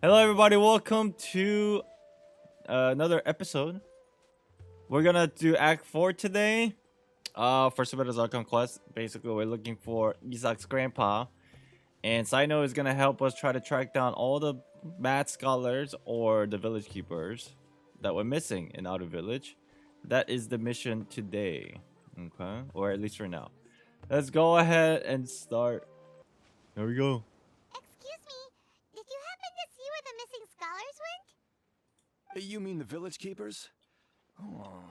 Hello, everybody. Welcome to another episode. We're gonna do Act 4 today. For Sumeru Archon Quest. Basically, we're looking for Isaac's grandpa, and Sino is gonna help us try to track down all the mad scholars or the village keepers that were missing in Outer Village. That is the mission today. Okay, or at least for now. Let's go ahead and start. Here we go. Excuse me, did you happen to see where the missing scholars went? You mean the village keepers? Oh,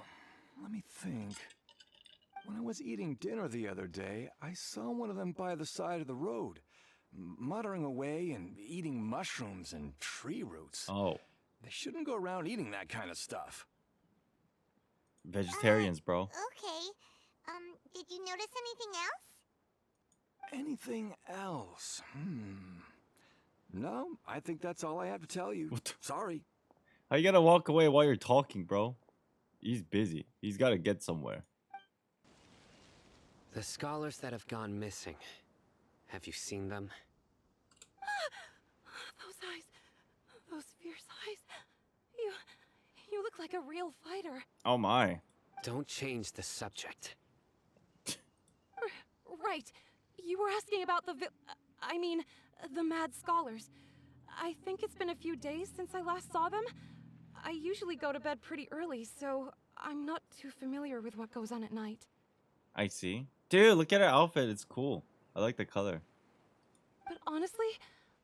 let me think. When I was eating dinner the other day, I saw one of them by the side of the road, muttering away and eating mushrooms and tree roots. Oh, They shouldn't go around eating that kind of stuff. vegetarians, bro. Okay. Did you notice anything else? Anything else? No, I think that's all I have to tell you. What the- Sorry. How you gotta walk away while you're talking, bro? He's busy. He's gotta get somewhere. The scholars that have gone missing. Have you seen them? Those eyes. Those fierce eyes. You look like a real fighter. Oh my. Don't change the subject. Right. You were asking about the mad scholars. I think it's been a few days since I last saw them. I usually go to bed pretty early, so I'm not too familiar with what goes on at night. I see. Dude, look at her outfit. It's cool. I like the color. But honestly,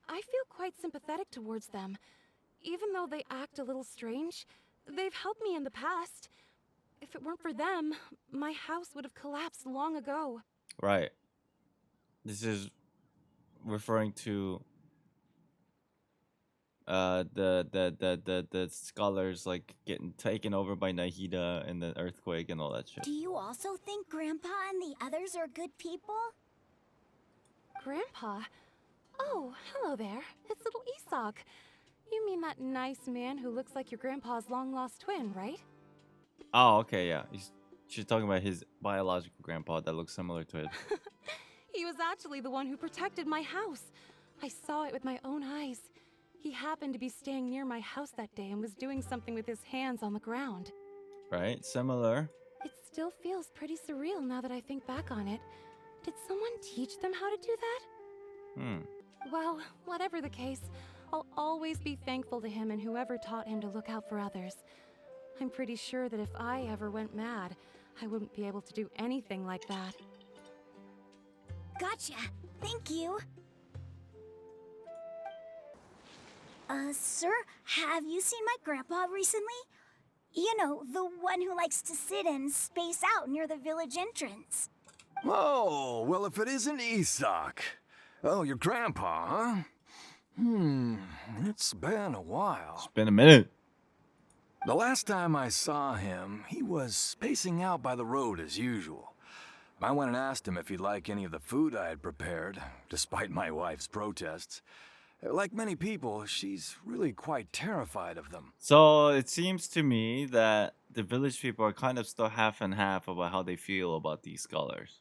I feel quite sympathetic towards them. Even though they act a little strange, they've helped me in the past. If it weren't for them, my house would have collapsed long ago. Right. This is referring to the scholars like getting taken over by Nahida and the earthquake and all that shit. Do you also think Grandpa and the others are good people? Grandpa? Oh, hello there. It's little Isak. You mean that nice man who looks like your grandpa's long-lost twin, right? Oh, okay, yeah. She's talking about his biological grandpa that looks similar to it. He was actually the one who protected my house. I saw it with my own eyes. He happened to be staying near my house that day and was doing something with his hands on the ground. Right? Similar. It still feels pretty surreal now that I think back on it. Did someone teach them how to do that? Well, whatever the case, I'll always be thankful to him and whoever taught him to look out for others. I'm pretty sure that if I ever went mad, I wouldn't be able to do anything like that. Gotcha. Thank you. Sir, have you seen my grandpa recently? You know, the one who likes to sit and space out near the village entrance. Oh, well, if it isn't Isak. Oh, your grandpa, huh? It's been a while. It's been a minute. The last time I saw him, he was spacing out by the road as usual. I went and asked him if he'd like any of the food I had prepared, despite my wife's protests. Like many people, she's really quite terrified of them. So it seems to me that the village people are kind of still half and half about how they feel about these scholars.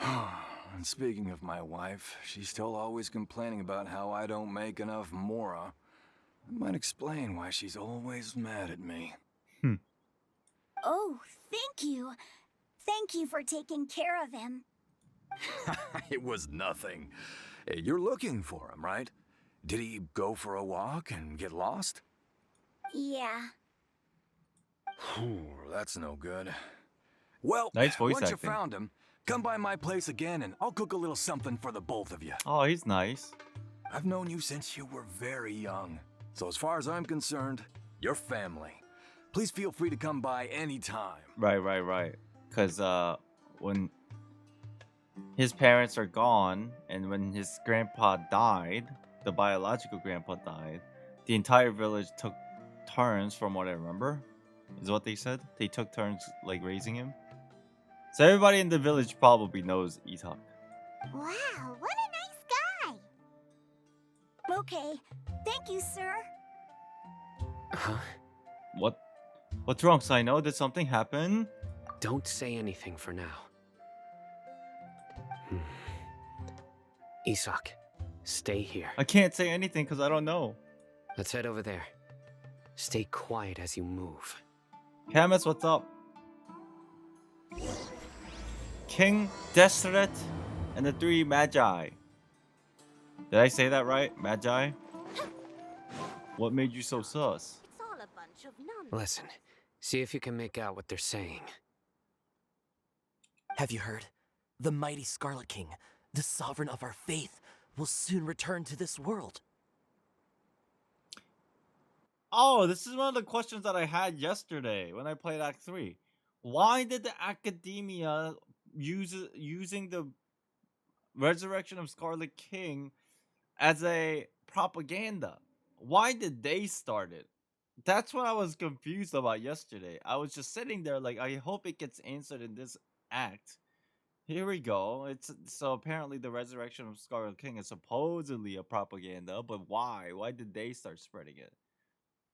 And speaking of my wife, she's still always complaining about how I don't make enough mora. That might explain why she's always mad at me. Oh, thank you. Thank you for taking care of him. It was nothing. You're looking for him, right? Did he go for a walk and get lost? Yeah. That's no good. Well, Nice voice once you acting. found him, come by my place again and I'll cook a little something for the both of you. Oh, he's nice. I've known you since you were very young. So as far as I'm concerned, you're family. Please feel free to come by anytime. Right. Because when his parents are gone and when his grandpa died, the biological grandpa died, the entire village took turns, from what I remember, is what they said. They took turns like raising him. So everybody in the village probably knows Isak. Wow, what a nice guy. Okay, thank you, sir. Huh? What's wrong, Sino? Did something happen? Don't say anything for now. Isak, Stay here. I can't say anything because I don't know. Let's head over there. Stay quiet as you move. Camus, what's up? King Deseret and the 3 Magi. Did I say that right? Magi? What made you so sus? It's all a bunch of nonsense. Listen, see if you can make out what they're saying. Have you heard? The mighty Scarlet King, the sovereign of our faith, will soon return to this world. Oh, this is one of the questions that I had yesterday when I played Act 3. Why did the Academia using the resurrection of Scarlet King as a propaganda? Why did they start it? That's what I was confused about yesterday. I was just sitting there like, I hope it gets answered in this act. Here we go. So apparently the resurrection of Scarlet King is supposedly a propaganda, but why? Why did they start spreading it?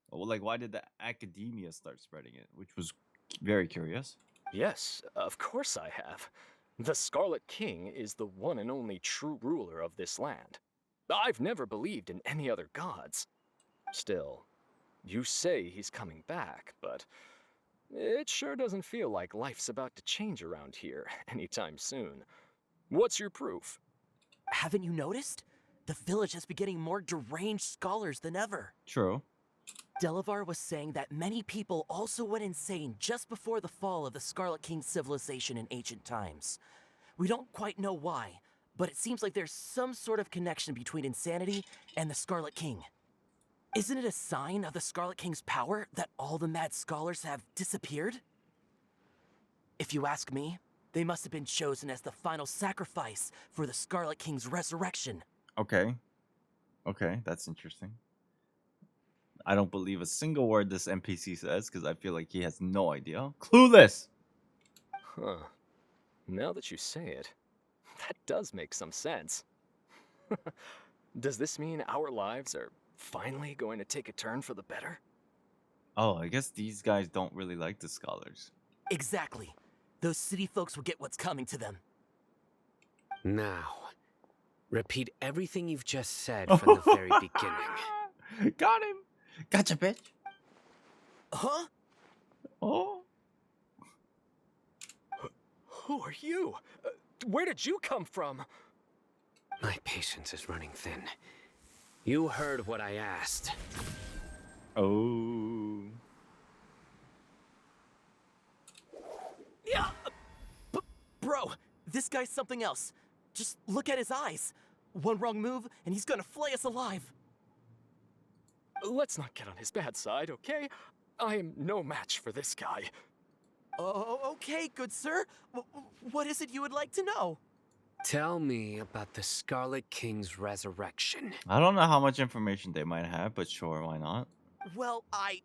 Well, like, why did the Academia start spreading it? Which was very curious. Yes, of course I have. The Scarlet King is the one and only true ruler of this land. I've never believed in any other gods. Still, you say he's coming back, but it sure doesn't feel like life's about to change around here anytime soon. What's your proof? Haven't you noticed? The village has been getting more deranged scholars than ever. True. Delavar was saying that many people also went insane just before the fall of the Scarlet King civilization in ancient times. We don't quite know why, but it seems like there's some sort of connection between insanity and the Scarlet King. Isn't it a sign of the Scarlet King's power that all the mad scholars have disappeared? If you ask me, they must have been chosen as the final sacrifice for the Scarlet King's resurrection. Okay. Okay, that's interesting. I don't believe a single word this NPC says because I feel like he has no idea. Clueless! Huh. Now that you say it, that does make some sense. Does this mean our lives are finally going to take a turn for the better? Oh, I guess these guys don't really like the scholars. Exactly. Those city folks will get what's coming to them. Now, repeat everything you've just said from the very beginning. Got him! Gotcha, bitch! Huh? Oh. Who are you? Where did you come from? My patience is running thin. You heard what I asked. Oh. Yeah! Bro, this guy's something else. Just look at his eyes. One wrong move, and he's gonna flay us alive. Let's not get on his bad side, okay? I am no match for this guy. Oh, okay, good sir. What is it you would like to know? Tell me about the Scarlet King's resurrection. I don't know how much information they might have, but sure, why not? Well, I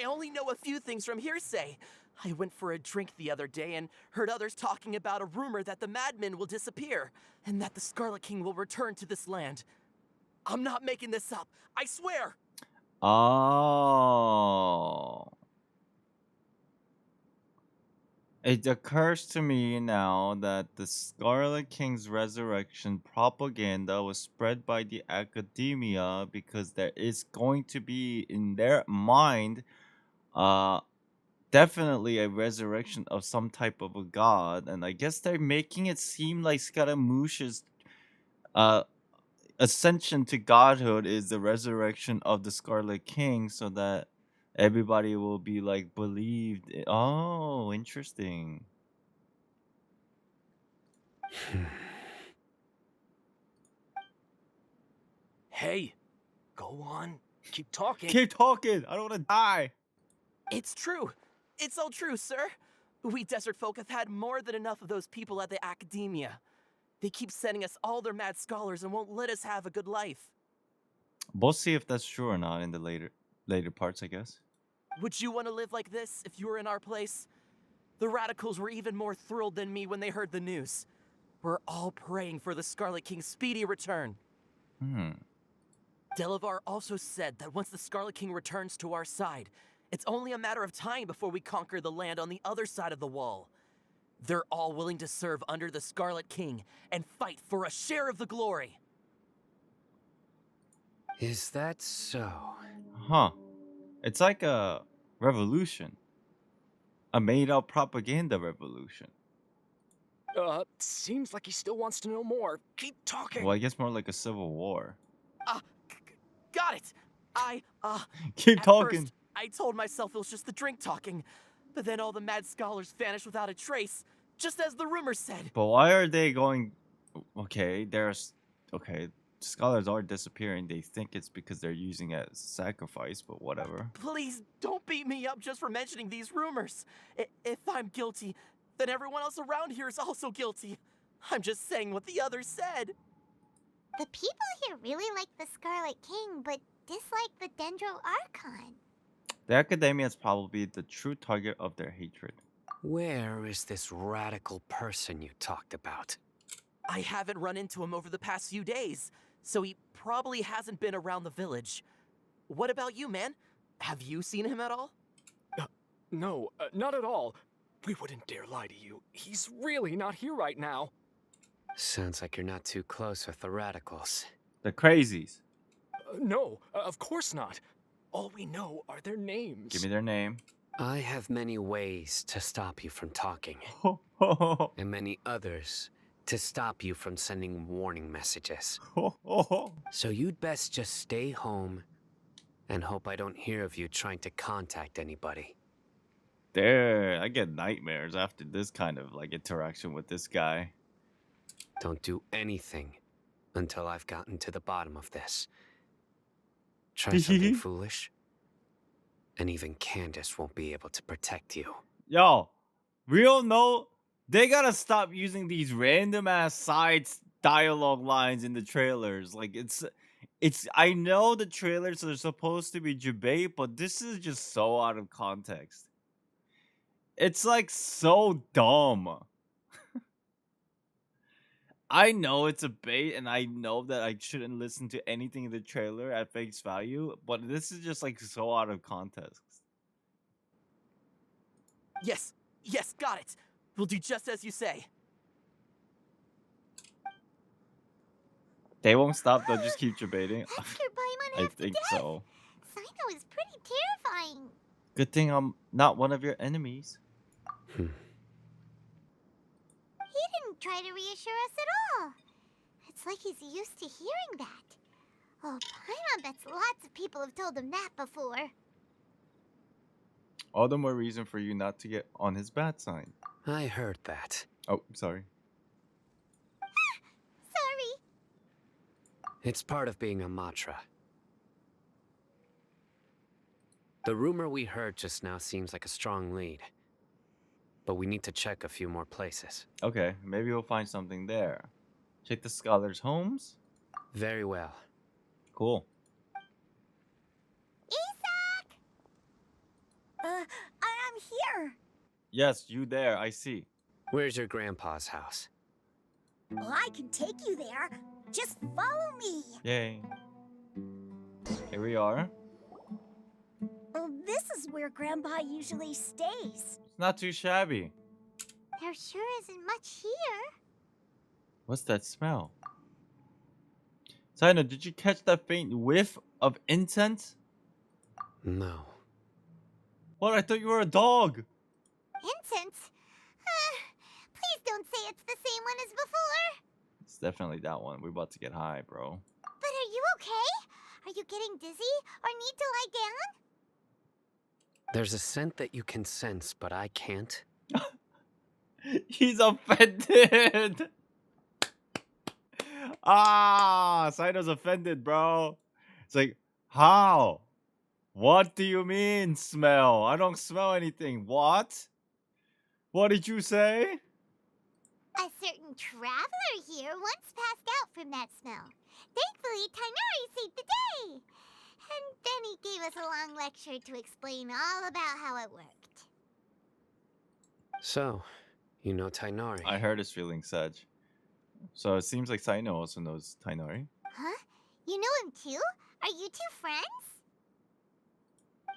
only know a few things from hearsay. I went for a drink the other day and heard others talking about a rumor that the madmen will disappear and that the Scarlet King will return to this land. I'm not making this up. I swear. Oh. It occurs to me now that the Scarlet King's resurrection propaganda was spread by the Academia because there is going to be, in their mind, definitely a resurrection of some type of a god. And I guess they're making it seem like Scaramouche's ascension to godhood is the resurrection of the Scarlet King, so that everybody will be like believed. Oh, interesting. Hey, go on. Keep talking. Keep talking. I don't want to die. It's true. It's all true, sir. We desert folk have had more than enough of those people at the Academia. They keep sending us all their mad scholars and won't let us have a good life. We'll see if that's true or not in the later parts, I guess. Would you want to live like this if you were in our place? The radicals were even more thrilled than me when they heard the news. We're all praying for the Scarlet King's speedy return. Delavar also said that once the Scarlet King returns to our side, it's only a matter of time before we conquer the land on the other side of the wall. They're all willing to serve under the Scarlet King and fight for a share of the glory. Is that so? Huh. It's like a revolution. A made-up propaganda revolution. Seems like he still wants to know more. Keep talking. Well, I guess more like a civil war. Got it. Keep At talking. first, I told myself it was just the drink talking, but then all the mad scholars vanished without a trace, just as the rumors said. But why are they going? Okay, scholars are disappearing. They think it's because they're using it as sacrifice, but whatever. Please don't beat me up just for mentioning these rumors. If I'm guilty, then everyone else around here is also guilty. I'm just saying what the others said. The people here really like the Scarlet King, but dislike the Dendro Archon. The Academia is probably the true target of their hatred. Where is this radical person you talked about? I haven't run into him over the past few days, so he probably hasn't been around the village. What about you, man? Have you seen him at all? No, not at all. We wouldn't dare lie to you. He's really not here right now. Sounds like you're not too close with the radicals. The crazies. No, of course not. All we know are their names. Give me their name. I have many ways to stop you from talking, and many others to stop you from sending warning messages. So you'd best just stay home and hope I don't hear of you trying to contact anybody. There, I get nightmares after this kind of like interaction with this guy. Don't do anything until I've gotten to the bottom of this. Try something foolish, and even Candace won't be able to protect you. Yo, we all know they gotta stop using these random ass side dialogue lines in the trailers. Like it's I know the trailers are supposed to be debate, but this is just so out of context. It's like so dumb. I know it's a bait, and I know that I shouldn't listen to anything in the trailer at face value, but this is just like so out of context. Yes, got it. We'll do just as you say. They won't stop, they'll just keep debating. After Paimon I half to think death. so. Sino is pretty terrifying. Good thing I'm not one of your enemies. He didn't try to reassure us at all. It's like he's used to hearing that. Oh, Paimon bets lots of people have told him that before. All the more reason for you not to get on his bad side. I heard that. Oh, sorry. Sorry. It's part of being a Matra. The rumor we heard just now seems like a strong lead. But we need to check a few more places. Okay, maybe we'll find something there. Check the scholars' homes? Very well. Cool. Isak! I'm here. Yes, you there, I see. Where's your grandpa's house? Well, I can take you there. Just follow me. Yay. Here we are. Oh, this is where Grandpa usually stays. It's not too shabby. There sure isn't much here. What's that smell? Sino, did you catch that faint whiff of incense? No. What? I thought you were a dog. Incense? Please don't say it's the same one as before. It's definitely that one. We're about to get high, bro. But are you okay? Are you getting dizzy or need to lie down? There's a scent that you can sense, but I can't. He's offended. Sino's offended, bro. It's like, how? What do you mean, smell? I don't smell anything. What? What did you say? A certain traveler here once passed out from that smell. Thankfully, Tainari saved the day. And then he gave us a long lecture to explain all about how it worked. So, you know Tainari. I heard his feelings, Sedge. So it seems like Sino also knows Tainari. Huh? You know him too? Are you two friends?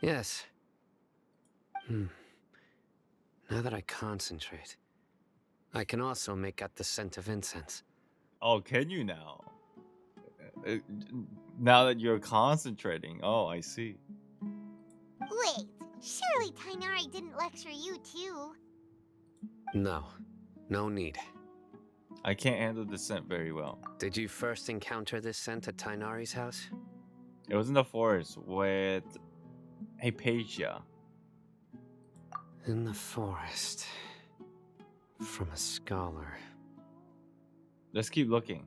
Yes. Now that I concentrate, I can also make out the scent of incense. Oh, can you now? Now that you're concentrating. Oh, I see. Wait, surely Tainari didn't lecture you too. No, no need. I can't handle the scent very well. Did you first encounter this scent at Tainari's house? It was in the forest with Hypatia. In the forest. From a scholar. Let's keep looking.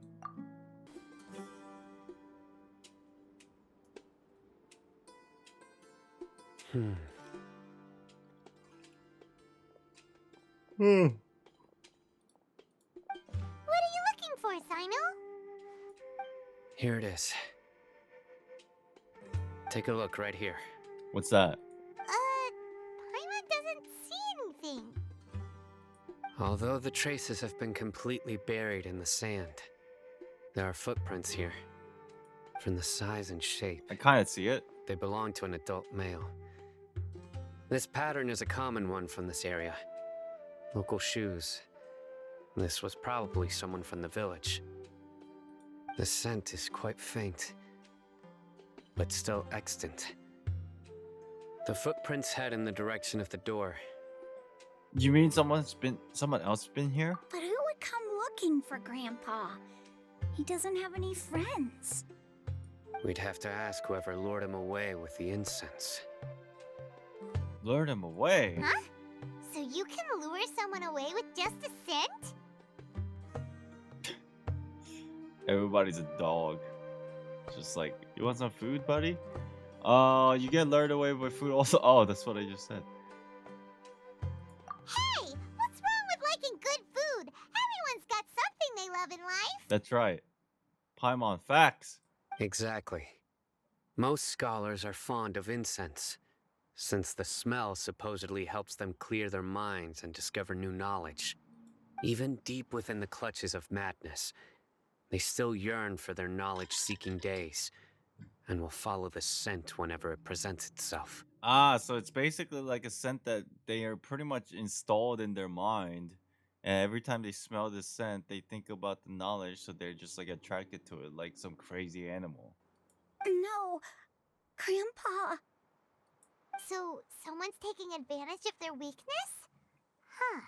What are you looking for, Sino? Here it is. Take a look right here. What's that? Paimon doesn't see anything. Although the traces have been completely buried in the sand, there are footprints here. From the size and shape, I kind of see it. they belong to an adult male. This pattern is a common one from this area. Local shoes. This was probably someone from the village. The scent is quite faint, but still extant. The footprints head in the direction of the door. You mean someone else been here? But who would come looking for Grandpa? He doesn't have any friends. We'd have to ask whoever lured him away with the incense. Lured him away? Huh? So you can lure someone away with just a scent? Everybody's a dog. Just like, you want some food, buddy? You get lured away with food also. Oh, that's what I just said. Hey, what's wrong with liking good food? Everyone's got something they love in life. That's right. Paimon facts. Exactly. Most scholars are fond of incense, since the smell supposedly helps them clear their minds and discover new knowledge. Even deep within the clutches of madness, they still yearn for their knowledge-seeking days, and will follow the scent whenever it presents itself. Ah, so it's basically like a scent that they are pretty much installed in their mind. And every time they smell this scent, they think about the knowledge, so they're just like attracted to it, like some crazy animal. No, Grandpa. So someone's taking advantage of their weakness? Huh.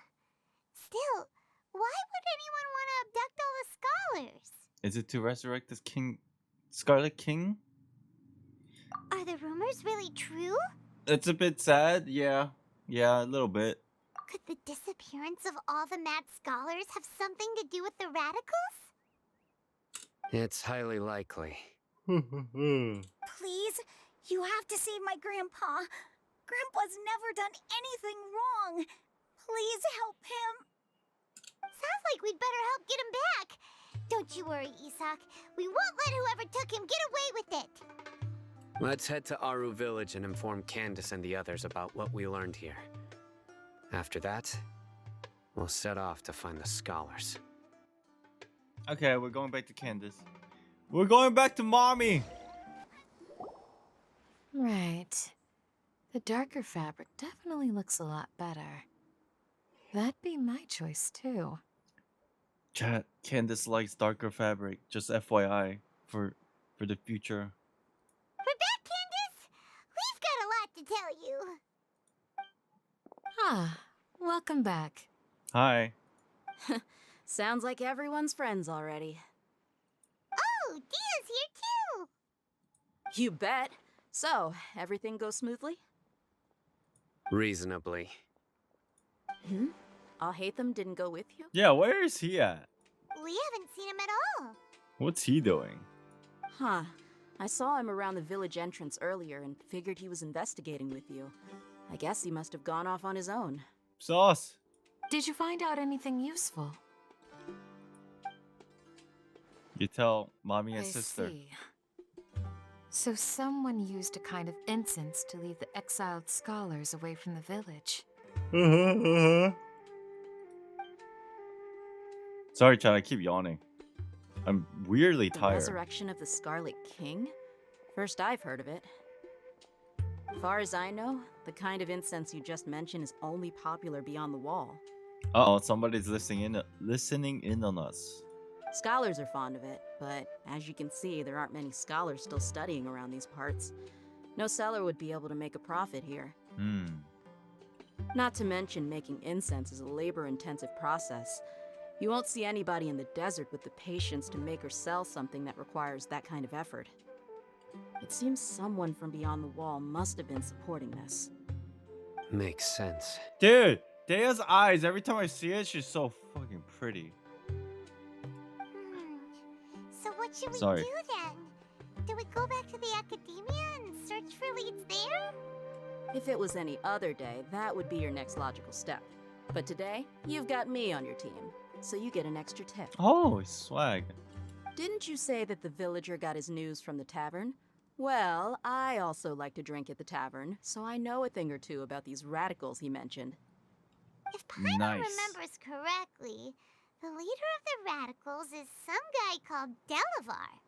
Still, why would anyone want to abduct all the scholars? Is it to resurrect this King, Scarlet King? Are the rumors really true? It's a bit sad, yeah. Yeah, a little bit. Could the disappearance of all the mad scholars have something to do with the radicals? It's highly likely. Please, you have to save my Grandpa. Grandpa's never done anything wrong. Please help him. Sounds like we'd better help get him back. Don't you worry, Isak. We won't let whoever took him get away with it. Let's head to Aru Village and inform Candace and the others about what we learned here. After that, we'll set off to find the scholars. Okay, we're going back to Candace. We're going back to Mommy! Right. The darker fabric definitely looks a lot better. That'd be my choice too. Chat, Candace likes darker fabric. Just FYI for the future. We're back, Candace. We've got a lot to tell you. Ah, welcome back. Hi. Sounds like everyone's friends already. Oh, Dia's here too. You bet. So, everything goes smoothly? Reasonably. Alhaitham didn't go with you? Yeah, where is he at? We haven't seen him at all. What's he doing? Huh. I saw him around the village entrance earlier and figured he was investigating with you. I guess he must have gone off on his own. Sauce. Did you find out anything useful? You tell Mommy and I sister. see. So someone used a kind of incense to lead the exiled scholars away from the village. Sorry, Chan, I keep yawning. I'm weirdly The tired. resurrection of the Scarlet King? First I've heard of it. Far as I know, the kind of incense you just mentioned is only popular beyond the wall. Uh-oh, somebody's listening in on us. Scholars are fond of it, but as you can see, there aren't many scholars still studying around these parts. No seller would be able to make a profit here. Not to mention, making incense is a labor-intensive process. You won't see anybody in the desert with the patience to make or sell something that requires that kind of effort. It seems someone from beyond the wall must have been supporting this. Makes sense. Dude, Dea's eyes, every time I see it, she's so fucking pretty. So what should we Sorry. do then? Do we go back to the academia and search for leads there? If it was any other day, that would be your next logical step. But today, you've got me on your team, so you get an extra tip. Oh, swag. Didn't you say that the villager got his news from the tavern? Well, I also like to drink at the tavern, so I know a thing or two about these radicals he mentioned. If Paimon Nice. remembers correctly, the leader of the radicals is some guy called Delavar.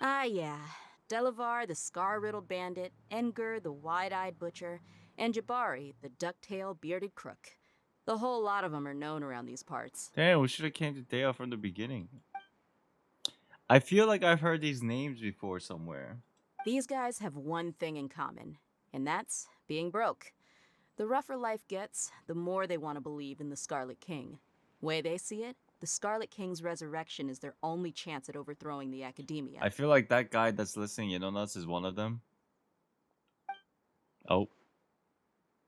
Ah, yeah. Delavar, the scar-riddled bandit, Engur, the wide-eyed butcher, and Jabari, the duck-tailed bearded crook. The whole lot of them are known around these parts. Damn, we should have came to Dea from the beginning. I feel like I've heard these names before somewhere. These guys have one thing in common, and that's being broke. The rougher life gets, the more they want to believe in the Scarlet King. Way they see it, the Scarlet King's resurrection is their only chance at overthrowing the academia. I feel like that guy that's listening in on us is one of them. Oh.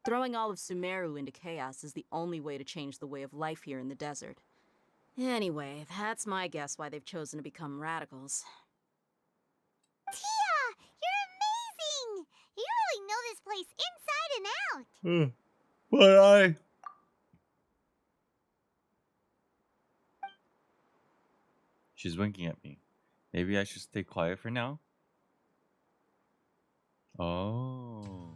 Throwing all of Sumeru into chaos is the only way to change the way of life here in the desert. Anyway, that's my guess why they've chosen to become radicals. Tia, you're amazing! You really know this place inside and out. But She's winking at me. Maybe I should stay quiet for now? Oh.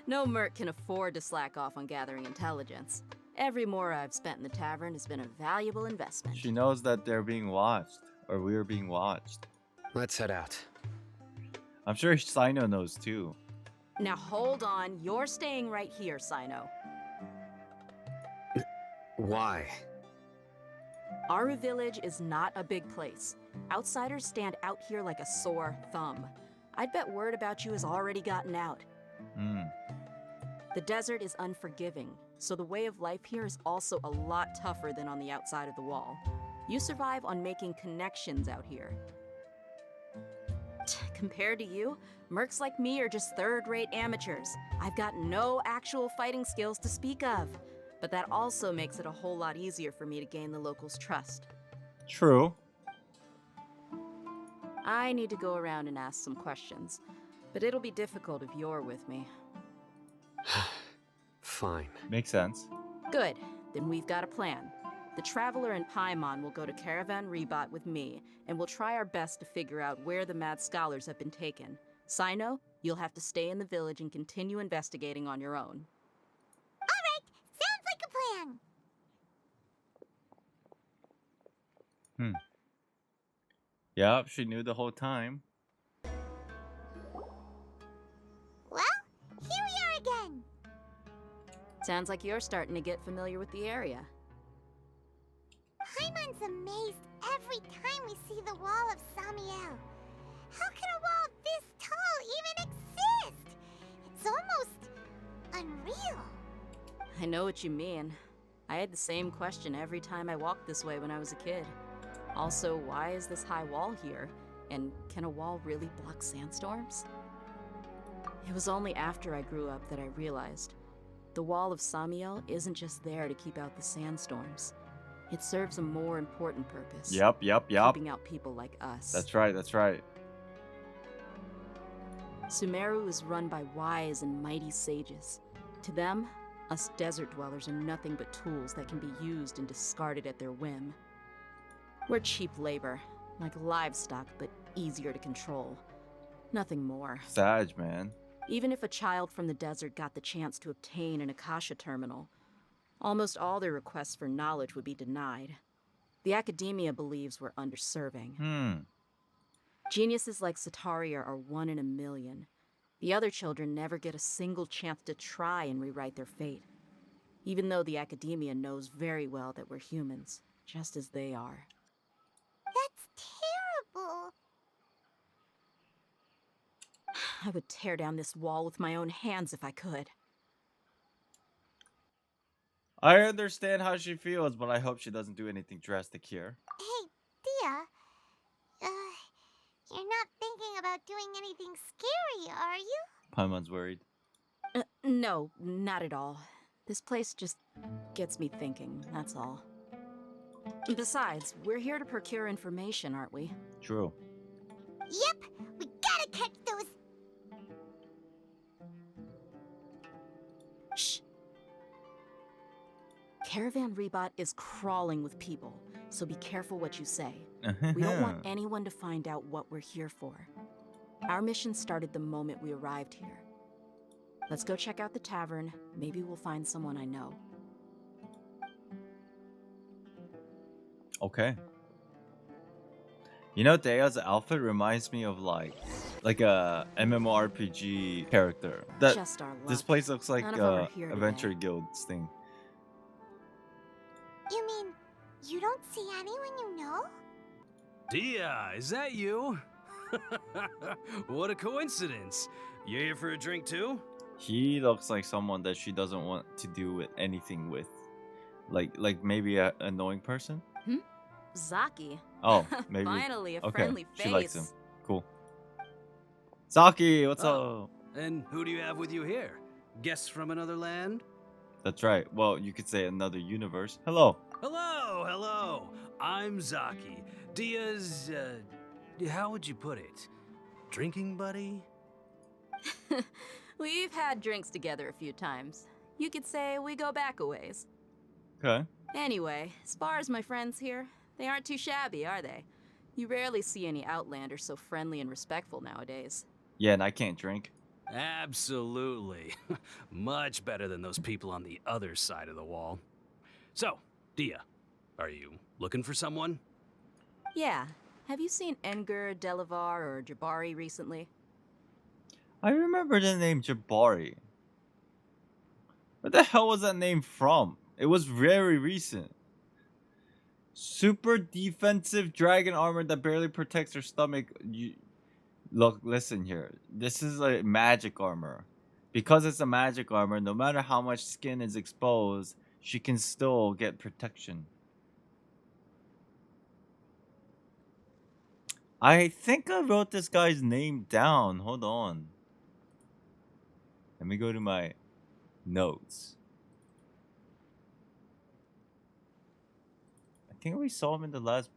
No merc can afford to slack off on gathering intelligence. Every mora I've spent in the tavern has been a valuable investment. She knows that they're being watched. Or we're being watched. Let's head out. I'm sure Sino knows too. Now hold on, you're staying right here, Sino. Why? Aru Village is not a big place. Outsiders stand out here like a sore thumb. I'd bet word about you has already gotten out. The desert is unforgiving, so the way of life here is also a lot tougher than on the outside of the wall. You survive on making connections out here. Compared to you, mercs like me are just third-rate amateurs. I've got no actual fighting skills to speak of. But that also makes it a whole lot easier for me to gain the locals' trust. True. I need to go around and ask some questions, but it'll be difficult if you're with me. Fine. Makes sense. Good, then we've got a plan. The Traveler and Paimon will go to Caravan Rebot with me, and we'll try our best to figure out where the mad scholars have been taken. Sino, you'll have to stay in the village and continue investigating on your own. Alright, sounds like a plan. Yep, she knew the whole time. Well, here we are again. Sounds like you're starting to get familiar with the area. Paimon's amazed every time we see the wall of Samiel. How can a wall this tall even exist? It's almost unreal. I know what you mean. I had the same question every time I walked this way when I was a kid. Also, why is this high wall here? And can a wall really block sandstorms? It was only after I grew up that I realized the wall of Samiel isn't just there to keep out the sandstorms. It serves a more important purpose. Yep. Keeping out people like us. That's right. Sumeru is run by wise and mighty sages. To them, us desert dwellers are nothing but tools that can be used and discarded at their whim. We're cheap labor, like livestock, but easier to control. Nothing more. Sag, man. Even if a child from the desert got the chance to obtain an Akasha terminal, almost all their requests for knowledge would be denied. The academia believes we're underserving. Geniuses like Sataria are 1 in a million. The other children never get a single chance to try and rewrite their fate, even though the academia knows very well that we're humans, just as they are. people. I would tear down this wall with my own hands if I could. I understand how she feels, but I hope she doesn't do anything drastic here. Hey, Dia. You're not thinking about doing anything scary, are you? Paimon's worried. No, not at all. This place just gets me thinking, that's all. Besides, we're here to procure information, aren't we? True. Yep, we gotta catch those. Shh. Caravan Rebot is crawling with people, so be careful what you say. We don't want anyone to find out what we're here for. Our mission started the moment we arrived here. Let's go check out the tavern. Maybe we'll find someone I know. Okay. You know, Dea's outfit reminds me of like a MMORPG character. Just our luck. This place looks like None of 'em are here Adventure today. Guild's thing. You mean you don't see anyone you know? Dia, is that you? What a coincidence. You here for a drink too? He looks like someone that she doesn't want to do with anything with. Like maybe an annoying person? Zaki. Oh, maybe. Finally, a Okay, friendly face. she likes him. Cool. Zaki, what's up? And who do you have with you here? Guests from another land? That's right. Well, you could say another universe. Hello. Hello. I'm Zaki. Dia's, how would you put it? Drinking buddy? We've had drinks together a few times. You could say we go back a ways. Okay. Anyway, as far as my friends here, they aren't too shabby, are they? You rarely see any Outlanders so friendly and respectful nowadays. Yeah, and I can't drink. Absolutely. Much better than those people on the other side of the wall. So, Dia, are you looking for someone? Yeah. Have you seen Enger, Delavar, or Jabari recently? I remember the name Jabari. Where the hell was that name from? It was very recent. Super defensive dragon armor that barely protects her stomach. Look, listen here. This is a magic armor. Because it's a magic armor, no matter how much skin is exposed, she can still get protection. I think I wrote this guy's name down. Hold on. Let me go to my notes. I think we saw him in the last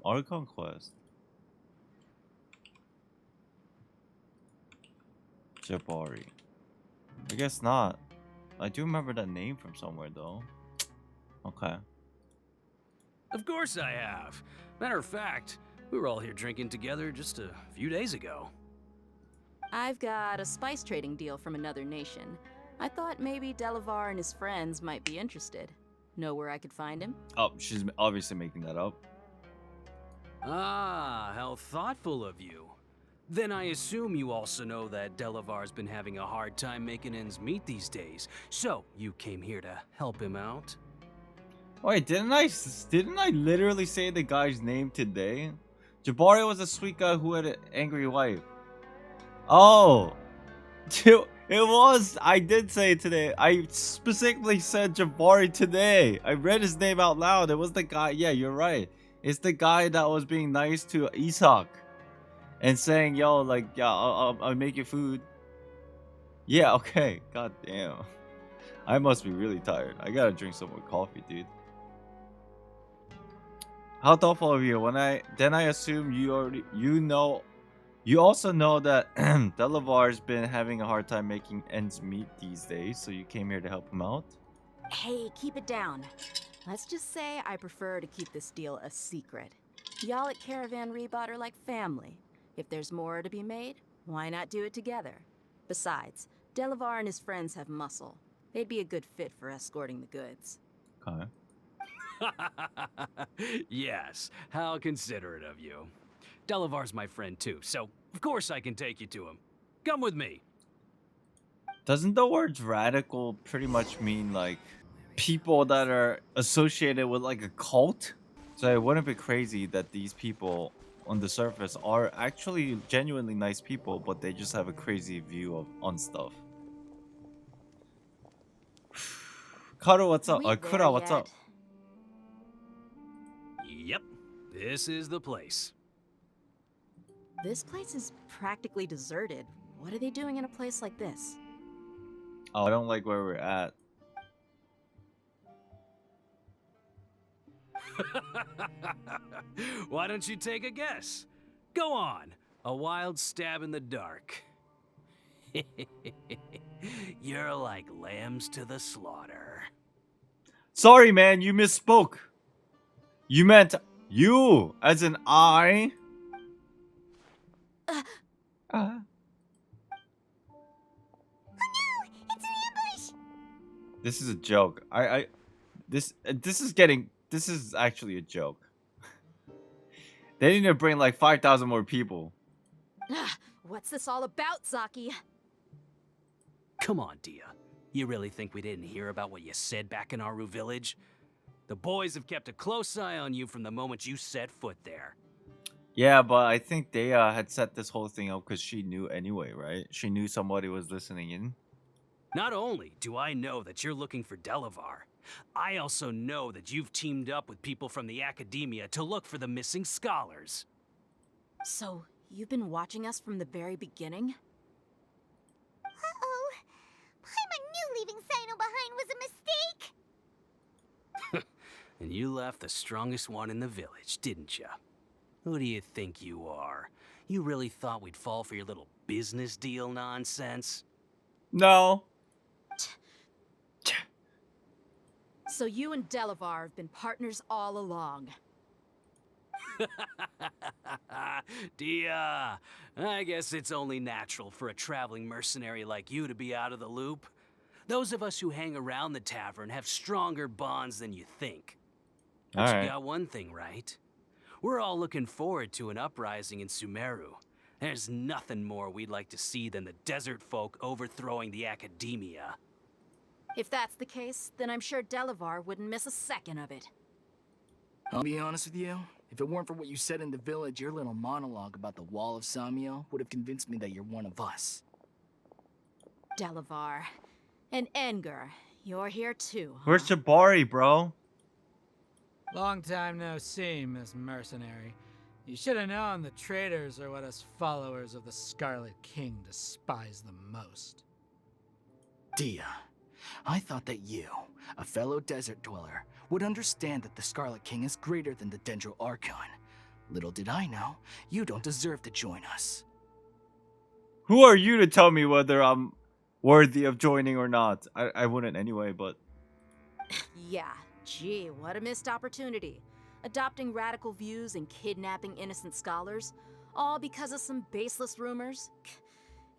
Archon Quest. Jabari. I guess not. I do remember that name from somewhere though. Okay. Of course I have. Matter of fact, we were all here drinking together just a few days ago. I've got a spice trading deal from another nation. I thought maybe Delavar and his friends might be interested. Know where I could find him? Oh, she's obviously making that up. Ah, how thoughtful of you. Then I assume you also know that Delavar's been having a hard time making ends meet these days, so you came here to help him out? Wait, didn't I literally say the guy's name today? Jabari was a sweet guy who had an angry wife. Oh, it was. I did say it today. I specifically said Jabari today. I read his name out loud. It was the guy. Yeah, you're right. It's the guy that was being nice to Isak and saying, "Yo, like, yeah, I'll make you food." Yeah, okay. God damn. I must be really tired. I gotta drink some more coffee, dude. How thoughtful of you. Then I assume you also know that Delavar's been having a hard time making ends meet these days, so you came here to help him out? Hey, keep it down. Let's just say I prefer to keep this deal a secret. Y'all at Caravan Rebot are like family. If there's more to be made, why not do it together? Besides, Delavar and his friends have muscle. They'd be a good fit for escorting the goods. Okay. Yes, how considerate of you. Delavar's my friend too, so of course I can take you to him. Come with me. Doesn't the word radical pretty much mean like people that are associated with like a cult? So it wouldn't be crazy that these people on the surface are actually genuinely nice people, but they just have a crazy view on stuff. Karo, what's up? Kura, what's up? Yep, this is the place. This place is practically deserted. What are they doing in a place like this? Oh, I don't like where we're at. Why don't you take a guess? Go on. A wild stab in the dark. You're like lambs to the slaughter. Sorry, man, you misspoke. You meant you, as in I. Oh no! It's an ambush! This is a joke. This is actually a joke. They need to bring like 5,000 more people. What's this all about, Zaki? Come on, Dia. You really think we didn't hear about what you said back in Aru village? The boys have kept a close eye on you from the moment you set foot there. Yeah, but I think they had set this whole thing up because she knew anyway, right? She knew somebody was listening in. Not only do I know that you're looking for Delavar, I also know that you've teamed up with people from the academia to look for the missing scholars. So, you've been watching us from the very beginning? Uh-oh. Paimon knew leaving Sino behind was a mistake! And you left the strongest one in the village, didn't you? Who do you think you are? You really thought we'd fall for your little business deal nonsense? No. So you and Delavar have been partners all along. Dia, I guess it's only natural for a traveling mercenary like you to be out of the loop. Those of us who hang around the tavern have stronger bonds than you think. But you got one thing right. We're all looking forward to an uprising in Sumeru. There's nothing more we'd like to see than the desert folk overthrowing the academia. If that's the case, then I'm sure Delavar wouldn't miss a second of it. I'll be honest with you. If it weren't for what you said in the village, your little monologue about the Wall of Samiel would have convinced me that you're one of us. Delavar. And Engar, you're here too, huh? Where's Jabari, bro? Long time no see, Miss Mercenary. You should have known the traitors are what us followers of the Scarlet King despise the most. Dia, I thought that you, a fellow desert dweller, would understand that the Scarlet King is greater than the Dendro Archon. Little did I know, you don't deserve to join us. Who are you to tell me whether I'm worthy of joining or not? I wouldn't anyway, but... Yeah, gee, what a missed opportunity. Adopting radical views and kidnapping innocent scholars, all because of some baseless rumors.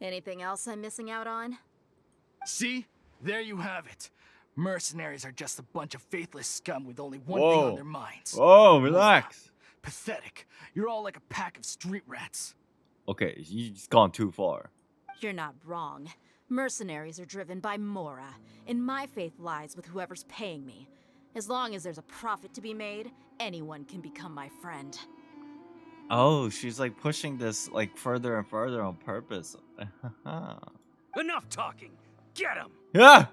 Anything else I'm missing out on? See? There you have it. Mercenaries are just a bunch of faithless scum with only one thing on their minds. Whoa, relax. Pathetic. You're all like a pack of street rats. Okay, you've gone too far. You're not wrong. Mercenaries are driven by Mora, and my faith lies with whoever's paying me. As long as there's a profit to be made, anyone can become my friend. Oh, she's like pushing this like further and further on purpose. Enough talking. Get him. Yeah.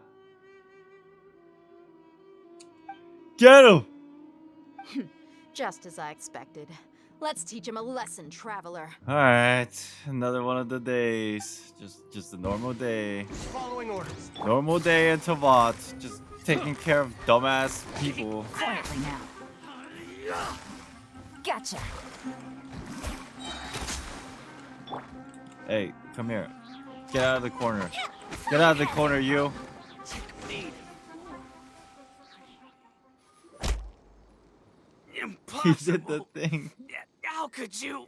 Get him. Just as I expected. Let's teach him a lesson, traveler. All right, another one of the days. Just a normal day. Following orders. Normal day in Tavat. Just taking care of dumbass people. Quietly now. Gotcha. Hey, come here. Get out of the corner. Get out of the corner, you. Impossible. He did the thing. How could you?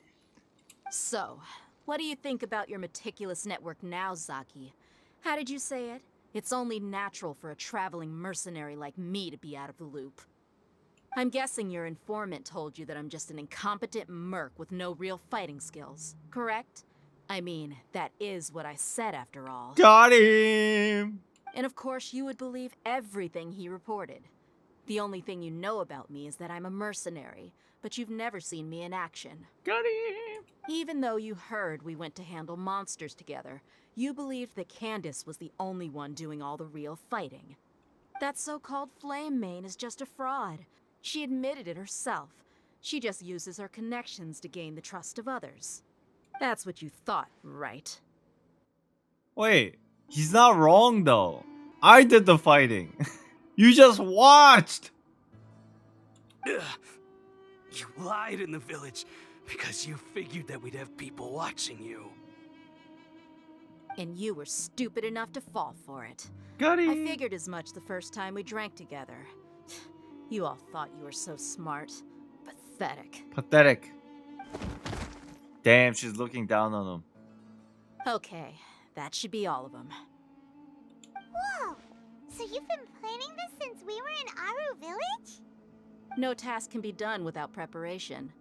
So, what do you think about your meticulous network now, Zaki? How did you say it? It's only natural for a traveling mercenary like me to be out of the loop. I'm guessing your informant told you that I'm just an incompetent merc with no real fighting skills, correct? I mean, that is what I said after all. Got him! And of course you would believe everything he reported. The only thing you know about me is that I'm a mercenary, but you've never seen me in action. Got him! Even though you heard we went to handle monsters together, you believed that Candace was the only one doing all the real fighting. That so-called Flame Mane is just a fraud. She admitted it herself. She just uses her connections to gain the trust of others. That's what you thought, right? Wait, he's not wrong though. I did the fighting. You just watched! Ugh. You lied in the village because you figured that we'd have people watching you. And you were stupid enough to fall for it. Got it. I figured as much the first time we drank together. You all thought you were so smart. Pathetic. Pathetic. Damn, she's looking down on him. Okay, that should be all of them. Whoa! So you've been planning this since we were in Aru Village? No task can be done without preparation.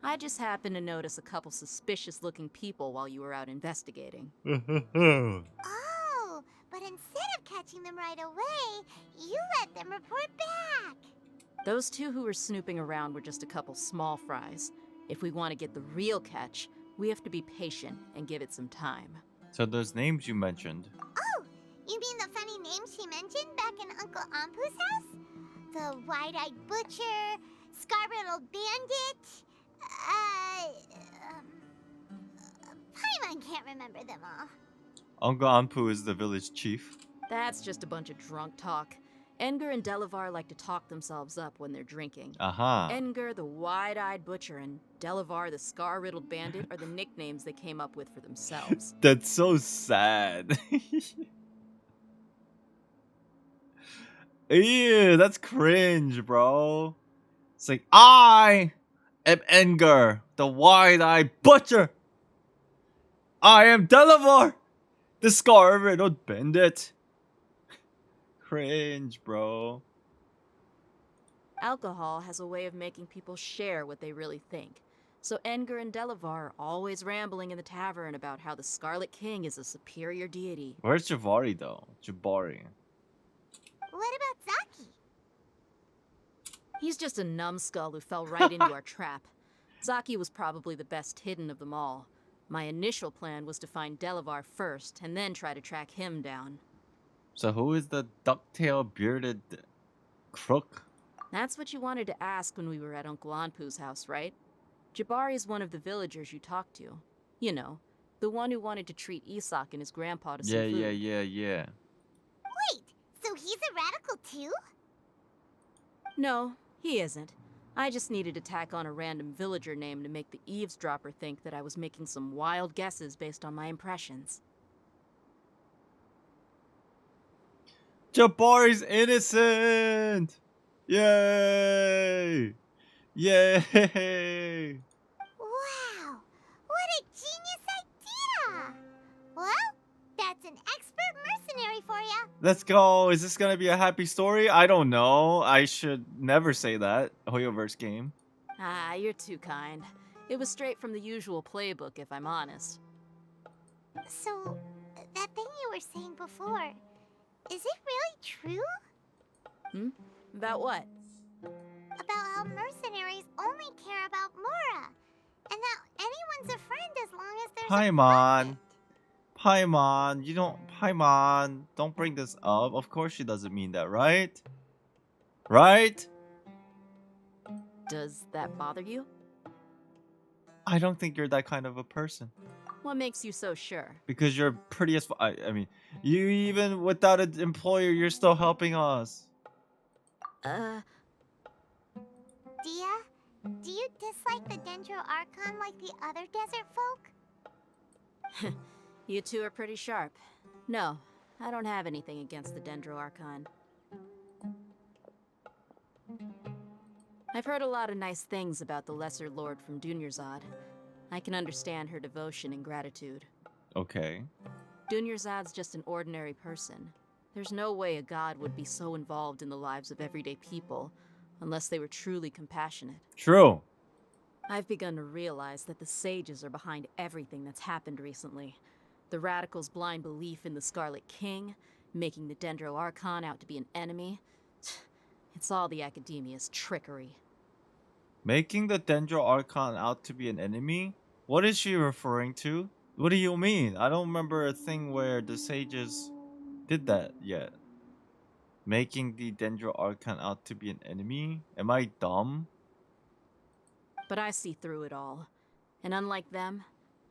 I just happened to notice a couple suspicious-looking people while you were out investigating. Oh, but instead of catching them right away, you let them report back. Those two who were snooping around were just a couple small fries. If we want to get the real catch, we have to be patient and give it some time. So those names you mentioned. Oh, you mean the funny names she mentioned back in Uncle Ampu's house? The wide-eyed butcher, scar-riddled bandit, Paimon can't remember them all. Uncle Ampu is the village chief. That's just a bunch of drunk talk. Engar and Delavar like to talk themselves up when they're drinking. Aha. Engar, the wide-eyed butcher, and Delavar, the scar-riddled bandit, are the nicknames they came up with for themselves. That's so sad. Ew, that's cringe, bro. It's like, I am Engar, the wide-eyed butcher. I am Delavar, the scar-riddled bandit. Cringe, bro. Alcohol has a way of making people share what they really think. So Engar and Delavar are always rambling in the tavern about how the Scarlet King is a superior deity. Where's Javari, though? Jabari. What about Zaki? He's just a numbskull who fell right into our trap. Zaki was probably the best hidden of them all. My initial plan was to find Delavar first, and then try to track him down. So who is the ducktail bearded crook? That's what you wanted to ask when we were at Uncle Anpu's house, right? Jabari is one of the villagers you talked to. You know, the one who wanted to treat Isak and his grandpa to some food. Yeah. Wait, so he's a radical too? No, he isn't. I just needed to tack on a random villager name to make the eavesdropper think that I was making some wild guesses based on my impressions. Jabari's innocent! Yay! Yay! Wow, what a genius idea! Well, that's an expert mercenary for ya. Let's go. Is this gonna be a happy story? I don't know. I should never say that. Hoyoverse game. Ah, you're too kind. It was straight from the usual playbook, if I'm honest. So, that thing you were saying before, is it really true? About what? About how mercenaries only care about Mora, and that anyone's a friend as long as there's Paimon. Paimon, you don't... Paimon, don't bring this up. Of course she doesn't mean that, right? Right? Does that bother you? I don't think you're that kind of a person. What makes you so sure? Because you're pretty as... I mean, you even without an employer, you're still helping us. Dia, do you dislike the Dendro Archon like the other desert folk? You two are pretty sharp. No, I don't have anything against the Dendro Archon. I've heard a lot of nice things about the Lesser Lord from Dunyarzad. I can understand her devotion and gratitude. Okay. Dunyarzad's just an ordinary person. There's no way a god would be so involved in the lives of everyday people, unless they were truly compassionate. True. I've begun to realize that the sages are behind everything that's happened recently. The radicals' blind belief in the Scarlet King, making the Dendro Archon out to be an enemy. It's all the Academia's trickery. Making the Dendro Archon out to be an enemy? What is she referring to? What do you mean? I don't remember a thing where the sages did that yet. Making the Dendro Archon out to be an enemy? Am I dumb? But I see through it all. And unlike them,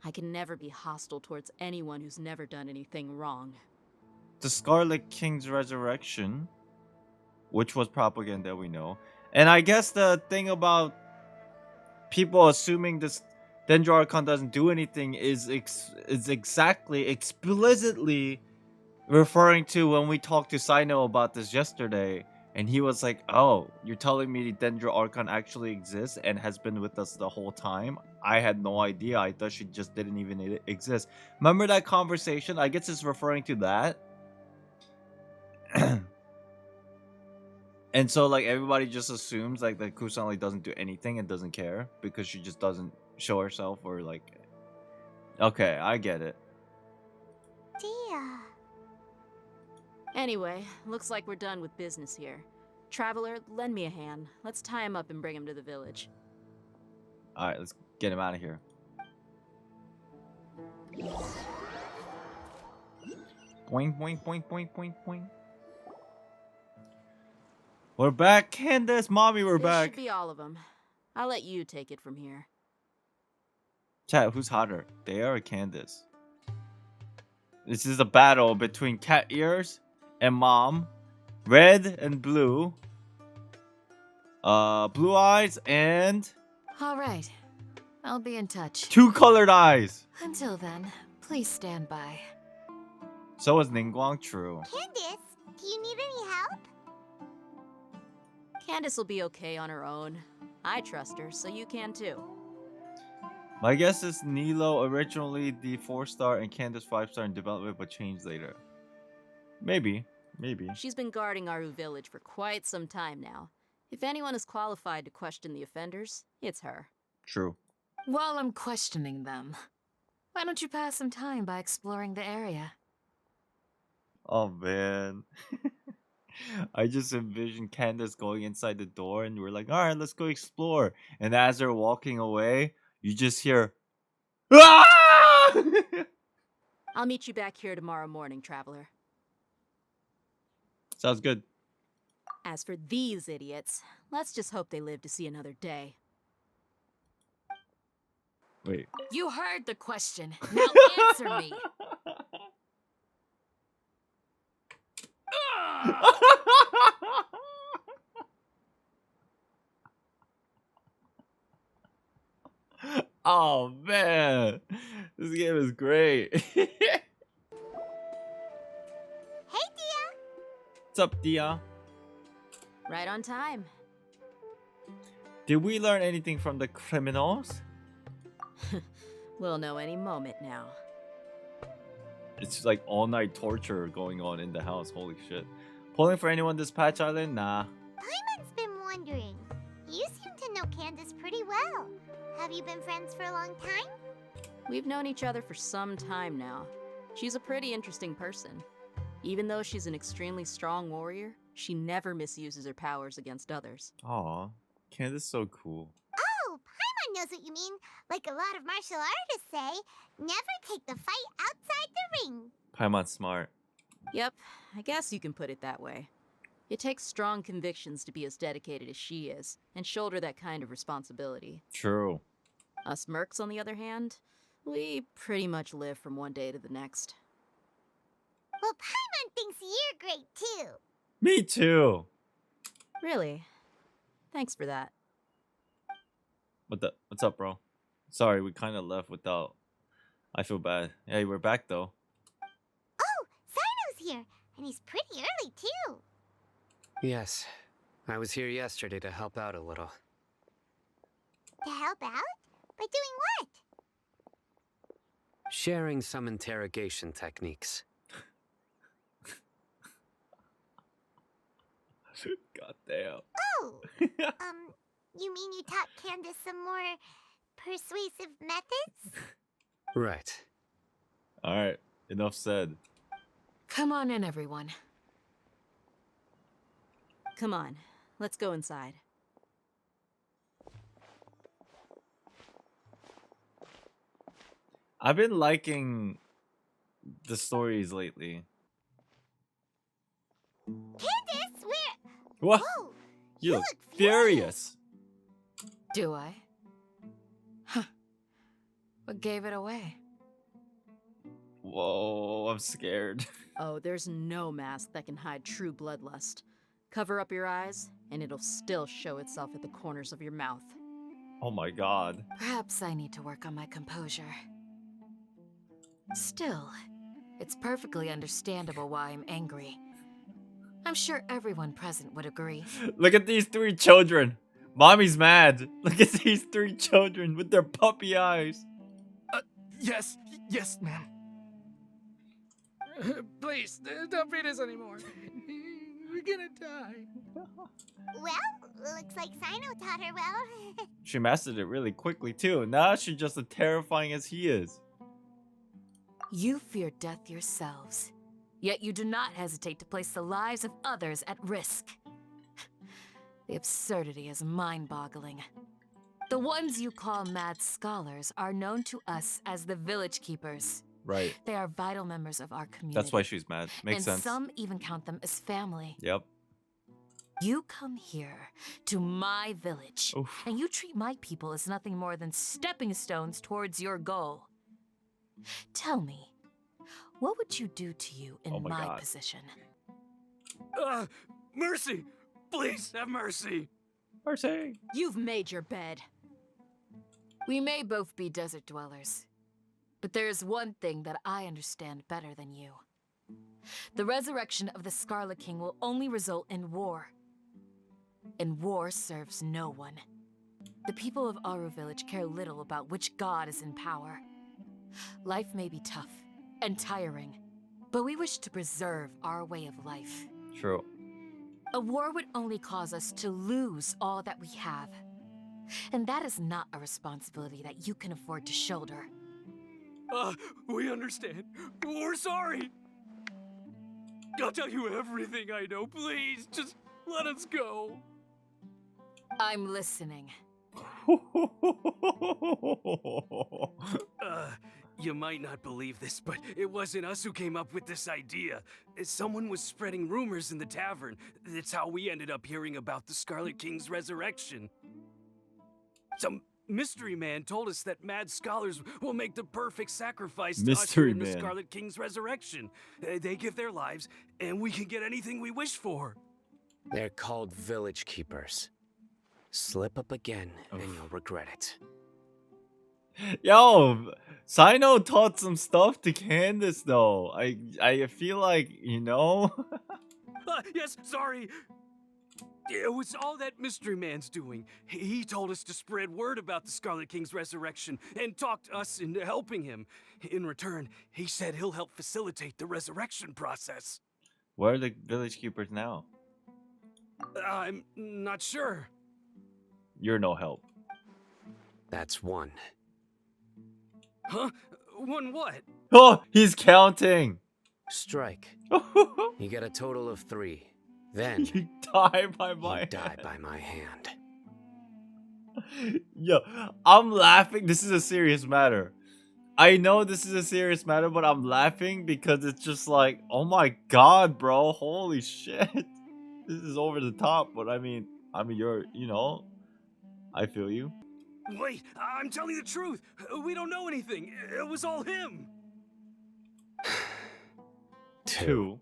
I can never be hostile towards anyone who's never done anything wrong. The Scarlet King's resurrection, which was propaganda, we know. And I guess the thing about people assuming this Dendro Archon doesn't do anything is exactly explicitly referring to when we talked to Sino about this yesterday, and he was like, "Oh, you're telling me the Dendro Archon actually exists and has been with us the whole time? I had no idea. I thought she just didn't even exist." Remember that conversation? I guess it's referring to that. And so, like, everybody just assumes, like, that Kusanali doesn't do anything and doesn't care because she just doesn't show herself or, like... Okay, I get it. Dia. Anyway, looks like we're done with business here. Traveler, lend me a hand. Let's tie him up and bring him to the village. Alright, let's get him out of here. Boing, boing, boing, boing, boing, boing. We're back, Candace! Mommy, we're back! This should be all of them. I'll let you take it from here. Chat, who's hotter? Dea or Candace? This is a battle between Cat Ears and Mom. Red and Blue. Blue Eyes and... Alright. I'll be in touch. Two colored eyes! Until then, please stand by. So is Ningguang, true. Candace, do you need any help? Candace will be okay on her own. I trust her, so you can too. My guess is Nilo originally the 4-star and Candace 5-star in development but changed later. Maybe. Maybe. She's been guarding Aru village for quite some time now. If anyone is qualified to question the offenders, it's her. True. While I'm questioning them, why don't you pass some time by exploring the area? Oh man. I just envisioned Candace going inside the door and we're like, alright, let's go explore. And as they're walking away, you just hear, "Ah!" I'll meet you back here tomorrow morning, Traveler. Sounds good. As for these idiots, let's just hope they live to see another day. Wait. You heard the question. Now answer me. Oh man, this game is great. Hey, Dia. What's up, Dia? Right on time. Did we learn anything from the criminals? We'll know any moment now. It's like all-night torture going on in the house. Holy shit. Pulling for anyone this patch island? Nah. Paimon's been wondering. You seem to know Candace pretty well. Have you been friends for a long time? We've known each other for some time now. She's a pretty interesting person. Even though she's an extremely strong warrior, she never misuses her powers against others. Aw, Candace is so cool. Oh, Paimon knows what you mean. Like a lot of martial artists say, never take the fight outside the ring. Paimon's smart. Yep, I guess you can put it that way. It takes strong convictions to be as dedicated as she is, and shoulder that kind of responsibility. True. Us mercs, on the other hand, we pretty much live from one day to the next. Well, Paimon thinks you're great too. Me too. Really? Thanks for that. What's up, bro? Sorry, we kind of left without... I feel bad. Hey, we're back though. Oh, Sino's here, and he's pretty early too. Yes. I was here yesterday to help out a little. To help out? By doing what? Sharing some interrogation techniques. God damn. Oh, you mean you taught Candace some more persuasive methods? Right. Alright, enough said. Come on in, everyone. Come on, let's go inside. I've been liking the stories lately. Candace, where? What? Whoa, You you look look furious. Do I? Huh. What gave it away? Whoa, I'm scared. Oh, there's no mask that can hide true bloodlust. Cover up your eyes, and it'll still show itself at the corners of your mouth. Oh my god. Perhaps I need to work on my composure. Still, it's perfectly understandable why I'm angry. I'm sure everyone present would agree. Look at these 3 children. Mommy's mad. Look at these 3 children with their puppy eyes. Yes, ma'am. Please, don't beat us anymore. We're gonna die. Well, looks like Sino taught her well. She mastered it really quickly too. Now she's just as terrifying as he is. You fear death yourselves, yet you do not hesitate to place the lives of others at risk. The absurdity is mind-boggling. The ones you call mad scholars are known to us as the village keepers. Right. They are vital members of our community. That's why she's mad. Makes sense. And some even count them as family. Yep. You come here to my village, Oof. and you treat my people as nothing more than stepping stones towards your goal. Tell me, what would you do to you in Oh my my God. position? Mercy! Please have mercy! Mercy. You've made your bed. We may both be desert dwellers, but there is one thing that I understand better than you. The resurrection of the Scarlet King will only result in war. And war serves no one. The people of Aru Village care little about which god is in power. Life may be tough and tiring, but we wish to preserve our way of life. True. A war would only cause us to lose all that we have. And that is not a responsibility that you can afford to shoulder. We understand. We're sorry. I'll tell you everything I know. Please, just let us go. I'm listening. You might not believe this, but it wasn't us who came up with this idea. Someone was spreading rumors in the tavern. That's how we ended up hearing about the Scarlet King's resurrection. Some mystery man told us that mad scholars will make the perfect sacrifice to usher in the Scarlet King's resurrection. They give their lives, and we can get anything we wish for. They're called village keepers. Slip up again, and you'll regret it. Yo, Sino taught some stuff to Candace though. I feel like, you know. Yes, sorry. It was all that mystery man's doing. He told us to spread word about the Scarlet King's resurrection and talked us into helping him. In return, he said he'll help facilitate the resurrection process. Where are the village keepers now? I'm not sure. You're no help. That's one. Huh? One what? Oh, he's counting. Strike. You get a total of 3. Then You die by my you die by my hand. Yo, I'm laughing. This is a serious matter. I know this is a serious matter, but I'm laughing because it's just like, oh my god, bro. Holy shit. This is over the top, but I mean, you're, you know, I feel you. Wait, I'm telling the truth. We don't know anything. It was all him. 2.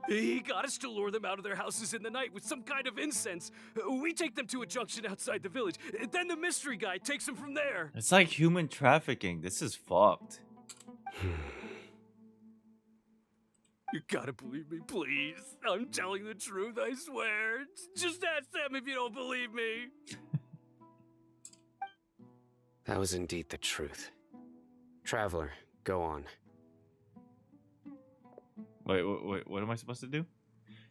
He got us to lure them out of their houses in the night with some kind of incense. We take them to a junction outside the village. Then the mystery guy takes them from there. It's like human trafficking. This is fucked. You gotta believe me, please. I'm telling the truth, I swear. Just ask them if you don't believe me. That was indeed the truth. Traveler, go on. Wait, what am I supposed to do?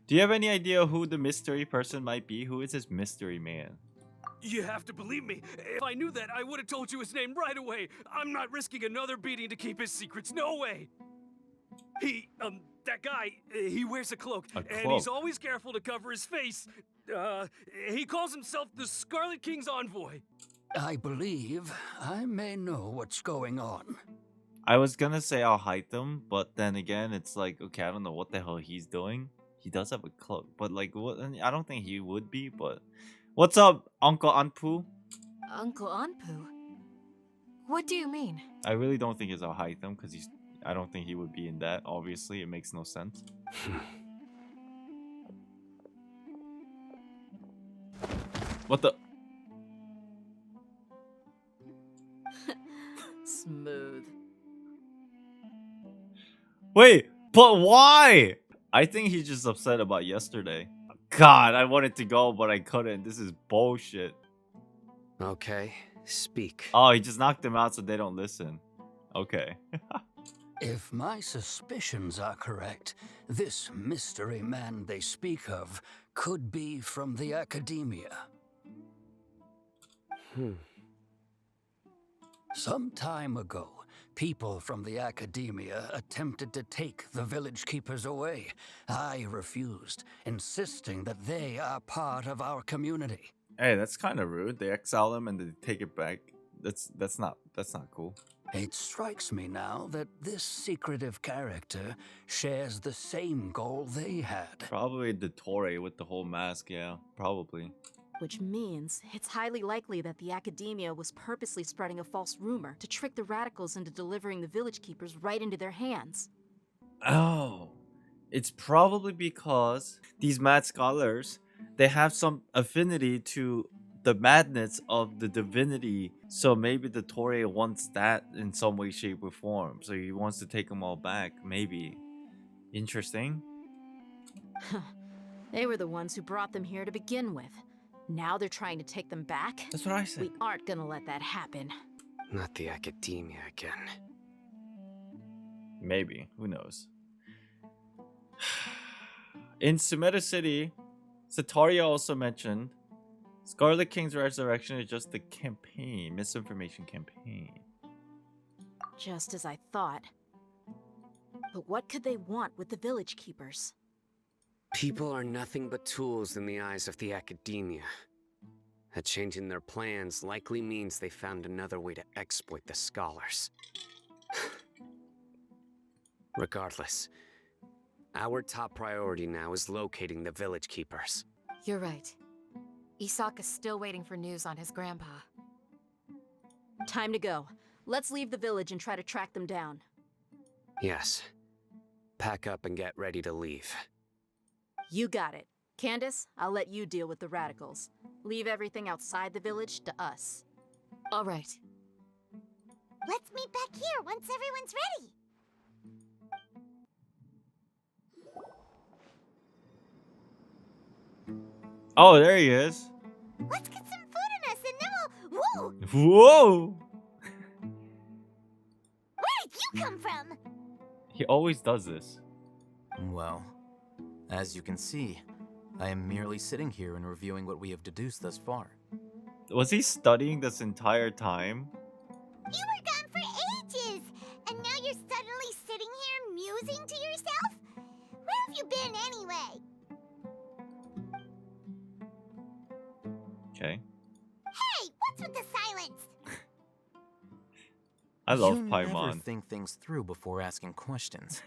Do you have any idea who the mystery person might be? Who is this mystery man? You have to believe me. If I knew that, I would have told you his name right away. I'm not risking another beating to keep his secrets. No way. That guy, he wears a cloak. And he's always careful to cover his face. He calls himself the Scarlet King's envoy. I believe I may know what's going on. I was gonna say I'll hide them, but then again, it's like, okay, I don't know what the hell he's doing. He does have a cloak, but like, what? I don't think he would be. But what's up, Uncle Anpu? Uncle Anpu? What do you mean? I really don't think I'll hide them because he's. I don't think he would be in that. Obviously, it makes no sense. What the? Smooth. Wait, but why? I think he's just upset about yesterday. God, I wanted to go, but I couldn't. This is bullshit. Okay, speak. Oh, he just knocked them out so they don't listen. Okay. If my suspicions are correct, this mystery man they speak of could be from the academia. Some time ago, people from the academia attempted to take the village keepers away. I refused, insisting that they are part of our community. Hey, that's kind of rude. They exile them and they take it back. That's not cool. It strikes me now that this secretive character shares the same goal they had. Probably the Torre with the whole mask, yeah, probably. Which means it's highly likely that the academia was purposely spreading a false rumor to trick the radicals into delivering the village keepers right into their hands. Oh, it's probably because these mad scholars, they have some affinity to the madness of the divinity. So maybe the Torre wants that in some way, shape, or form. So he wants to take them all back, maybe. Interesting. They were the ones who brought them here to begin with. Now they're trying to take them back? That's what I said. We aren't gonna let that happen. Not the academia again. Maybe. Who knows? In Sumeru City, Sataria also mentioned Scarlet King's resurrection is just a campaign, misinformation campaign. Just as I thought. But what could they want with the village keepers? People are nothing but tools in the eyes of the academia. A change in their plans likely means they found another way to exploit the scholars. Regardless, our top priority now is locating the village keepers. You're right. Isak is still waiting for news on his grandpa. Time to go. Let's leave the village and try to track them down. Yes. Pack up and get ready to leave. You got it. Candace, I'll let you deal with the radicals. Leave everything outside the village to us. All right. Let's meet back here once everyone's ready. Oh, there he is. Let's get some food in us and then we'll... Whoa! Whoa! Where did you come from? He always does this. Well, as you can see, I am merely sitting here and reviewing what we have deduced thus far. Was he studying this entire time? You were gone for ages, and now you're suddenly sitting here musing to yourself? Where have you been anyway? Okay. Hey, what's with the silence? I love You Paimon. never think things through before asking questions.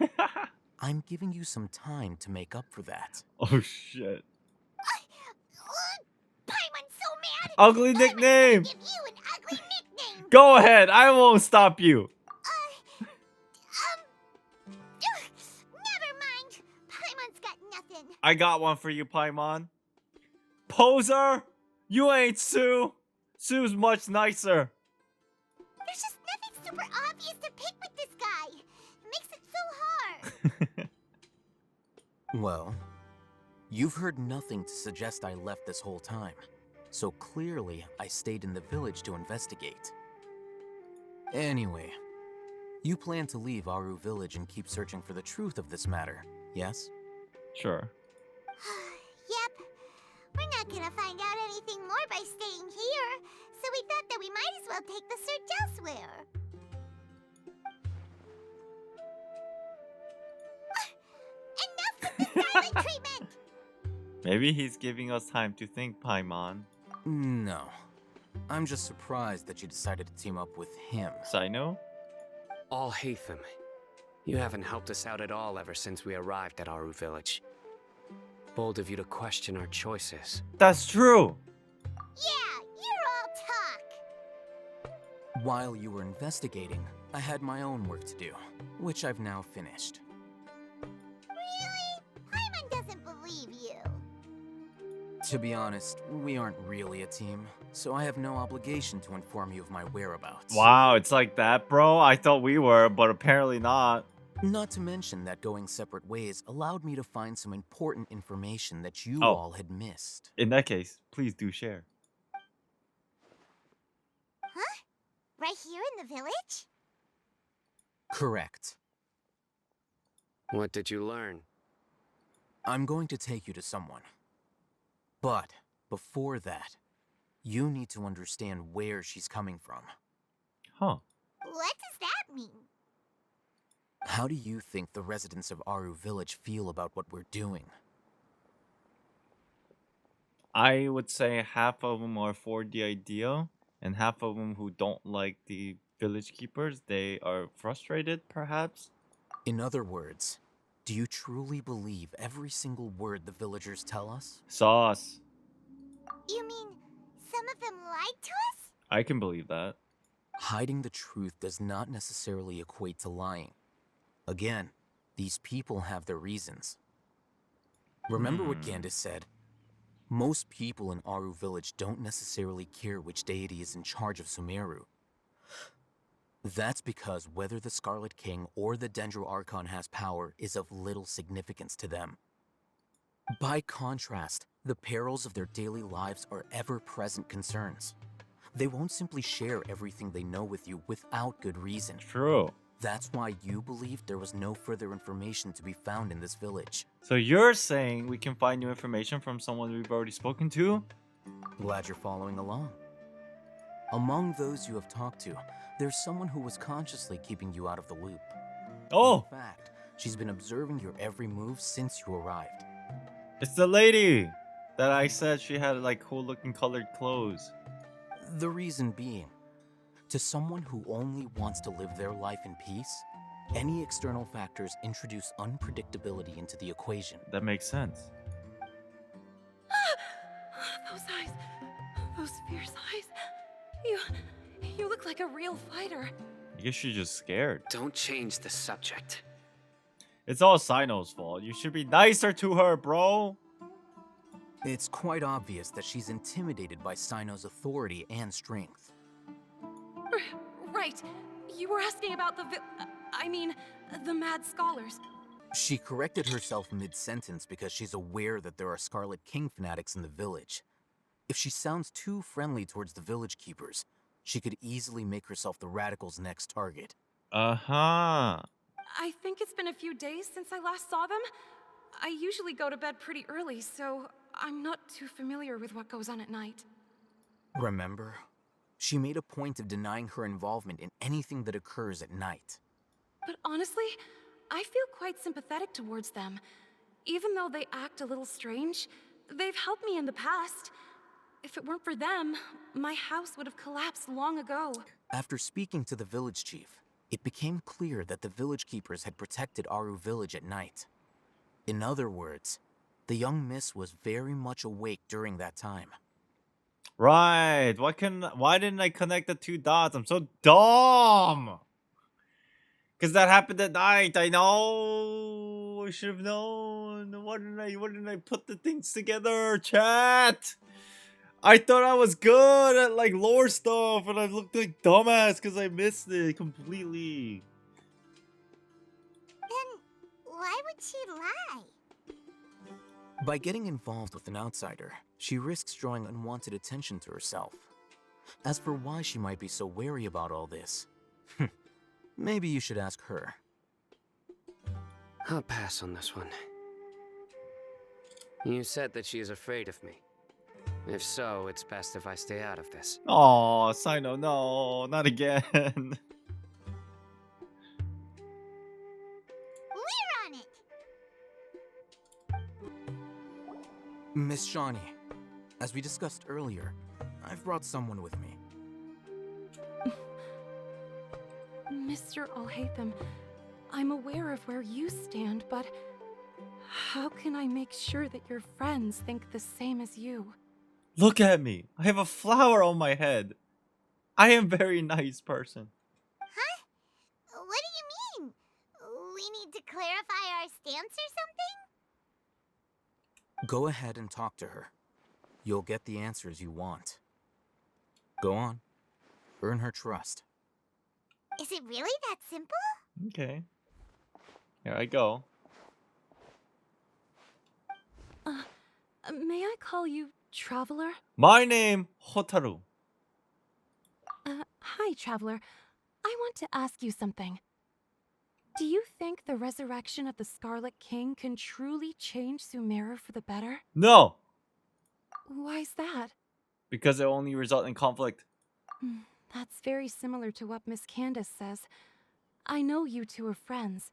I'm giving you some time to make up for that. Oh shit. Paimon's so mad. Ugly nickname. Give you an ugly nickname. Go ahead. I won't stop you. Never mind. Paimon's got nothing. I got one for you, Paimon. Poser. You ain't Sue. Sue's much nicer. There's just nothing super obvious to pick with this guy. It makes it so hard. Well, you've heard nothing to suggest I left this whole time. So clearly, I stayed in the village to investigate. Anyway, you plan to leave Aru village and keep searching for the truth of this matter, yes? Sure. Yep. We're not gonna find out anything more by staying here, so we thought that we might as well take the search elsewhere. Enough with the silent treatment! Maybe he's giving us time to think, Paimon. No. I'm just surprised that you decided to team up with him. Sino? All Hatham. You haven't helped us out at all ever since we arrived at Aru Village. Bold of you to question our choices. That's true. Yeah, you're all talk. While you were investigating, I had my own work to do, which I've now finished. Really? Paimon doesn't believe you. To be honest, we aren't really a team, so I have no obligation to inform you of my whereabouts. Wow, it's like that, bro? I thought we were, but apparently not. Not to mention that going separate ways allowed me to find some important information that you all had missed. In that case, please do share. Huh? Right here in the village? Correct. What did you learn? I'm going to take you to someone. But before that, you need to understand where she's coming from. Huh. What does that mean? How do you think the residents of Aru Village feel about what we're doing? I would say half of them are for the idea, and half of them who don't like the village keepers, they are frustrated, perhaps? In other words, do you truly believe every single word the villagers tell us? Sauce. You mean some of them lied to us? I can believe that. Hiding the truth does not necessarily equate to lying. Again, these people have their reasons. Remember what Gandis said? Most people in Aru Village don't necessarily care which deity is in charge of Sumeru. That's because whether the Scarlet King or the Dendro Archon has power is of little significance to them. By contrast, the perils of their daily lives are ever-present concerns. They won't simply share everything they know with you without good reason. True. That's why you believed there was no further information to be found in this village. So you're saying we can find new information from someone we've already spoken to? Glad you're following along. Among those you have talked to, there's someone who was consciously keeping you out of the loop. Oh! In fact, she's been observing your every move since you arrived. It's the lady that I said she had like cool looking colored clothes. The reason being, to someone who only wants to live their life in peace, any external factors introduce unpredictability into the equation. That makes sense. Those eyes. Those fierce eyes. You look like a real fighter. I guess she's just scared. Don't change the subject. It's all Sino's fault. You should be nicer to her, bro. It's quite obvious that she's intimidated by Sino's authority and strength. Right. You were asking about the mad scholars. She corrected herself mid-sentence because she's aware that there are Scarlet King fanatics in the village. If she sounds too friendly towards the village keepers, she could easily make herself the radicals' next target. Uh-huh. I think it's been a few days since I last saw them. I usually go to bed pretty early, so I'm not too familiar with what goes on at night. Remember? She made a point of denying her involvement in anything that occurs at night. But honestly, I feel quite sympathetic towards them. Even though they act a little strange, they've helped me in the past. If it weren't for them, my house would have collapsed long ago. After speaking to the village chief, it became clear that the village keepers had protected Aru Village at night. In other words, the young miss was very much awake during that time. Right. Why didn't I connect the two dots? I'm so dumb. Because that happened at night. I know. I should have known. Why didn't I put the things together, chat? I thought I was good at like lore stuff, and I looked like dumbass because I missed it completely. Then why would she lie? By getting involved with an outsider, she risks drawing unwanted attention to herself. As for why she might be so wary about all this, maybe you should ask her. I'll pass on this one. You said that she is afraid of me. If so, it's best if I stay out of this. Oh, Sino, no, not again. We're on it! Miss Shawnee, as we discussed earlier, I've brought someone with me. Mr. Alhaitham, I'm aware of where you stand, but how can I make sure that your friends think the same as you? Look at me. I have a flower on my head. I am a very nice person. Huh? What do you mean? We need to clarify our stance or something? Go ahead and talk to her. You'll get the answers you want. Go on. Earn her trust. Is it really that simple? Okay. Here I go. May I call you Traveler? My name, Hotaru. Hi, Traveler. I want to ask you something. Do you think the resurrection of the Scarlet King can truly change Sumeru for the better? No, Why's that? because it only result in conflict. That's very similar to what Miss Candace says. I know you two are friends.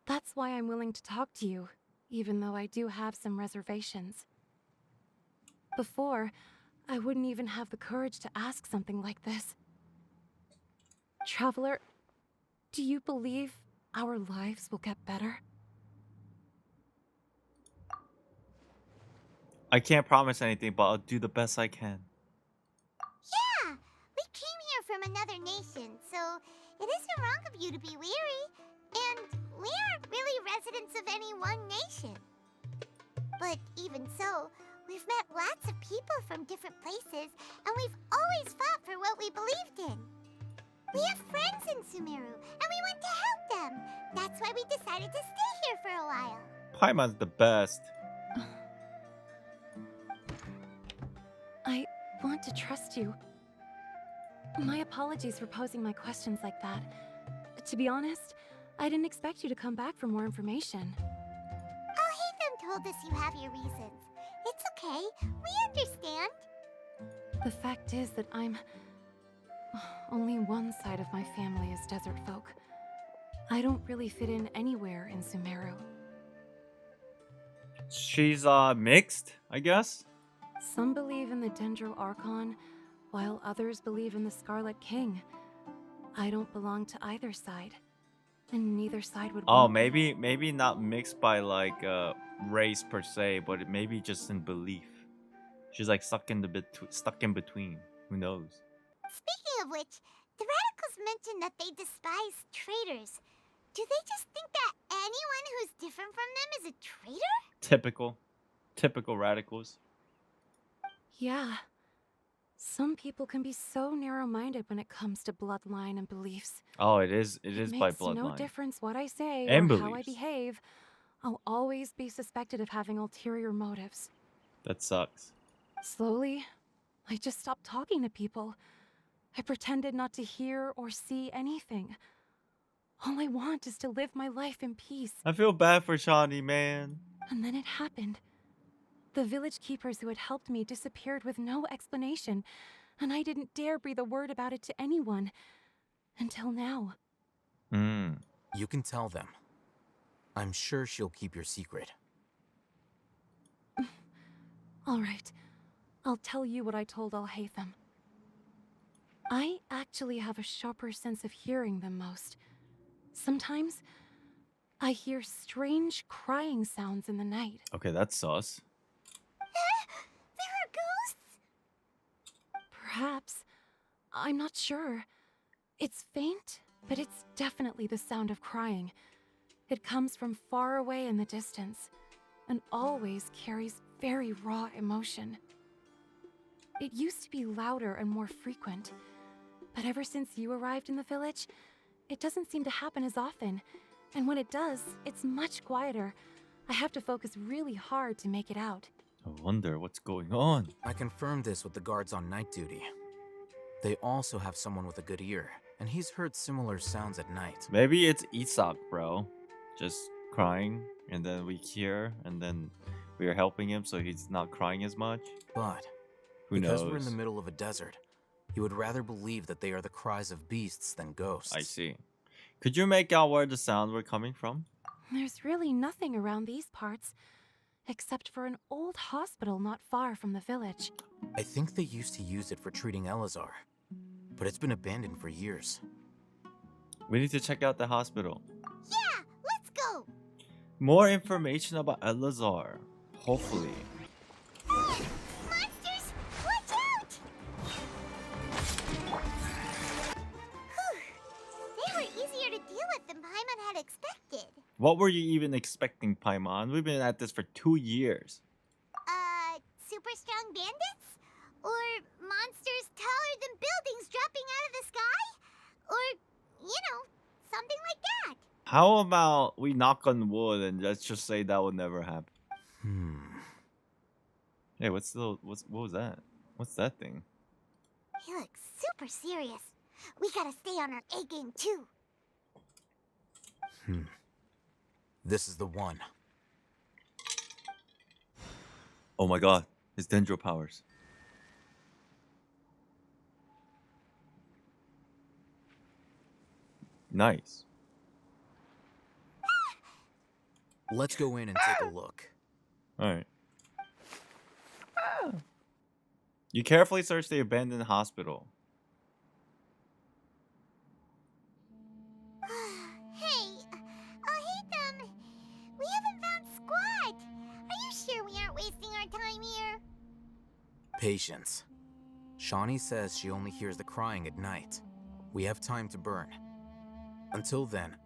That's why I'm willing to talk to you, even though I do have some reservations. Before, I wouldn't even have the courage to ask something like this. Traveler, do you believe our lives will get better? I can't promise anything, but I'll do the best I can. Yeah! We came here from another nation, so it isn't wrong of you to be weary. And we aren't really residents of any one nation. But even so, we've met lots of people from different places, and we've always fought for what we believed in. We have friends in Sumeru, and we want to help them. That's why we decided to stay here for a while. Paimon's the best. I want to trust you. My apologies for posing my questions like that. To be honest, I didn't expect you to come back for more information. Alhaitham told us you have your reasons. It's okay. We understand. The fact is that only one side of my family is desert folk. I don't really fit in anywhere in Sumeru. She's mixed, I guess. Some believe in the Dendro Archon, while others believe in the Scarlet King. I don't belong to either side, and neither side would want me. maybe not mixed by like race per se, but maybe just in belief. She's like stuck in between. Who knows? Speaking of which, the radicals mentioned that they despise traitors. Do they just think that anyone who's different from them is a traitor? Typical radicals. Yeah. Some people can be so narrow-minded when it comes to bloodline and beliefs. Oh, it is by Makes no bloodline. difference what I say And or how I beliefs. behave. I'll always be suspected of having ulterior motives. That sucks. Slowly, I just stopped talking to people. I pretended not to hear or see anything. All I want is to live my life in peace. I feel bad for Shawnee, man. And then it happened. The village keepers who had helped me disappeared with no explanation, and I didn't dare breathe a word about it to anyone. Until now. You can tell them. I'm sure she'll keep your secret. All right. I'll tell you what I told Alhaitham. I actually have a sharper sense of hearing than most. Sometimes, I hear strange crying sounds in the night. Okay, that's sus. There are ghosts? Perhaps. I'm not sure. It's faint, but it's definitely the sound of crying. It comes from far away in the distance, and always carries very raw emotion. It used to be louder and more frequent, but ever since you arrived in the village, it doesn't seem to happen as often, and when it does, it's much quieter. I have to focus really hard to make it out. I wonder what's going on. I confirmed this with the guards on night duty. They also have someone with a good ear, and he's heard similar sounds at night. Maybe it's Isak, bro. Just crying, and then we hear, and then we are helping him so he's not crying as much. But Who because knows? we're in the middle of a desert, he would rather believe that they are the cries of beasts than ghosts. I see. Could you make out where the sounds were coming from? There's really nothing around these parts, except for an old hospital not far from the village. I think they used to use it for treating Elazar, but it's been abandoned for years. We need to check out the hospital. Yeah, let's go. More information about Elazar. Hopefully. Monsters, watch out! Whew. They were easier to deal with than Paimon had expected. What were you even expecting, Paimon? We've been at this for 2 years. Super strong bandits? Or monsters taller than buildings dropping out of the sky? Or, something like that. How about we knock on wood and let's just say that would never happen? Hey, what was that? What's that thing? He looks super serious. We gotta stay on our A game too. This is the one. Oh my god, his dendro powers. Nice. Let's go in and take a look. Alright. You carefully search the abandoned hospital. Hey, Hatham, we haven't found squat. Are you sure we aren't wasting our time here? Patience. Shawnee says she only hears the crying at night. We have time to burn. Until then.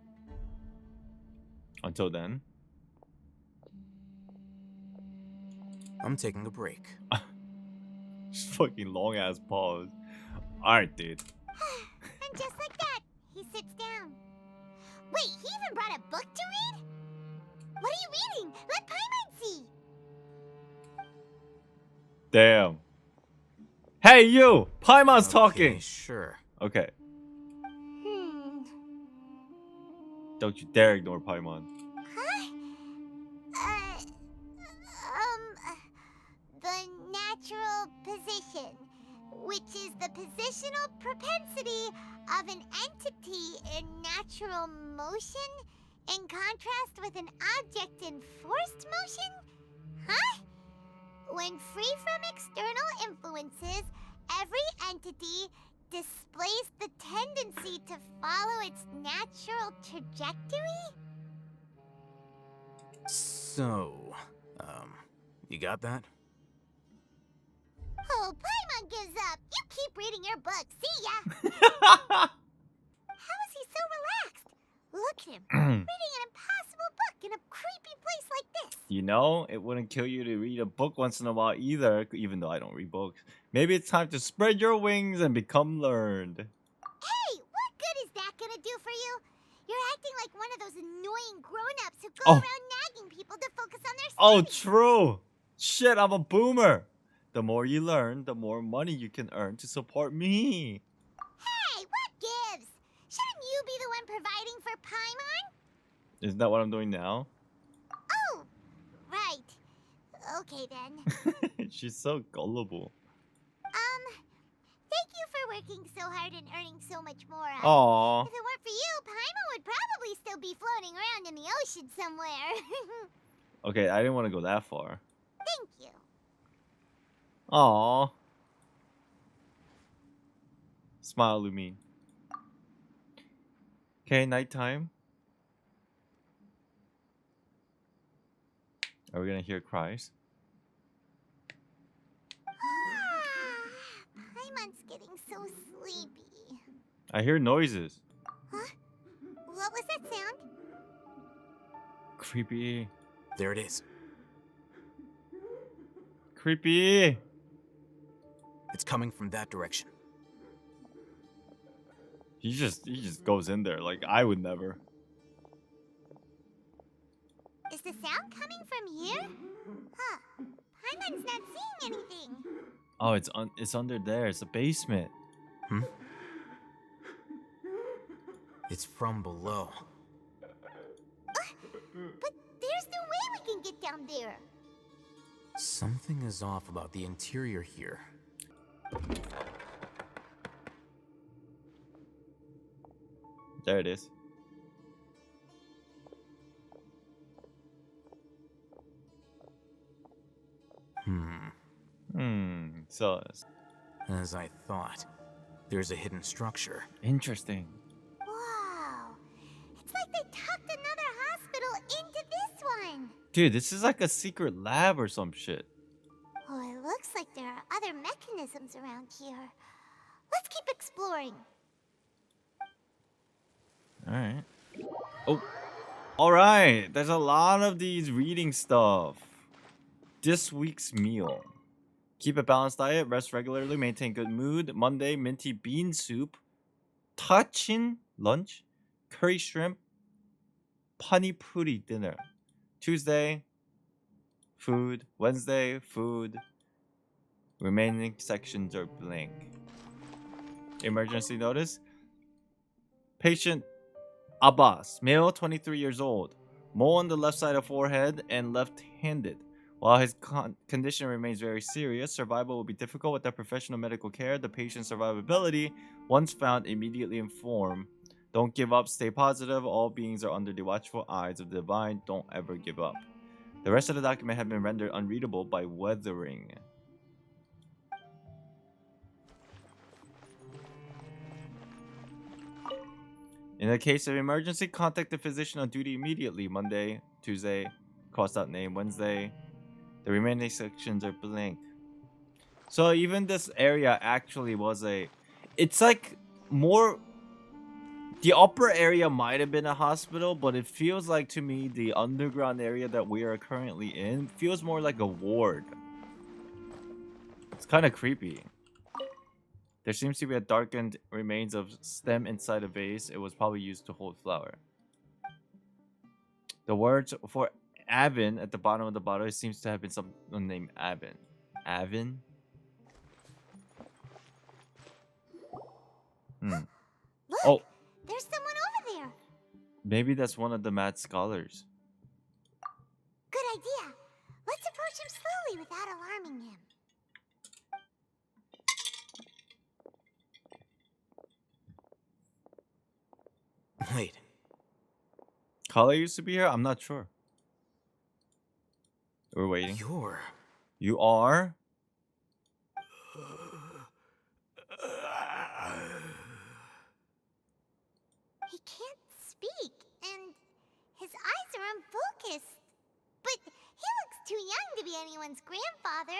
Until then? I'm taking a break. Just fucking long ass pause. Alright, dude. And just like that, he sits down. Wait, he even brought a book to read? What are you reading? Let Paimon see. Damn. Hey, you! Paimon's talking! Sure. Okay. Don't you dare ignore Paimon. Huh? The natural position, which is the positional propensity of an entity in natural motion in contrast with an object in forced motion? Huh? When free from external influences, every entity displays the tendency to follow its natural trajectory? So, you got that? Oh, Paimon gives up. You keep reading your book. See ya. How is he so relaxed? Look at him, reading an impossible book in a creepy place like this. You know, it wouldn't kill you to read a book once in a while either, even though I don't read books. Maybe it's time to spread your wings and become learned. Hey, what good is that gonna do for you? You're acting like one of those annoying grown-ups who go around nagging people to focus on their studies. Oh, true. Shit, I'm a boomer. The more you learn, the more money you can earn to support me. Hey, what gives? Shouldn't you be the one providing for Paimon? Isn't that what I'm doing now? Oh, right. Okay then. She's so gullible. Thank you for working so hard and earning so much more. Aww. If it weren't for you, Paimon would probably still be floating around in the ocean somewhere. Okay, I didn't want to go that far. Thank you. Aww. Smile, Lumine. Okay, nighttime. Are we gonna hear cries? Paimon's getting so sleepy. I hear noises. Huh? What was that sound? Creepy. There it is. Creepy. It's coming from that direction. He just goes in there like I would never. Is the sound coming from here? Huh. Paimon's not seeing anything. Oh, it's under there. It's a basement. It's from below. But there's no way we can get down there. Something is off about the interior here. There it is. So as I thought, there's a hidden structure. Interesting. Wow. Dude, this is like a secret lab or some shit. Oh, it looks like there are other mechanisms around here. Let's keep exploring. Alright. Oh. Alright. There's a lot of these reading stuff. This week's meal. Keep a balanced diet, rest regularly, maintain good mood. Monday, minty bean soup. Tachin lunch. Curry shrimp. Pani puri dinner. Tuesday, food. Wednesday, food. Remaining sections are blank. Emergency notice. Patient Abbas, male, 23 years old. Mole on the left side of forehead and left-handed. While his condition remains very serious, survival will be difficult without professional medical care. The patient's survivability, once found, immediately inform. Don't give up, stay positive. All beings are under the watchful eyes of the divine. Don't ever give up. The rest of the document had been rendered unreadable by weathering. In the case of emergency, contact the physician on duty immediately. Monday, Tuesday, crossed out name. Wednesday, the remaining sections are blank. So even this area actually was a... It's like more... The upper area might have been a hospital, but it feels like to me the underground area that we are currently in feels more like a ward. It's kind of creepy. There seems to be a darkened remains of stem inside a vase. It was probably used to hold flour. The words for Avin at the bottom of the bottle, it seems to have been someone named Avin. Avin? Look, oh, there's someone over there. Maybe that's one of the mad scholars. Good idea. Let's approach him slowly without alarming him. Wait. Kala used to be here? I'm not sure. We're waiting. You are? He can't speak, and his eyes are unfocused. But he looks too young to be anyone's grandfather.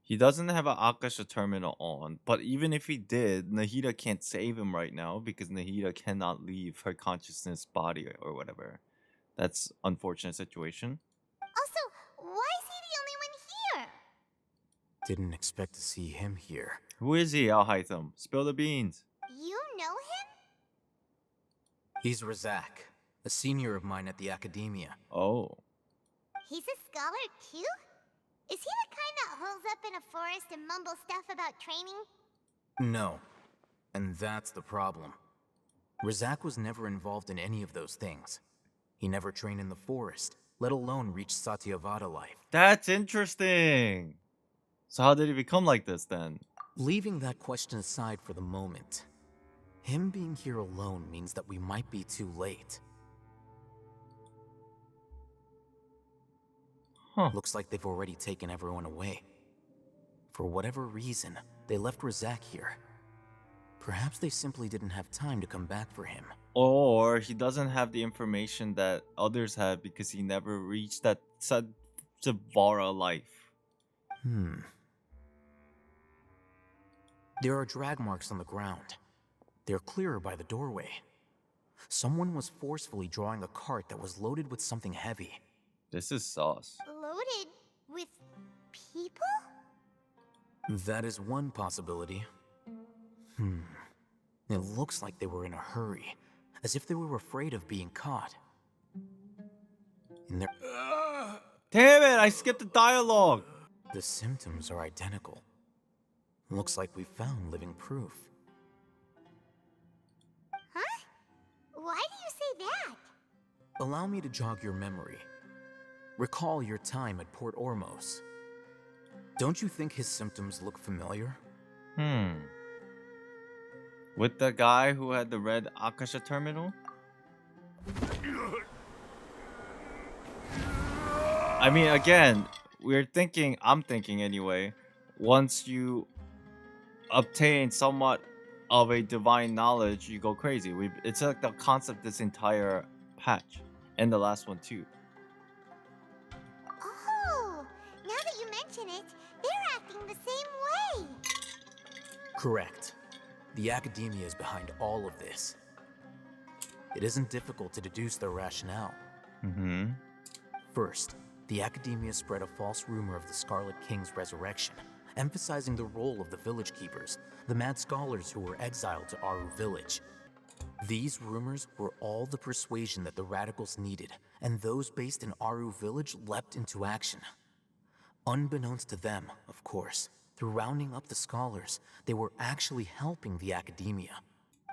He doesn't have an Akasha terminal on, but even if he did, Nahida can't save him right now because Nahida cannot leave her consciousness body or whatever. That's unfortunate situation. Also, why is he the only one here? Didn't expect to see him here. Who is he, Al Haitham? Spill the beans. You know him? He's Razak, a senior of mine at the academia. Oh. He's a scholar too? Is he the kind that holds up in a forest and mumbles stuff about training? No. And that's the problem. Razak was never involved in any of those things. He never trained in the forest, let alone reach Satyavada life. That's interesting. So how did he become like this then? Leaving that question aside for the moment, him being here alone means that we might be too late. Looks like they've already taken everyone away. For whatever reason, they left Razak here. Perhaps they simply didn't have time to come back for him. Or he doesn't have the information that others have because he never reached that Satyavara life. There are drag marks on the ground. They're clearer by the doorway. Someone was forcefully drawing a cart that was loaded with something heavy. This is sauce. Loaded with people? That is one possibility. It looks like they were in a hurry, as if they were afraid of being caught. And Damn it, I skipped the dialogue. The symptoms are identical. Looks like we found living proof. Huh? Why do you say that? Allow me to jog your memory. Recall your time at Port Ormos. Don't you think his symptoms look familiar? With the guy who had the red Akasha terminal? I mean, again, I'm thinking anyway, once you obtain somewhat of a divine knowledge, you go crazy. It's like the concept this entire patch, and the last one too. mention it, they're acting the same way. Correct. The Academia is behind all of this. It isn't difficult to deduce their rationale. First, the Academia spread a false rumor of the Scarlet King's resurrection, emphasizing the role of the village keepers, the mad scholars who were exiled to Aru village. These rumors were all the persuasion that the radicals needed, and those based in Aru village leapt into action. Unbeknownst to them, of course, through rounding up the scholars, they were actually helping the Academia.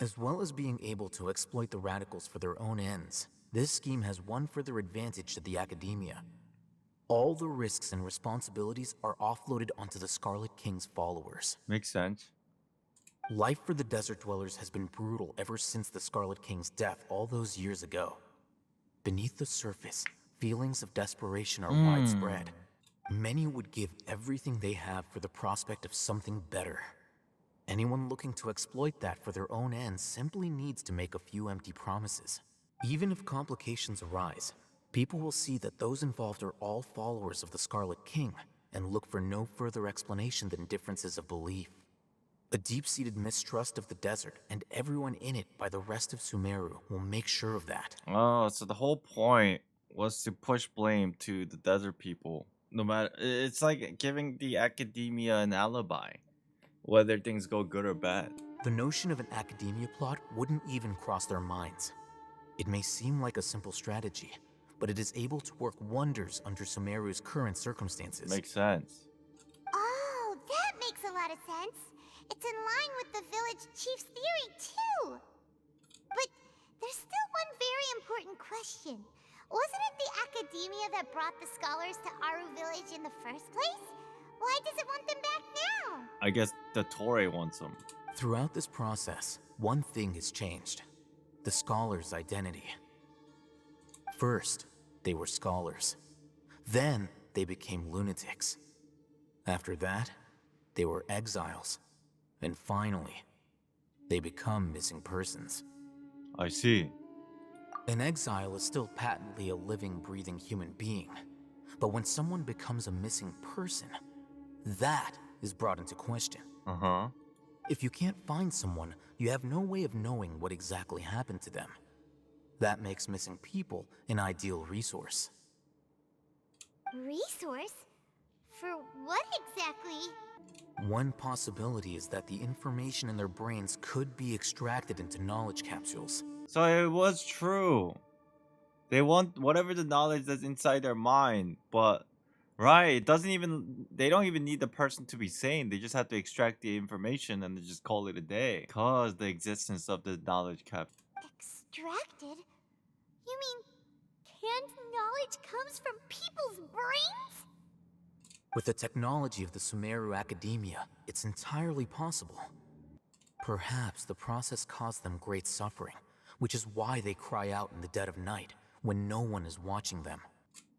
As well as being able to exploit the radicals for their own ends, this scheme has one further advantage to the Academia. All the risks and responsibilities are offloaded onto the Scarlet King's followers. Makes sense. Life for the Desert Dwellers has been brutal ever since the Scarlet King's death all those years ago. Beneath the surface, feelings of desperation are widespread. Many would give everything they have for the prospect of something better. Anyone looking to exploit that for their own ends simply needs to make a few empty promises. Even if complications arise, people will see that those involved are all followers of the Scarlet King and look for no further explanation than differences of belief. A deep-seated mistrust of the desert and everyone in it by the rest of Sumeru will make sure of that. Oh, so the whole point was to push blame to the desert people. No matter, it's like giving the Academia an alibi, whether things go good or bad. The notion of an Academia plot wouldn't even cross their minds. It may seem like a simple strategy, but it is able to work wonders under Sumeru's current circumstances. Makes sense. Oh, that makes a lot of sense. It's in line with the village chief's theory, too. But there's still one very important question. Wasn't it the Academia that brought the scholars to Aru village in the first place? Why does it want them back now? I guess the Torre wants them. Throughout this process, one thing has changed. The scholars' identity. First, they were scholars. Then, they became lunatics. After that, they were exiles. And finally, they become missing persons. I see. An exile is still patently a living, breathing human being. But when someone becomes a missing person, that is brought into question. If you can't find someone, you have no way of knowing what exactly happened to them. That makes missing people an ideal resource. Resource? For what exactly? One possibility is that the information in their brains could be extracted into knowledge capsules. So it was true. They want whatever the knowledge that's inside their mind, but right, they don't even need the person to be sane. They just have to extract the information and they just call it a day. Cause the existence of the knowledge capsule. Extracted? You mean canned knowledge comes from people's brains? With the technology of the Sumeru Academia, it's entirely possible. Perhaps the process caused them great suffering, which is why they cry out in the dead of night when no one is watching them.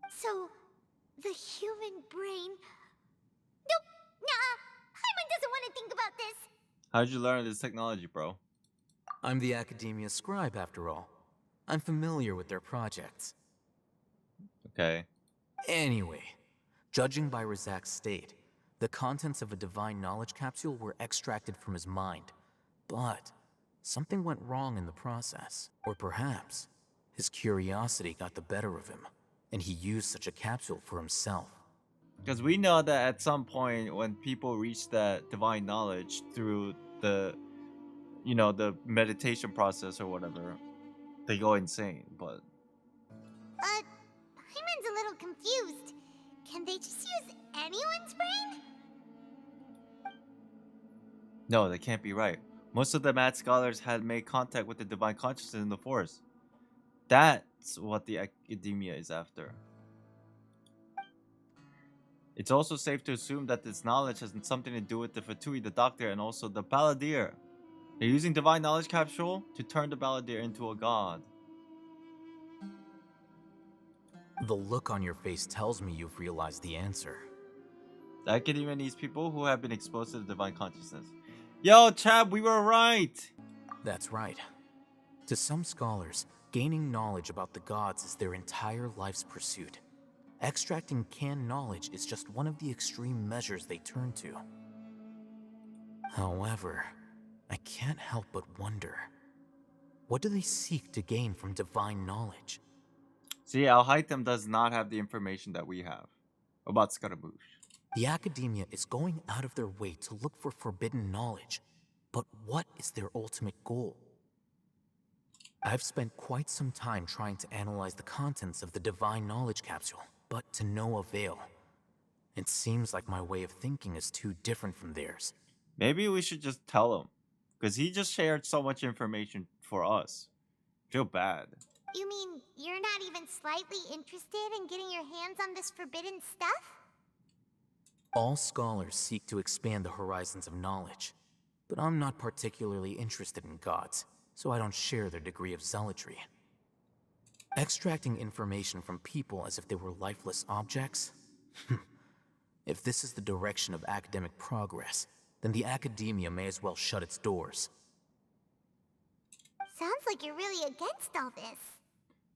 So, the human brain... Nope, nah, Hyman doesn't want to think about this. How'd you learn this technology, bro? I'm the Academia scribe, after all. I'm familiar with their projects. Okay. Anyway, judging by Razak's state, the contents of a divine knowledge capsule were extracted from his mind. But something went wrong in the process. Or perhaps his curiosity got the better of him, and he used such a capsule for himself. Because we know that at some point when people reach that divine knowledge through the, the meditation process or whatever, they go insane, but... Hyman's a little confused. Can they just use anyone's brain? No, that can't be right. Most of the mad scholars had made contact with the divine consciousness in the forest. That's what the Academia is after. It's also safe to assume that this knowledge has something to do with the Fatui, the Doctor, and also the Balladeer. They're using divine knowledge capsule to turn the Balladeer into a god. The look on your face tells me you've realized the answer. The Academia needs people who have been exposed to the divine consciousness. Yo, Chab, we were right! That's right. To some scholars, gaining knowledge about the gods is their entire life's pursuit. Extracting canned knowledge is just one of the extreme measures they turn to. However, I can't help but wonder, what do they seek to gain from divine knowledge? See, Al-Haytham does not have the information that we have about Scaramouche. The academia is going out of their way to look for forbidden knowledge, but what is their ultimate goal? I've spent quite some time trying to analyze the contents of the divine knowledge capsule, but to no avail. It seems like my way of thinking is too different from theirs. Maybe we should just tell him, because he just shared so much information for us. Feel bad. You mean you're not even slightly interested in getting your hands on this forbidden stuff? All scholars seek to expand the horizons of knowledge, but I'm not particularly interested in gods, so I don't share their degree of zealotry. Extracting information from people as if they were lifeless objects? If this is the direction of academic progress, then the academia may as well shut its doors. Sounds like you're really against all this.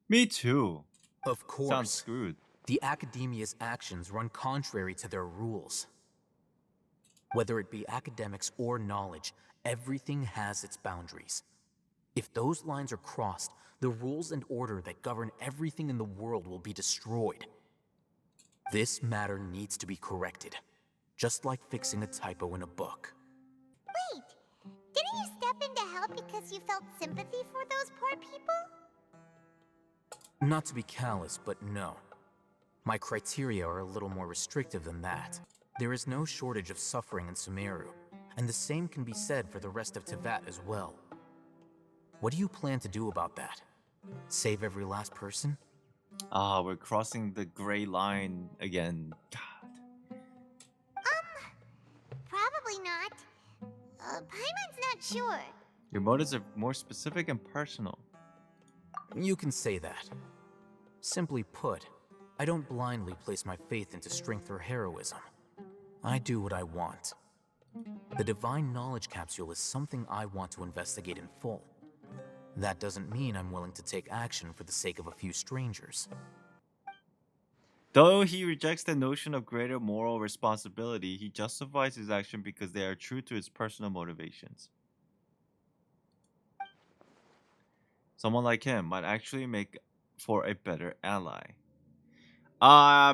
Me too. Of course. Sounds screwed. The academia's actions run contrary to their rules. Whether it be academics or knowledge, everything has its boundaries. If those lines are crossed, the rules and order that govern everything in the world will be destroyed. This matter needs to be corrected, just like fixing a typo in a book. Wait, didn't you step in to help because you felt sympathy for those poor people? Not to be callous, but no. My criteria are a little more restrictive than that. There is no shortage of suffering in Sumeru, and the same can be said for the rest of Teyvat as well. What do you plan to do about that? Save every last person? Ah, we're crossing the gray line again. God. Probably not. Paimon's not sure. Your motives are more specific and personal. You can say that. Simply put, I don't blindly place my faith into strength or heroism. I do what I want. The divine knowledge capsule is something I want to investigate in full. That doesn't mean I'm willing to take action for the sake of a few strangers. Though he rejects the notion of greater moral responsibility, he justifies his action because they are true to his personal motivations. Someone like him might actually make for a better ally.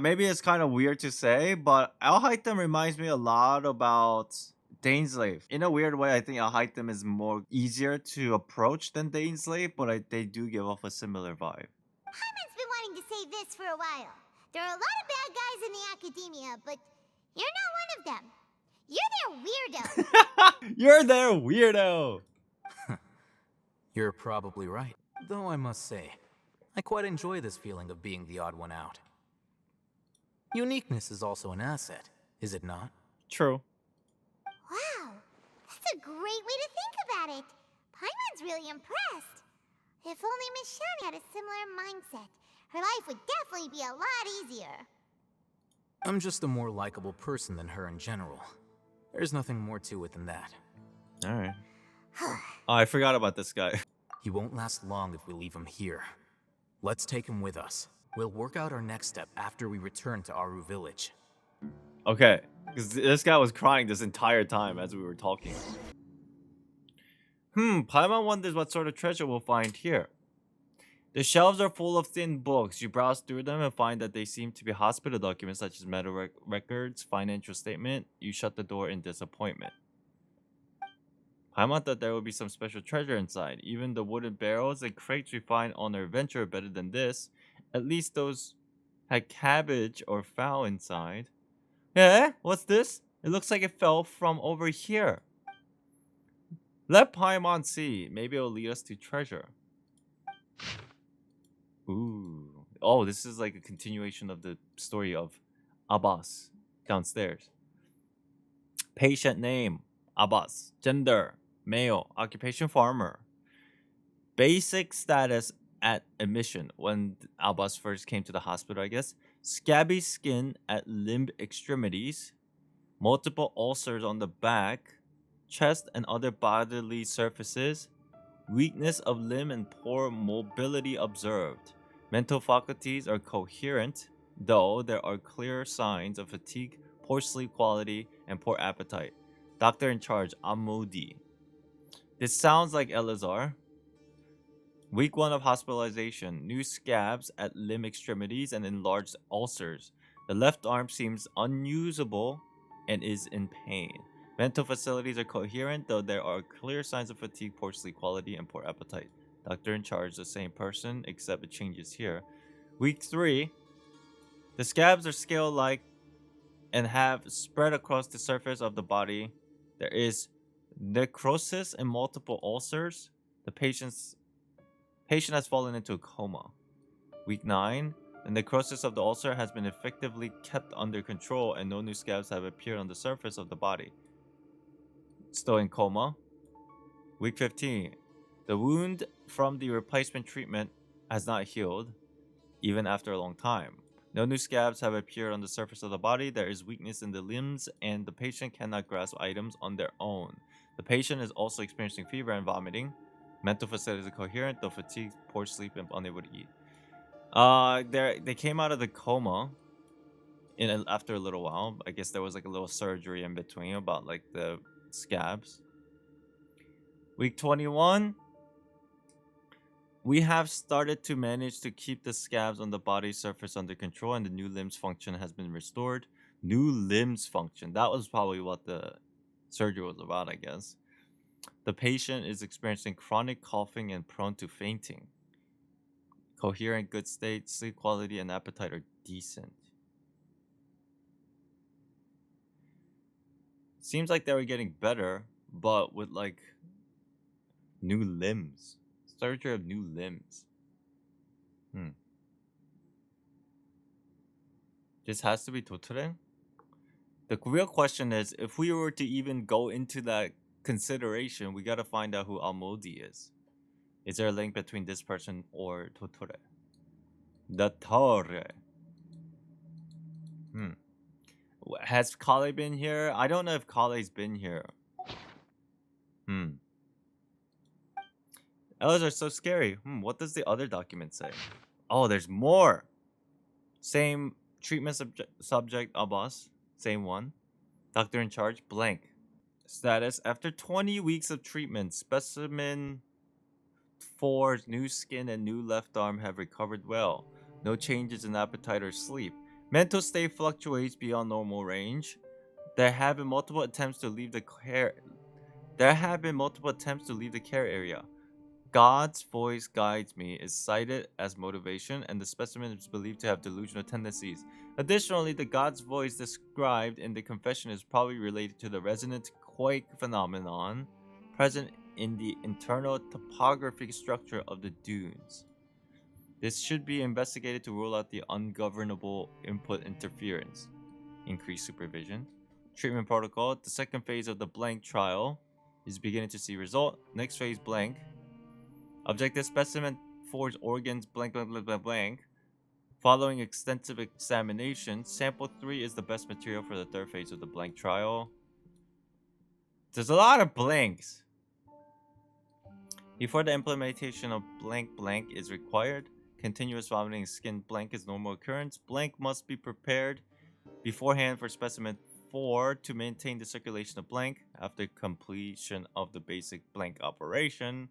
Maybe it's kind of weird to say, but Al-Haytham reminds me a lot about Daneslave. In a weird way, I think Al-Haytham is more easier to approach than Daneslave, but they do give off a similar vibe. Paimon's been wanting to say this for a while. There are a lot of bad guys in the academia, but you're not one of them. You're their weirdo. You're their weirdo. You're probably right. Though I must say, I quite enjoy this feeling of being the odd one out. Uniqueness is also an asset, is it not? True. Wow, that's a great way to think about it. Paimon's really impressed. If only Miss Shani had a similar mindset, her life would definitely be a lot easier. I'm just a more likable person than her in general. There's nothing more to it than that. Alright. Oh, I forgot about this guy. He won't last long if we leave him here. Let's take him with us. We'll work out our next step after we return to Aru village. Okay, because this guy was crying this entire time as we were talking. Paimon wonders what sort of treasure we'll find here. The shelves are full of thin books. You browse through them and find that they seem to be hospital documents such as medical records, financial statement. You shut the door in disappointment. Paimon thought there would be some special treasure inside. Even the wooden barrels and crates we find on our adventure are better than this. At least those had cabbage or fowl inside. Eh? What's this? It looks like it fell from over here. Let Paimon see. Maybe it'll lead us to treasure. Ooh. Oh, this is like a continuation of the story of Abbas downstairs. Patient name, Abbas. Gender, male. Occupation, farmer. Basic status at admission, when Abbas first came to the hospital, I guess. Scabby skin at limb extremities. Multiple ulcers on the back. Chest and other bodily surfaces. Weakness of limb and poor mobility observed. Mental faculties are coherent. though there are clear signs of fatigue, poor sleep quality, and poor appetite. Doctor in charge, Amodi. This sounds like Elazar. Week 1 of hospitalization. New scabs at limb extremities and enlarged ulcers. The left arm seems unusable and is in pain. Mental facilities are coherent, though there are clear signs of fatigue, poor sleep quality, and poor appetite. Doctor in charge, the same person, except it changes here. Week 3. The scabs are scale-like and have spread across the surface of the body. There is necrosis and multiple ulcers. The patient has fallen into a coma. Week 9. The necrosis of the ulcer has been effectively kept under control and no new scabs have appeared on the surface of the body. Still in coma. Week 15. The wound from the replacement treatment has not healed, even after a long time. No new scabs have appeared on the surface of the body. There is weakness in the limbs, and the patient cannot grasp items on their own. The patient is also experiencing fever and vomiting. Mental facilities are coherent, though fatigued, poor sleep, and unable to eat. They came out of the coma after a little while. I guess there was like a little surgery in between about like the scabs. Week 21. We have started to manage to keep the scabs on the body surface under control, and the new limbs function has been restored. New limbs function. That was probably what the surgery was about, I guess. The patient is experiencing chronic coughing and prone to fainting. Coherent, good state, sleep quality, and appetite are decent. Seems like they were getting better, but with like new limbs. Surgery of new limbs. This has to be Totore? The real question is, if we were to even go into that consideration, we gotta find out who Almodi is. Is there a link between this person or Totore? The Torre. Has Kale been here? I don't know if Kale's been here. Elves are so scary. What does the other document say? Oh, there's more. Same treatment subject, Abbas. Same one. Doctor in charge, blank. Status, after 20 weeks of treatment, specimen 4's new skin and new left arm have recovered well. No changes in appetite or sleep. Mental state fluctuates beyond normal range. There have been multiple attempts to leave the care area. God's voice guides me is cited as motivation, and the specimen is believed to have delusional tendencies. Additionally, the God's voice described in the confession is probably related to the resonant quake phenomenon present in the internal topographic structure of the dunes. This should be investigated to rule out the ungovernable input interference. Increased supervision. Treatment protocol. The second phase of the blank trial is beginning to see result. Next phase, blank. Objective specimen 4's organs blank. Following extensive examination, sample 3 is the best material for the third phase of the blank trial. There's a lot of blanks. Before the implementation of blank is required, continuous vomiting skin blank is normal occurrence. Blank must be prepared beforehand for specimen 4 to maintain the circulation of blank. After completion of the basic blank operation,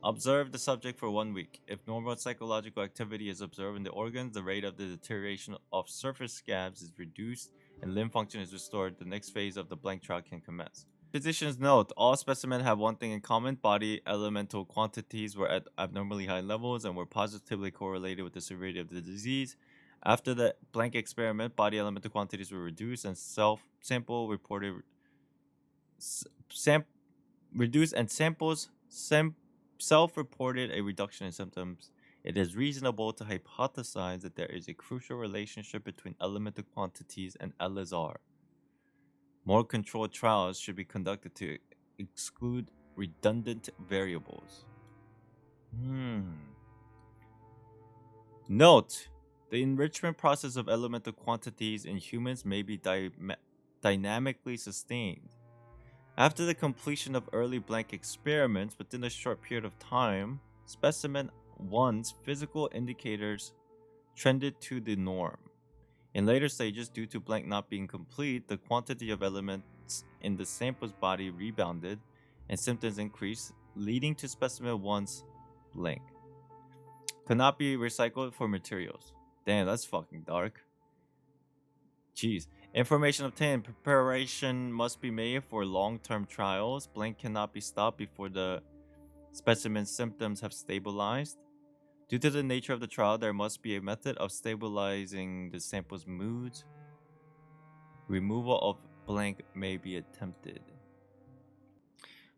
observe the subject for 1 week. If normal psychological activity is observed in the organs, the rate of the deterioration of surface scabs is reduced and limb function is restored, the next phase of the blank trial can commence. Physicians note, all specimens have one thing in common: body elemental quantities were at abnormally high levels and were positively correlated with the severity of the disease. After the blank experiment, body elemental quantities were reduced and self-reported a reduction in symptoms. It is reasonable to hypothesize that there is a crucial relationship between elemental quantities and Elazar. More controlled trials should be conducted to exclude redundant variables. Note: the enrichment process of elemental quantities in humans may be dynamically sustained. After the completion of early blank experiments within a short period of time, specimen 1's physical indicators trended to the norm. In later stages, due to blank not being complete, the quantity of elements in the sample's body rebounded and symptoms increased, leading to specimen 1's blank. Could not be recycled for materials. Damn, that's fucking dark. Jeez. Information obtained. Preparation must be made for long-term trials. Blank cannot be stopped before the specimen's symptoms have stabilized. Due to the nature of the trial, there must be a method of stabilizing the sample's moods. Removal of blank may be attempted.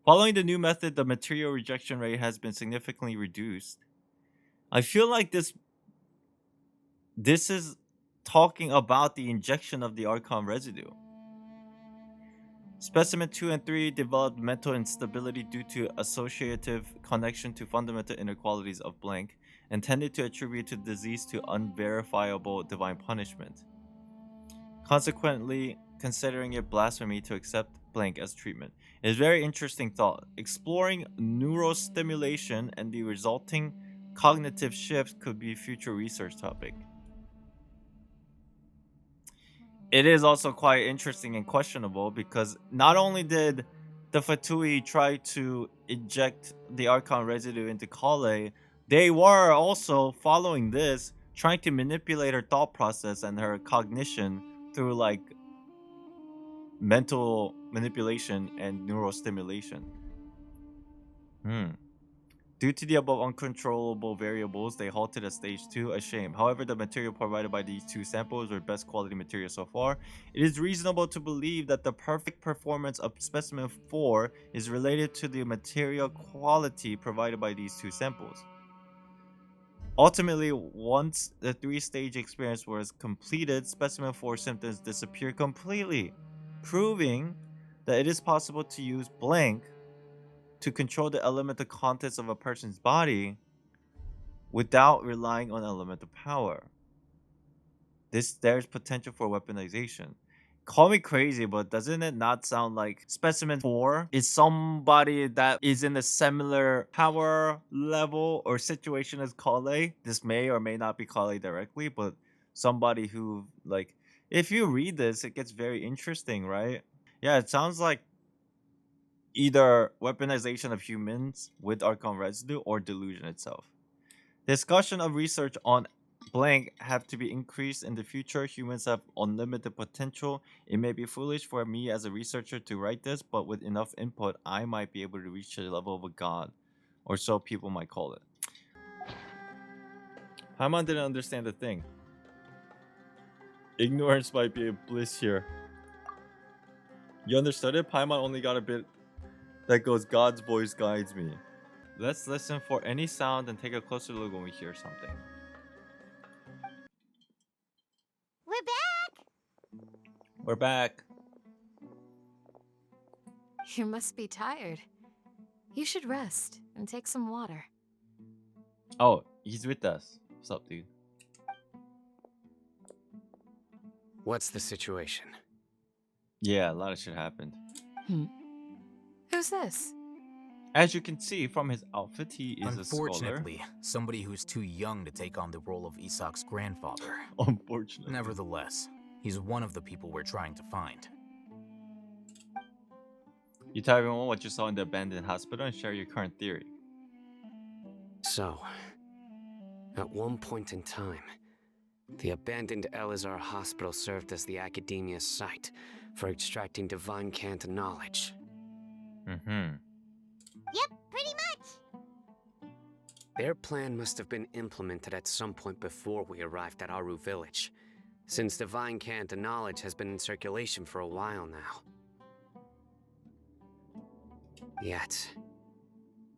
Following the new method, the material rejection rate has been significantly reduced. I feel like this is talking about the injection of the Archon residue. Specimen 2 and 3 developed mental instability due to associative connection to fundamental inequalities of blank, and tended to attribute to disease to unverifiable divine punishment. Consequently, considering it blasphemy to accept blank as treatment. It is a very interesting thought. Exploring neurostimulation and the resulting cognitive shift could be a future research topic. It is also quite interesting and questionable because not only did the Fatui try to inject the Archon residue into Kale, they were also, following this, trying to manipulate her thought process and her cognition through like mental manipulation and neurostimulation. Due to the above uncontrollable variables, they halted at stage 2, a shame. However, the material provided by these two samples were best quality material so far. It is reasonable to believe that the perfect performance of specimen 4 is related to the material quality provided by these two samples. Ultimately, once the 3-stage experience was completed, specimen 4 symptoms disappeared completely, proving that it is possible to use blank to control the elemental contents of a person's body without relying on elemental power. There's potential for weaponization. Call me crazy, but doesn't it not sound like specimen 4 is somebody that is in a similar power level or situation as Kale? This may or may not be Kale directly, but somebody who, like, if you read this, it gets very interesting, right? Yeah, it sounds like either weaponization of humans with Archon residue or delusion itself. Discussion of research on blank have to be increased in the future. Humans have unlimited potential. It may be foolish for me as a researcher to write this, but with enough input, I might be able to reach the level of a god, or so people might call it. Haman didn't understand the thing. Ignorance might be a bliss here. You understood it? Paimon only got a bit that goes, God's voice guides me. Let's listen for any sound and take a closer look when we hear something. We're back! We're back. You must be tired. You should rest and take some water. Oh, he's with us. What's up, dude? What's the situation? Yeah, a lot of shit happened. Who's this? As you can see from his outfit, he is a scholar. Unfortunately, somebody who's too young to take on the role of Isak's grandfather. Unfortunately. Nevertheless, he's one of the people we're trying to find. You tell everyone what you saw in the abandoned hospital and share your current theory. So, at one point in time, the abandoned Elazar hospital served as the academia's site for extracting divine cant knowledge. Yep, pretty much. Their plan must have been implemented at some point before we arrived at Aru village, since divine cant knowledge has been in circulation for a while now. Yet,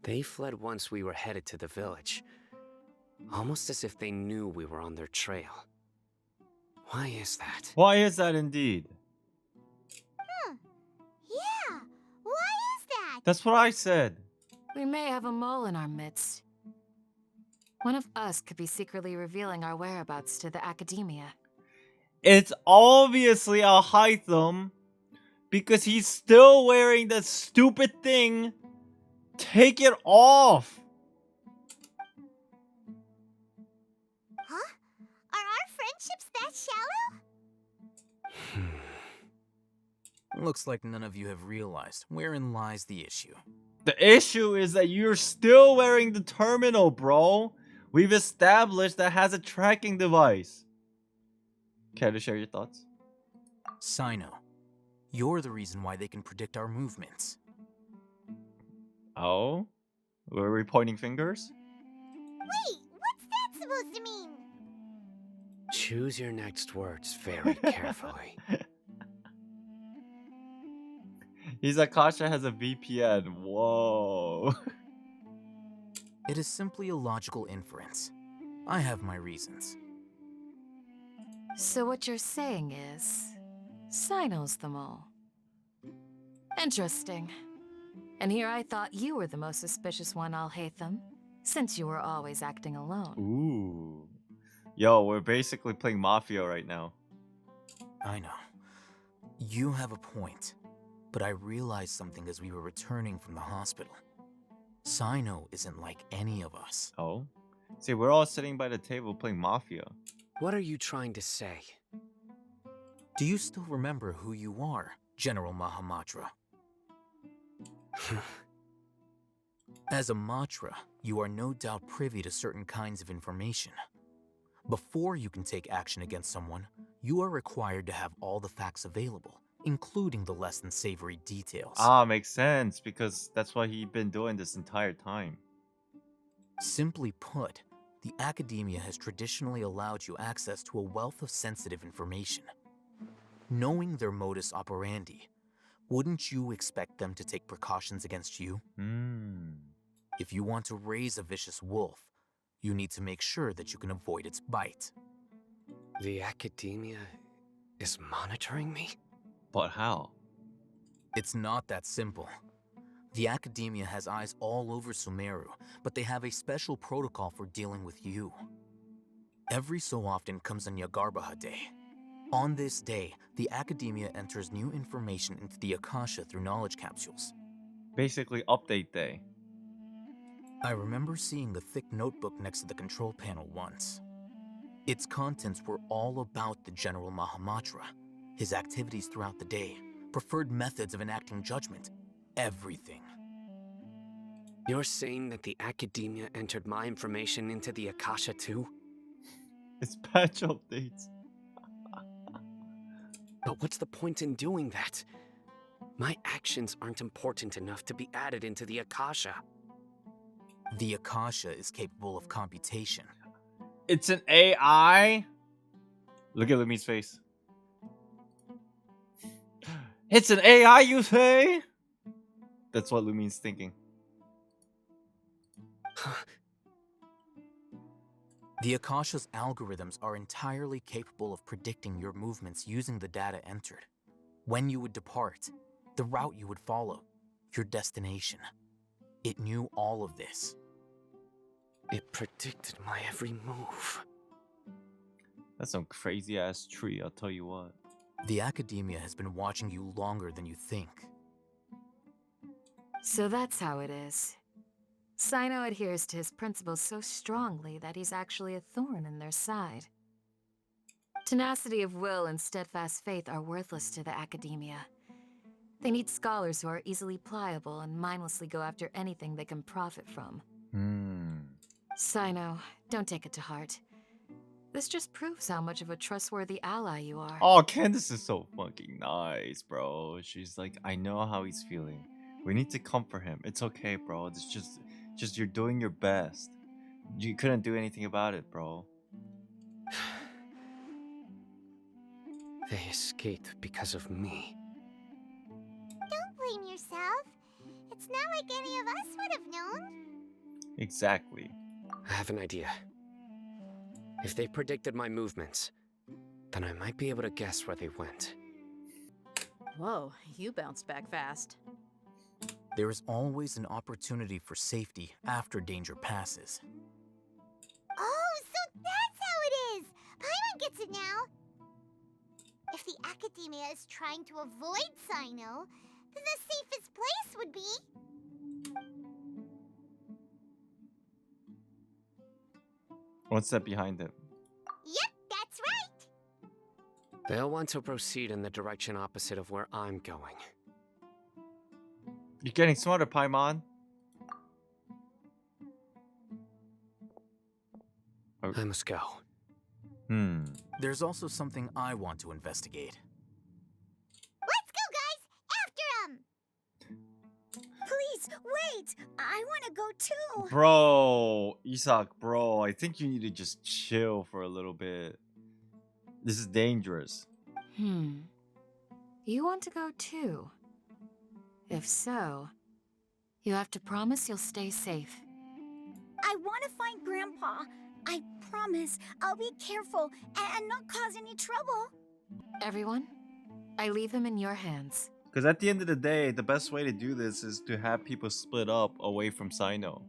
they fled once we were headed to the village, almost as if they knew we were on their trail. Why is that? Why is that indeed? Yeah, why is that? That's what I said. We may have a mole in our midst. One of us could be secretly revealing our whereabouts to the academia. It's obviously a Hytham because he's still wearing that stupid thing. Take it off. Huh? shallow? Looks like none of you have realized wherein lies the issue. The issue is that you're still wearing the terminal, bro. We've established that has a tracking device. Care to share your thoughts? Sino, you're the reason why they can predict our movements. Oh? Were we pointing fingers? Wait, what's that supposed to mean? Choose your next words very carefully. Akasha has a VPN. Whoa. It is simply a logical inference. I have my reasons. So what you're saying is, Sino's the mole. Interesting. And here I thought you were the most suspicious one, Alhaitham, since you were always acting alone. Ooh. Yo, we're basically playing Mafia right now. I know. You have a point. But I realized something as we were returning from the hospital. Sino isn't like any of us. Oh? See, we're all sitting by the table playing Mafia. What are you trying to say? Do you still remember who you are, General Mahamatra? As a Matra, you are no doubt privy to certain kinds of information. Before you can take action against someone, you are required to have all the facts available, including the less than savory details. Ah, makes sense, because that's what he'd been doing this entire time. Simply put, the academia has traditionally allowed you access to a wealth of sensitive information. Knowing their modus operandi, wouldn't you expect them to take precautions against you? If you want to raise a vicious wolf, you need to make sure that you can avoid its bite. The academia is monitoring me? But how? It's not that simple. The academia has eyes all over Sumeru, but they have a special protocol for dealing with you. Every so often comes a Nyagarbaha Day. On this day, the academia enters new information into the Akasha through knowledge capsules. Basically, update day. I remember seeing a thick notebook next to the control panel once. Its contents were all about the General Mahamatra, his activities throughout the day, preferred methods of enacting judgment, everything. You're saying that the academia entered my information into the Akasha too? It's patch updates. But what's the point in doing that? My actions aren't important enough to be added into the Akasha. The Akasha is capable of computation. It's an AI? Look at Lumi's face. It's an AI, you say? That's what Lumi's thinking. The Akasha's algorithms are entirely capable of predicting your movements using the data entered. When you would depart, the route you would follow, your destination. It knew all of this. It predicted my every move. That's some crazy ass tree, I'll tell you what. The academia has been watching you longer than you think. So that's how it is. Sino adheres to his principles so strongly that he's actually a thorn in their side. Tenacity of will and steadfast faith are worthless to the academia. They need scholars who are easily pliable and mindlessly go after anything they can profit from. Sino, don't take it to heart. This just proves how much of a trustworthy ally you are. Oh, Candace is so fucking nice, bro. She's like, I know how he's feeling. We need to comfort him. It's okay, bro. It's just you're doing your best. You couldn't do anything about it, bro. They escaped because of me. Don't blame yourself. It's not like any of us would have known. Exactly. I have an idea. If they predicted my movements, then I might be able to guess where they went. Whoa, you bounced back fast. There is always an opportunity for safety after danger passes. Oh, so that's how it is! Paimon gets it now! If the academia is trying to avoid Sino, then the safest place would be... What's that behind it? Yep, that's right! They'll want to proceed in the direction opposite of where I'm going. You're getting smarter, Paimon. I must go. There's also something I want to investigate. Let's go, guys! After him! Please, wait! I want to go too! Bro, Isak, bro, I think you need to just chill for a little bit. This is dangerous. You want to go too? If so, you have to promise you'll stay safe. I want to find Grandpa. I promise I'll be careful and not cause any trouble. Everyone, I leave him in your hands. Because at the end of the day, the best way to do this is to have people split up away from Sino.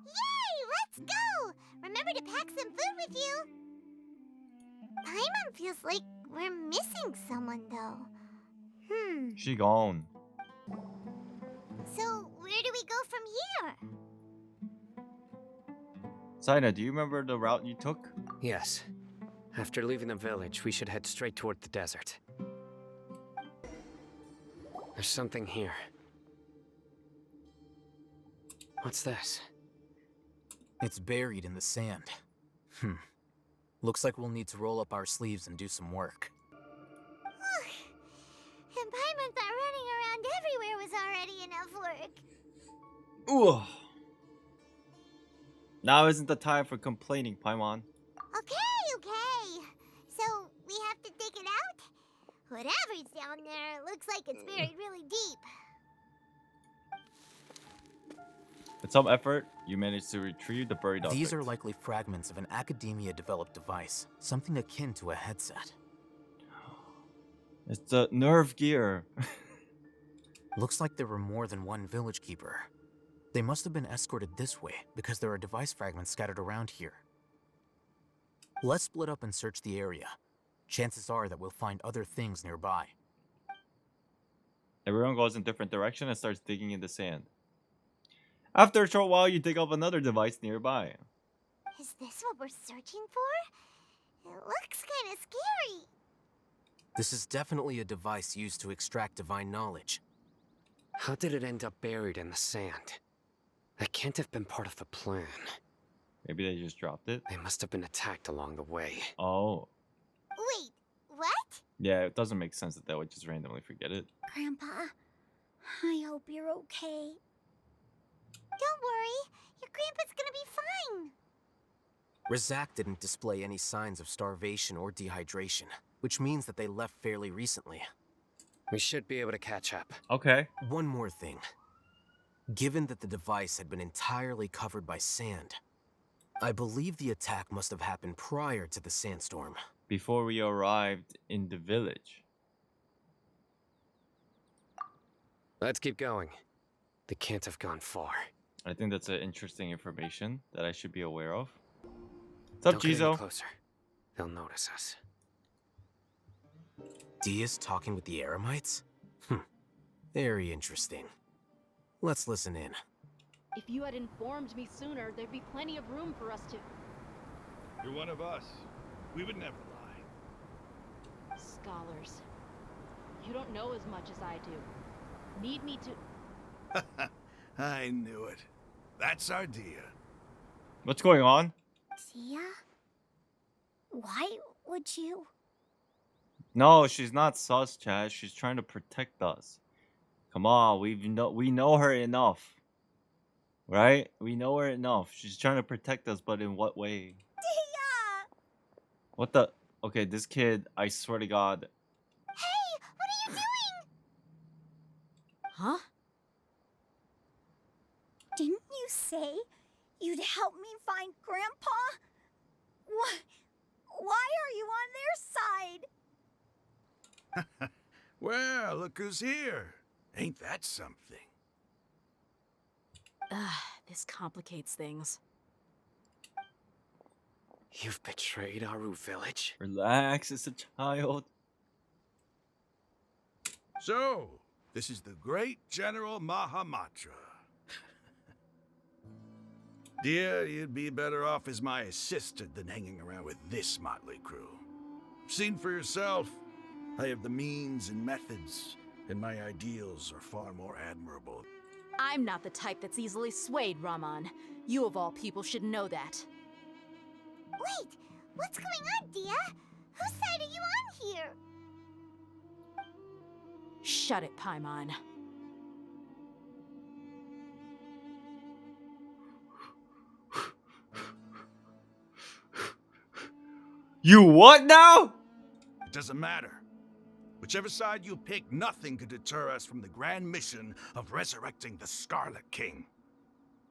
Yay! Let's go! Remember to pack some food with you. Paimon feels like we're missing someone, though. She gone. So, where do we go from here? Sino, do you remember the route you took? Yes. After leaving the village, we should head straight toward the desert. There's something here. What's this? It's buried in the sand. Looks like we'll need to roll up our sleeves and do some work. And Paimon thought running around everywhere was already enough work. Ooh. Now isn't the time for complaining, Paimon. Okay. So, we have to dig it out? Whatever's down there looks like it's buried really deep. With some effort, you managed to retrieve the buried objects. These are likely fragments of an academia-developed device, something akin to a headset. It's the nerve gear. Looks like there were more than one village keeper. They must have been escorted this way because there are device fragments scattered around here. Let's split up and search the area. Chances are that we'll find other things nearby. Everyone goes in different direction and starts digging in the sand. After a short while, you dig up another device nearby. Is this what we're searching for? It looks kind of scary. This is definitely a device used to extract divine knowledge. How did it end up buried in the sand? That can't have been part of the plan. Maybe they just dropped it. They must have been attacked along the way. Oh. Wait, what? Yeah, it doesn't make sense that they would just randomly forget it. Grandpa, I hope you're okay. Don't worry, your grandpa's gonna be fine. Razak didn't display any signs of starvation or dehydration, which means that they left fairly recently. We should be able to catch up. Okay. One more thing. Given that the device had been entirely covered by sand, I believe the attack must have happened prior to the sandstorm. Before we arrived in the village. Let's keep going. They can't have gone far. I think that's interesting information that I should be aware of. What's up, Don't get any Jizo? closer. They'll notice us. Dia's talking with the Eremites? Very interesting. Let's listen in. If you had informed me sooner, there'd be plenty of room for us to... You're one of us. We would never lie. Scholars. You don't know as much as I do. Need me to... I knew it. That's our Dia. What's going on? Dia? Why would you? No, she's not sus, Chad. She's trying to protect us. Come on, we know her enough. Right? We know her enough. She's trying to protect us, but in what way? Dia! What the? Okay, this kid, I swear to God. Hey, what are you doing? Huh? Didn't you say you'd help me find Grandpa? Why are you on their side? Well, look who's here. Ain't that something? This complicates things. You've betrayed Aru village? Relax, it's a child. So, this is the great General Mahamatra. Dear, you'd be better off as my assistant than hanging around with this motley crew. Seen for yourself, I have the means and methods, and my ideals are far more admirable. I'm not the type that's easily swayed, Rahman. You of all people should know that. Wait, what's going on, Dia? Whose side are you on here? Shut it, Paimon. You what now? It doesn't matter. Whichever side you pick, nothing could deter us from the grand mission of resurrecting the Scarlet King.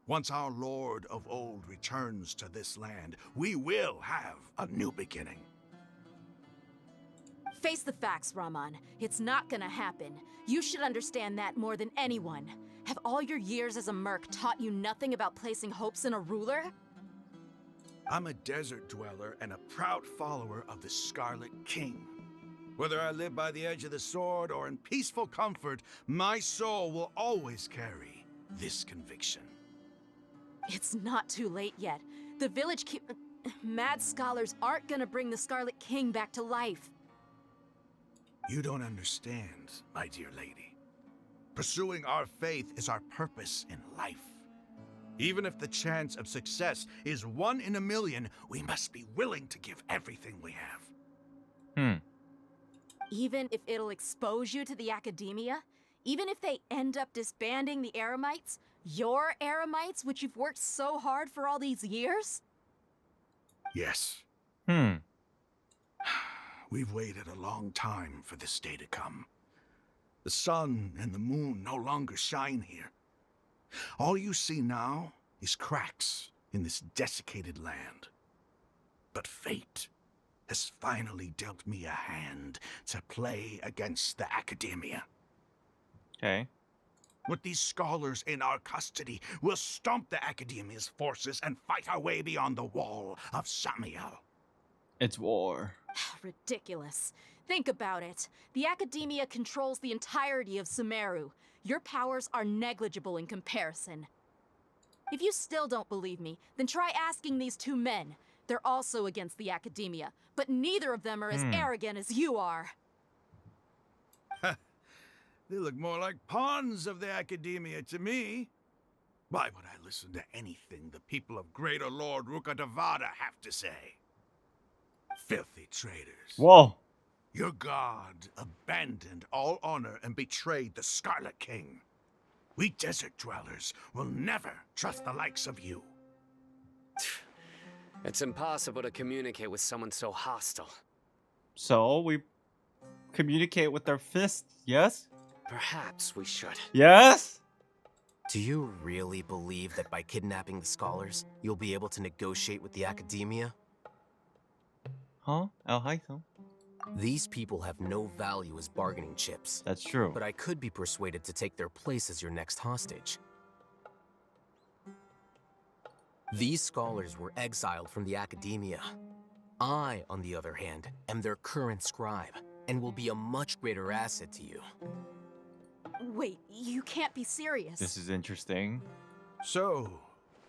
Once our Lord of Old returns to this land, we will have a new beginning. Face the facts, Rahman. It's not gonna happen. You should understand that more than anyone. Have all your years as a merc taught you nothing about placing hopes in a ruler? I'm a desert dweller and a proud follower of the Scarlet King. Whether I live by the edge of the sword or in peaceful comfort, my soul will always carry this conviction. It's not too late yet. The village mad scholars aren't gonna bring the Scarlet King back to life. You don't understand, my dear lady. Pursuing our faith is our purpose in life. Even if the chance of success is 1 in a million, we must be willing to give everything we have. Even if it'll expose you to the academia? Even if they end up disbanding the Eremites? Your Eremites, which you've worked so hard for all these years? Yes. We've waited a long time for this day to come. The sun and the moon no longer shine here. All you see now is cracks in this desiccated land. But fate has finally dealt me a hand to play against the academia. Okay. With these scholars in our custody, we'll stomp the academia's forces and fight our way beyond the wall of Samiel. It's war. Ridiculous. Think about it. The academia controls the entirety of Sumeru. Your powers are negligible in comparison. If you still don't believe me, then try asking these two men. They're also against the academia, but neither of them are as arrogant as you are. They look more like pawns of the academia to me. Why would I listen to anything the people of Greater Lord Rukkhadevada have to say? Filthy traitors. Whoa. Your god abandoned all honor and betrayed the Scarlet King. We desert dwellers will never trust the likes of you. It's impossible to communicate with someone so hostile. So we communicate with our fists, yes? Perhaps we should. Yes? Do you really believe that by kidnapping the scholars, you'll be able to negotiate with the academia? Huh? El Haitham? These people have no value as bargaining chips. That's true. But I could be persuaded to take their place as your next hostage. These scholars were exiled from the academia. I, on the other hand, am their current scribe, and will be a much greater asset to you. Wait, you can't be serious. This is interesting. So,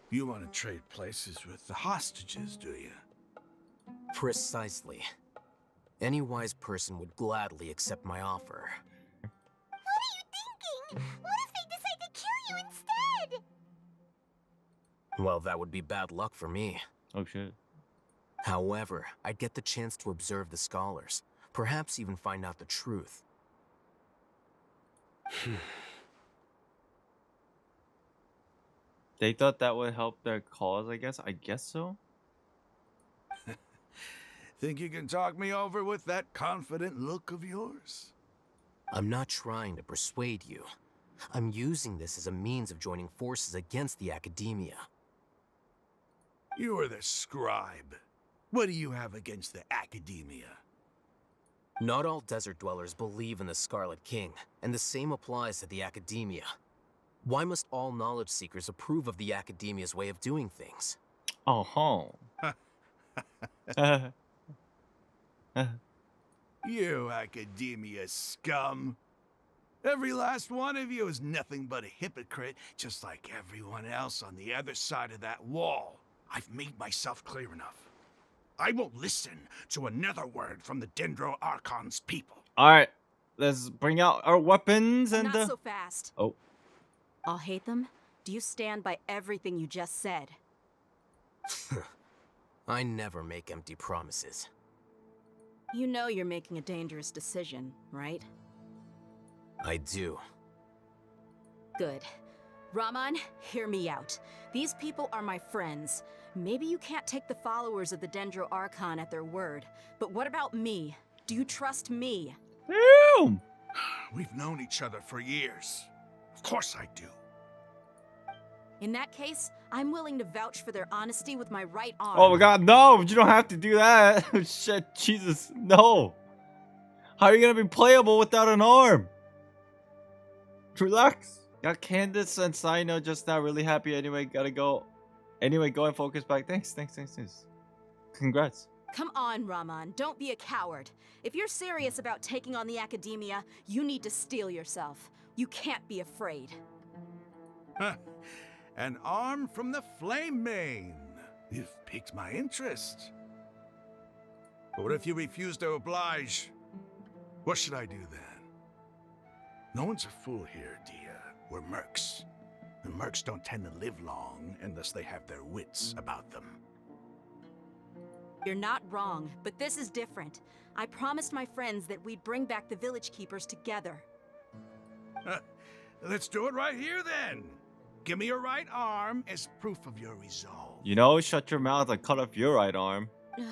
you want to trade places with the hostages, do you? Precisely. Any wise person would gladly accept my offer. What are you thinking? What if they decide to kill you instead? Well, that would be bad luck for me. Oh shit. However, I'd get the chance to observe the scholars, perhaps even find out the truth. They thought that would help their cause, I guess. I guess so. Think you can talk me over with that confident look of yours? I'm not trying to persuade you. I'm using this as a means of joining forces against the academia. You are the scribe. What do you have against the academia? Not all desert dwellers believe in the Scarlet King, and the same applies to the academia. Why must all knowledge seekers approve of the academia's way of doing things? Oh, You academia scum. Every last one of you is nothing but a hypocrite, just like everyone else on the other side of that wall. I've made myself clear enough. I won't listen to another word from the Dendro Archon's people. All right, let's bring out our weapons and. Not so fast. Oh. I'll hate them. Do you stand by everything you just said? I never make empty promises. You know you're making a dangerous decision, right? I do. Good. Rahman, hear me out. These people are my friends. Maybe you can't take the followers of the Dendro Archon at their word, but what about me? Do you trust me? Damn! We've known each other for years. Of course I do. In that case, I'm willing to vouch for their honesty with my right arm. Oh my god, no! You don't have to do that. Shit, Jesus, no. How are you gonna be playable without an arm? Relax. Got Candace and Sino just now. Really happy. Anyway, gotta go. Anyway, go and focus back. Thanks. Congrats. Come on, Rahman. Don't be a coward. If you're serious about taking on the academia, you need to steel yourself. You can't be afraid. Huh. An arm from the Flame Mane. You've piqued my interest. But what if you refuse to oblige? What should I do then? No one's a fool here, Dia. We're mercs. And mercs don't tend to live long unless they have their wits about them. You're not wrong, but this is different. I promised my friends that we'd bring back the village keepers together. Let's do it right here then. Give me your right arm as proof of your resolve. You know, shut your mouth and cut off your right arm. Don't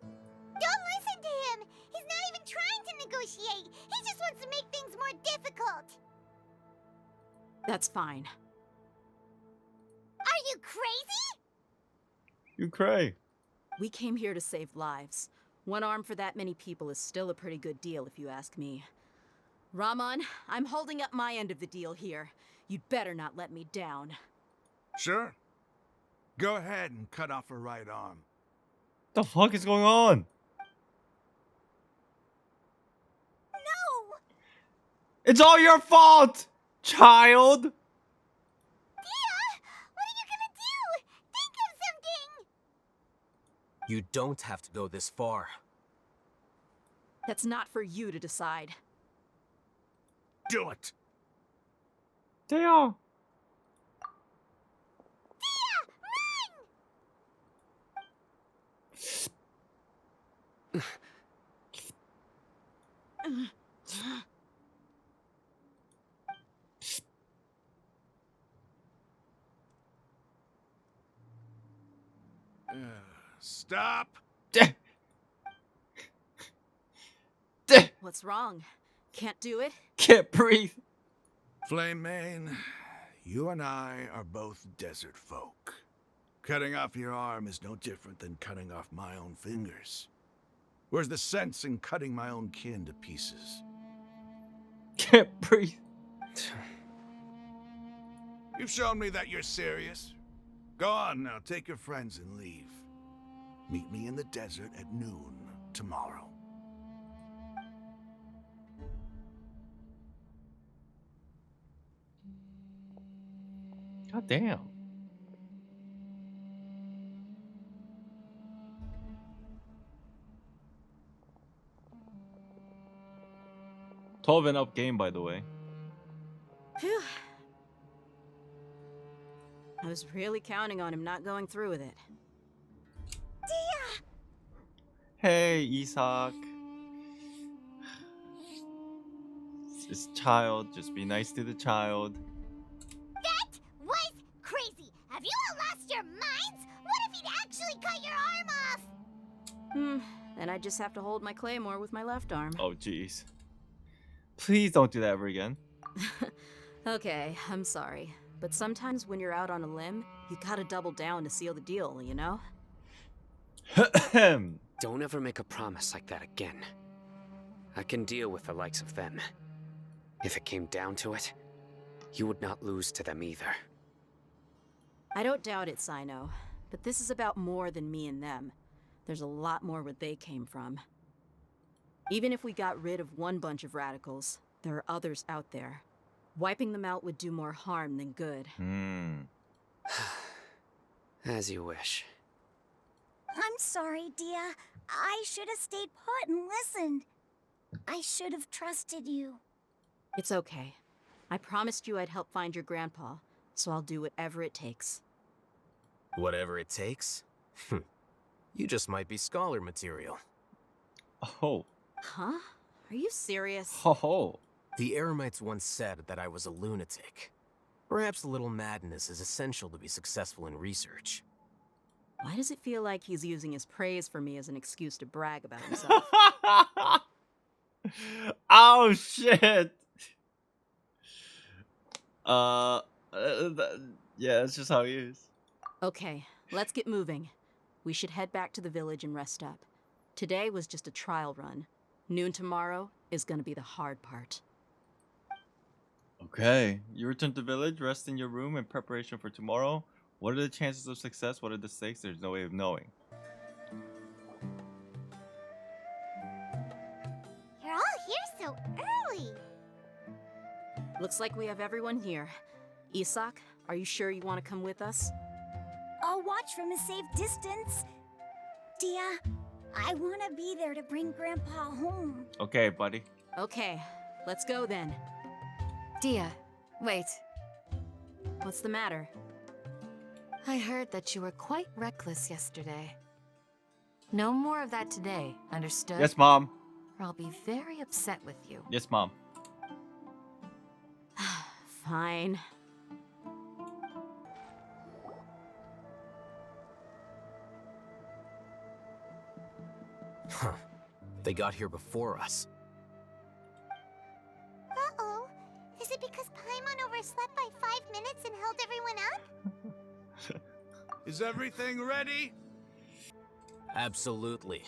listen to him! He's not even trying to negotiate! He just wants to make things more difficult! That's fine. Are you crazy? You cray. We came here to save lives. One arm for that many people is still a pretty good deal, if you ask me. Rahman, I'm holding up my end of the deal here. You'd better not let me down. Sure. Go ahead and cut off her right arm. What the fuck is going on? No! It's all your fault, child! Dia! What are you gonna do? Think of something! You don't have to go this far. That's not for you to decide. Do it! They are. Stop! What's wrong? Can't do it? Can't breathe. Flame Mane, you and I are both desert folk. Cutting off your arm is no different than cutting off my own fingers. Where's the sense in cutting my own kin to pieces? Can't breathe. You've shown me that you're serious. Go on now, take your friends and leave. Meet me in the desert at noon tomorrow. God damn. $12 and up game, by the way. Phew. I was really counting on him not going through with it. Dia! Hey, Isak. This child, just be nice to the child. That was crazy! Have you all lost your minds? What if he'd actually cut your arm off? Then I just have to hold my claymore with my left arm. Oh, jeez. Please don't do that ever again. Okay, I'm sorry. But sometimes when you're out on a limb, you gotta double down to seal the deal, you know? Don't ever make a promise like that again. I can deal with the likes of them. If it came down to it, you would not lose to them either. I don't doubt it, Sino. But this is about more than me and them. There's a lot more where they came from. Even if we got rid of one bunch of radicals, there are others out there. Wiping them out would do more harm than good. As you wish. I'm sorry, Dia. I should have stayed put and listened. I should have trusted you. It's okay. I promised you I'd help find your grandpa, so I'll do whatever it takes. Whatever it takes? You just might be scholar material. Oh. Huh? Are you serious? Oh. The Eremites once said that I was a lunatic. Perhaps a little madness is essential to be successful in research. Why does it feel like he's using his praise for me as an excuse to brag about himself? Oh shit. Yeah, that's just how he is. Okay, let's get moving. We should head back to the village and rest up. Today was just a trial run. Noon tomorrow is gonna be the hard part. Okay, you return to the village, rest in your room in preparation for tomorrow. What are the chances of success? What are the stakes? There's no way of knowing. You're all here so early. Looks like we have everyone here. Isak, are you sure you want to come with us? I'll watch from a safe distance. Dia, I want to be there to bring Grandpa home. Okay, buddy. Okay, let's go then. Dia, wait. What's the matter? I heard that you were quite reckless yesterday. No more of that today, understood? Yes, Mom. Or I'll be very upset with you. Yes, Mom. Fine. Huh. They got here before us. Uh-oh. Is it because Paimon overslept by 5 minutes and held everyone up? Is everything ready? Absolutely.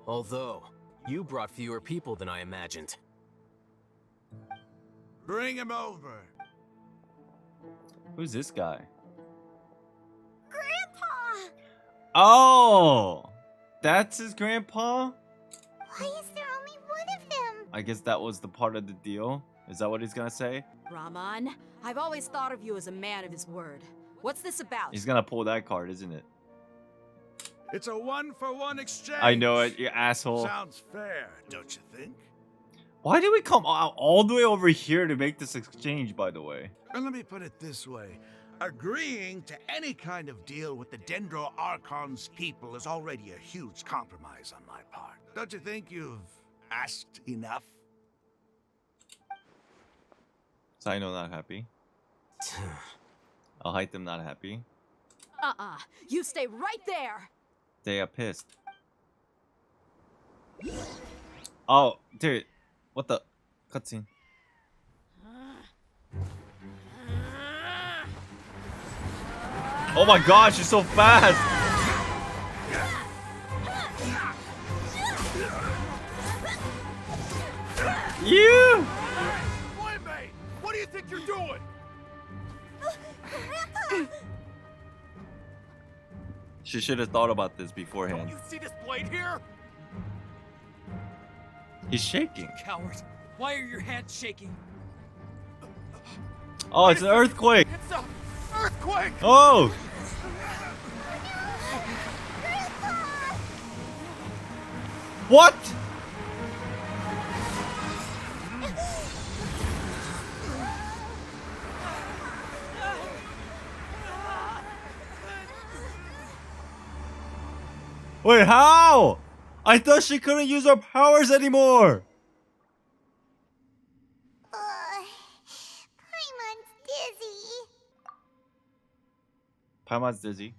Although, you brought fewer people than I imagined. Bring him over. Who's this guy? Grandpa! Oh! That's his grandpa? Why is there only one of them? I guess that was the part of the deal. Is that what he's gonna say? Rahman, I've always thought of you as a man of his word. What's this about? He's gonna pull that card, isn't it? It's a 1-for-1 exchange. I know it, you asshole. Sounds fair, don't you think? Why did we come all the way over here to make this exchange, by the way? And let me put it this way. Agreeing to any kind of deal with the Dendro Archon's people is already a huge compromise on my part. Don't you think you've asked enough? Saino not happy. I'll hide them not happy. You stay right there! They are pissed. Oh, dude. What the? Cutscene. Oh my gosh, she's so fast! You! Playmate! What do you think you're doing? She should have thought about this beforehand. You see this blade here? He's shaking. Coward. Why are your hands shaking? Oh, it's an earthquake! It's an earthquake! Oh! What? Wait, how? I thought she couldn't use her powers anymore. Paimon's dizzy. Paimon's dizzy.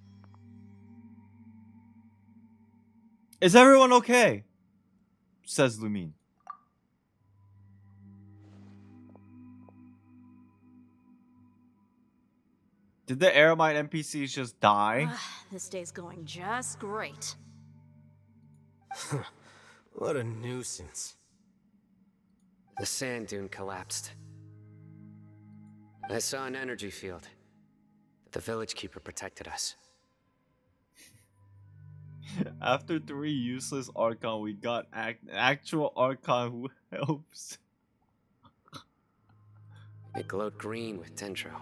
Is everyone okay? Says Lumine. Did the Eremite NPCs just die? This day's going just great. What a nuisance. The sand dune collapsed. I saw an energy field. The village keeper protected us. After 3 useless Archon, we got actual Archon who helps. It glowed green with Dendro.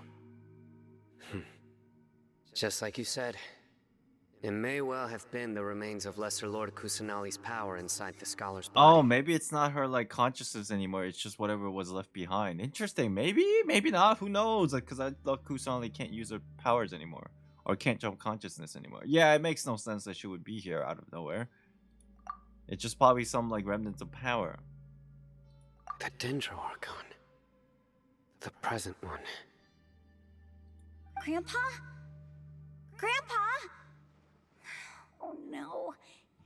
Just like you said, It may well have been the remains of Lesser Lord Kusanali's power inside the scholar's body. Oh, maybe it's not her like consciousness anymore. It's just whatever was left behind. Interesting. Maybe, maybe not. Who knows? Like, because I thought Kusanali can't use her powers anymore, or can't jump consciousness anymore. Yeah, it makes no sense that she would be here out of nowhere. It's just probably some like remnants of power. The Dendro Archon. The present one. Grandpa? Grandpa? Oh no,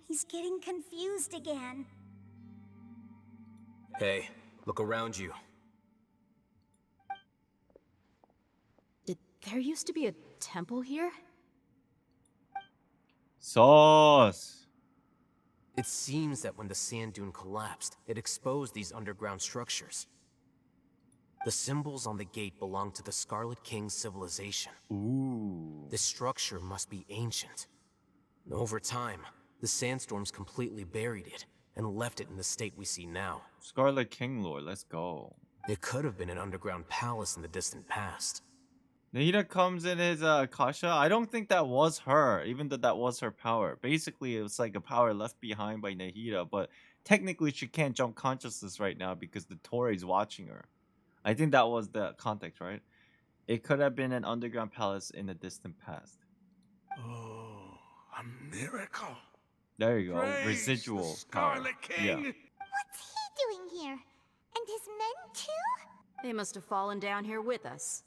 he's getting confused again. Hey, look around you. Did there used to be a temple here? Sauce. It seems that when the sand dune collapsed, it exposed these underground structures. The symbols on the gate belong to the Scarlet King's civilization. Ooh. This structure must be ancient. Over time, the sandstorms completely buried it and left it in the state we see now. Scarlet King Lord, let's go. It could have been an underground palace in the distant past. Nahida comes in his Kasha. I don't think that was her, even though that was her power. Basically, it was like a power left behind by Nahida, but technically she can't jump consciousness right now because the Tori's watching her. I think that was the context, right? It could have been an underground palace in the distant past. Oh, a miracle. There you go. Praise Residual the Scarlet power. King. Yeah. What's he doing here? And his men too? They must have fallen down here with us.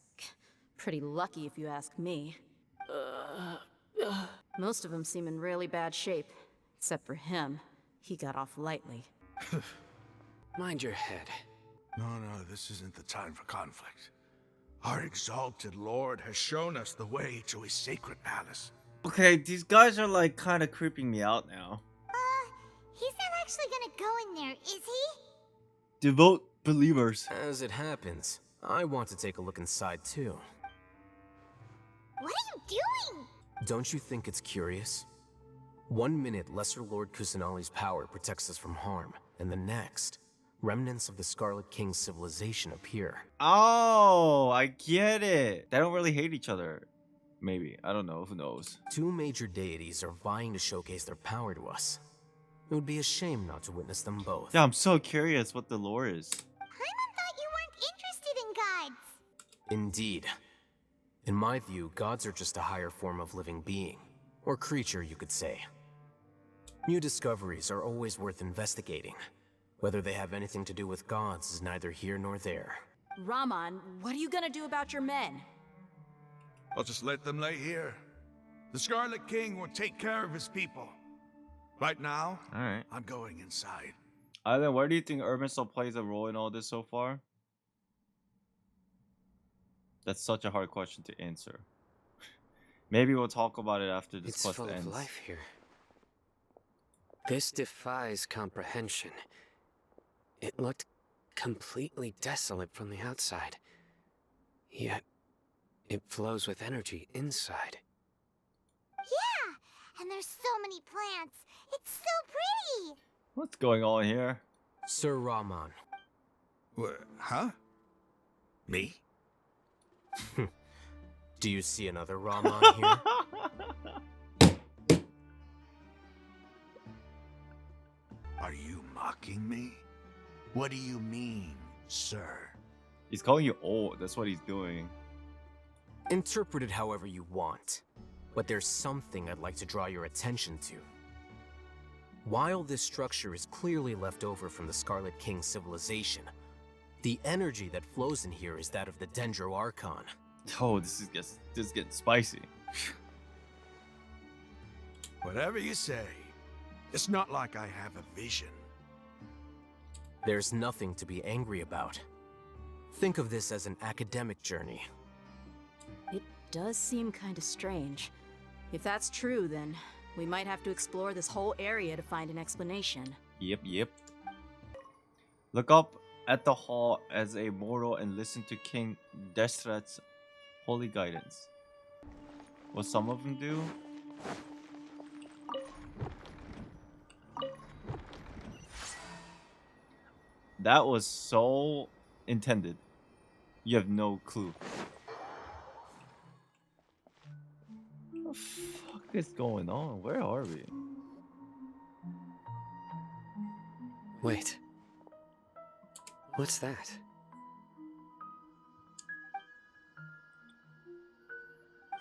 Pretty lucky if you ask me. Most of them seem in really bad shape. Except for him. He got off lightly. Mind your head. No, this isn't the time for conflict. Our exalted lord has shown us the way to his sacred palace. Okay, these guys are like kind of creeping me out now. He's not actually gonna go in there, is he? Devout believers. As it happens, I want to take a look inside too. What are you doing? Don't you think it's curious? 1 minute, Lesser Lord Kusanali's power protects us from harm, and the next, remnants of the Scarlet King's civilization appear. Oh, I get it. They don't really hate each other. Maybe. I don't know. Who knows? 2 major deities are vying to showcase their power to us. It would be a shame not to witness them both. Yeah, I'm so curious what the lore is. Paimon thought you weren't interested in gods. Indeed. In my view, gods are just a higher form of living being. Or creature, you could say. New discoveries are always worth investigating. Whether they have anything to do with gods is neither here nor there. Raman, what are you gonna do about your men? I'll just let them lay here. The Scarlet King will take care of his people. Right now, Alright. I'm going inside. Island, where do you think Urban still plays a role in all this so far? That's such a hard question to answer. Maybe we'll talk about it after this quest It's full ends. of life here. This defies comprehension. It looked completely desolate from the outside. Yet, it flows with energy inside. Yeah, and there's so many plants. It's so pretty. What's going on here? Sir Raman. What? Huh? Me? Do you see another Raman here? Are you mocking me? What do you mean, sir? He's calling you old. That's what he's doing. Interpret it however you want. But there's something I'd like to draw your attention to. While this structure is clearly left over from the Scarlet King's civilization, the energy that flows in here is that of the Dendro Archon. Oh, this is getting spicy. Whatever you say. It's not like I have a vision. There's nothing to be angry about. Think of this as an academic journey. It does seem kind of strange. If that's true, then we might have to explore this whole area to find an explanation. Yep. Look up at the hall as a mortal and listen to King Deshret's holy guidance. What some of them do? That was so intended. You have no clue. What the fuck is going on? Where are we? Wait. What's that?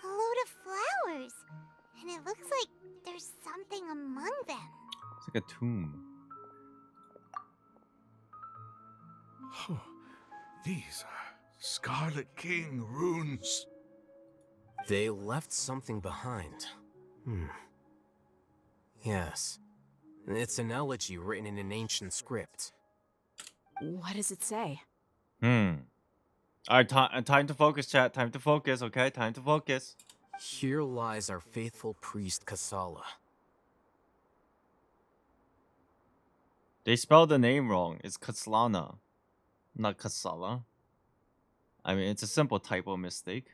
A load of flowers. And it looks like there's something among them. It's like a tomb. Oh, these are Scarlet King runes. They left something behind. Yes. It's an elegy written in an ancient script. What does it say? Alright, time to focus, chat. Time to focus, okay? Time to focus. Here lies our faithful priest Kasala. They spelled the name wrong. It's Kaslana, not Kasala. I mean, it's a simple typo mistake.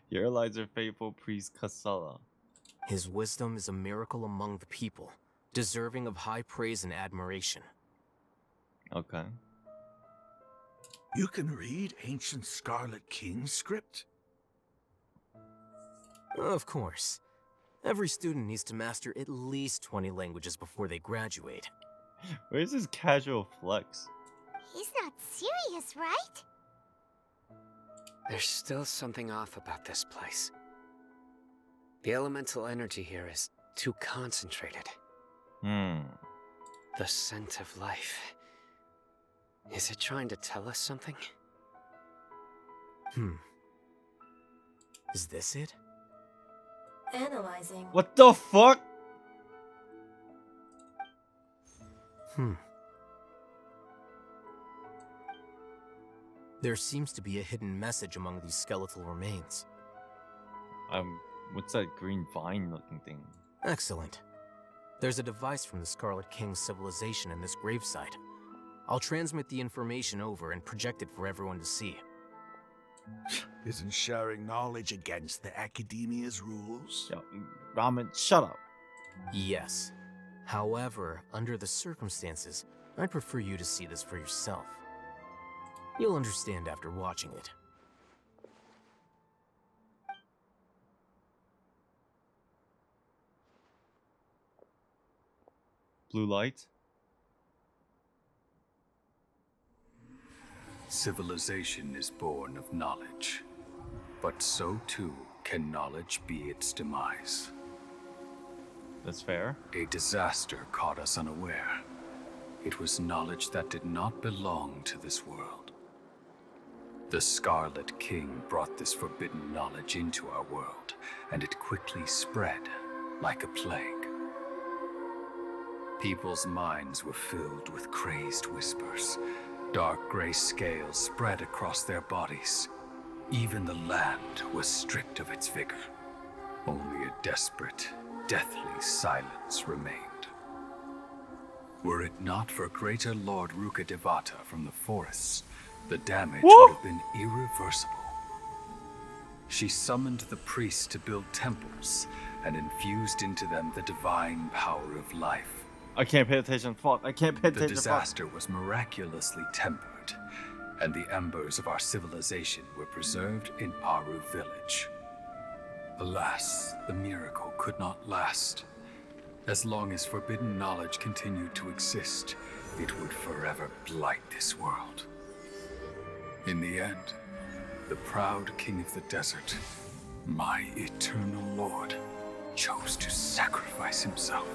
Here lies our faithful priest Kasala. His wisdom is a miracle among the people, deserving of high praise and admiration. Okay. You can read ancient Scarlet King script? Of course. Every student needs to master at least 20 languages before they graduate. Where's this casual flex? He's not serious, right? There's still something off about this place. The elemental energy here is too concentrated. The scent of life. Is it trying to tell us something? Is this it? Analyzing. What the fuck? There seems to be a hidden message among these skeletal remains. What's that green vine looking thing? Excellent. There's a device from the Scarlet King's civilization in this gravesite. I'll transmit the information over and project it for everyone to see. Isn't sharing knowledge against the Academia's rules? Yo, Ramen, shut up. Yes. However, under the circumstances, I'd prefer you to see this for yourself. You'll understand after watching it. Blue light? Civilization is born of knowledge, but so too can knowledge be its demise. That's fair. A disaster caught us unaware. It was knowledge that did not belong to this world. The Scarlet King brought this forbidden knowledge into our world, and it quickly spread like a plague. People's minds were filled with crazed whispers. Dark gray scales spread across their bodies. Even the land was stripped of its vigor. Only a desperate, deathly silence remained. Were it not for greater Lord Ruka Devata from the forests, the damage would have been irreversible. She summoned the priests to build temples and infused into them the divine power of life. I can't pay attention. Fuck, I can't pay attention. The disaster was miraculously tempered, and the embers of our civilization were preserved in Aru village. Alas, the miracle could not last. As long as forbidden knowledge continued to exist, it would forever blight this world. In the end, the proud king of the desert, my eternal lord, chose to sacrifice himself.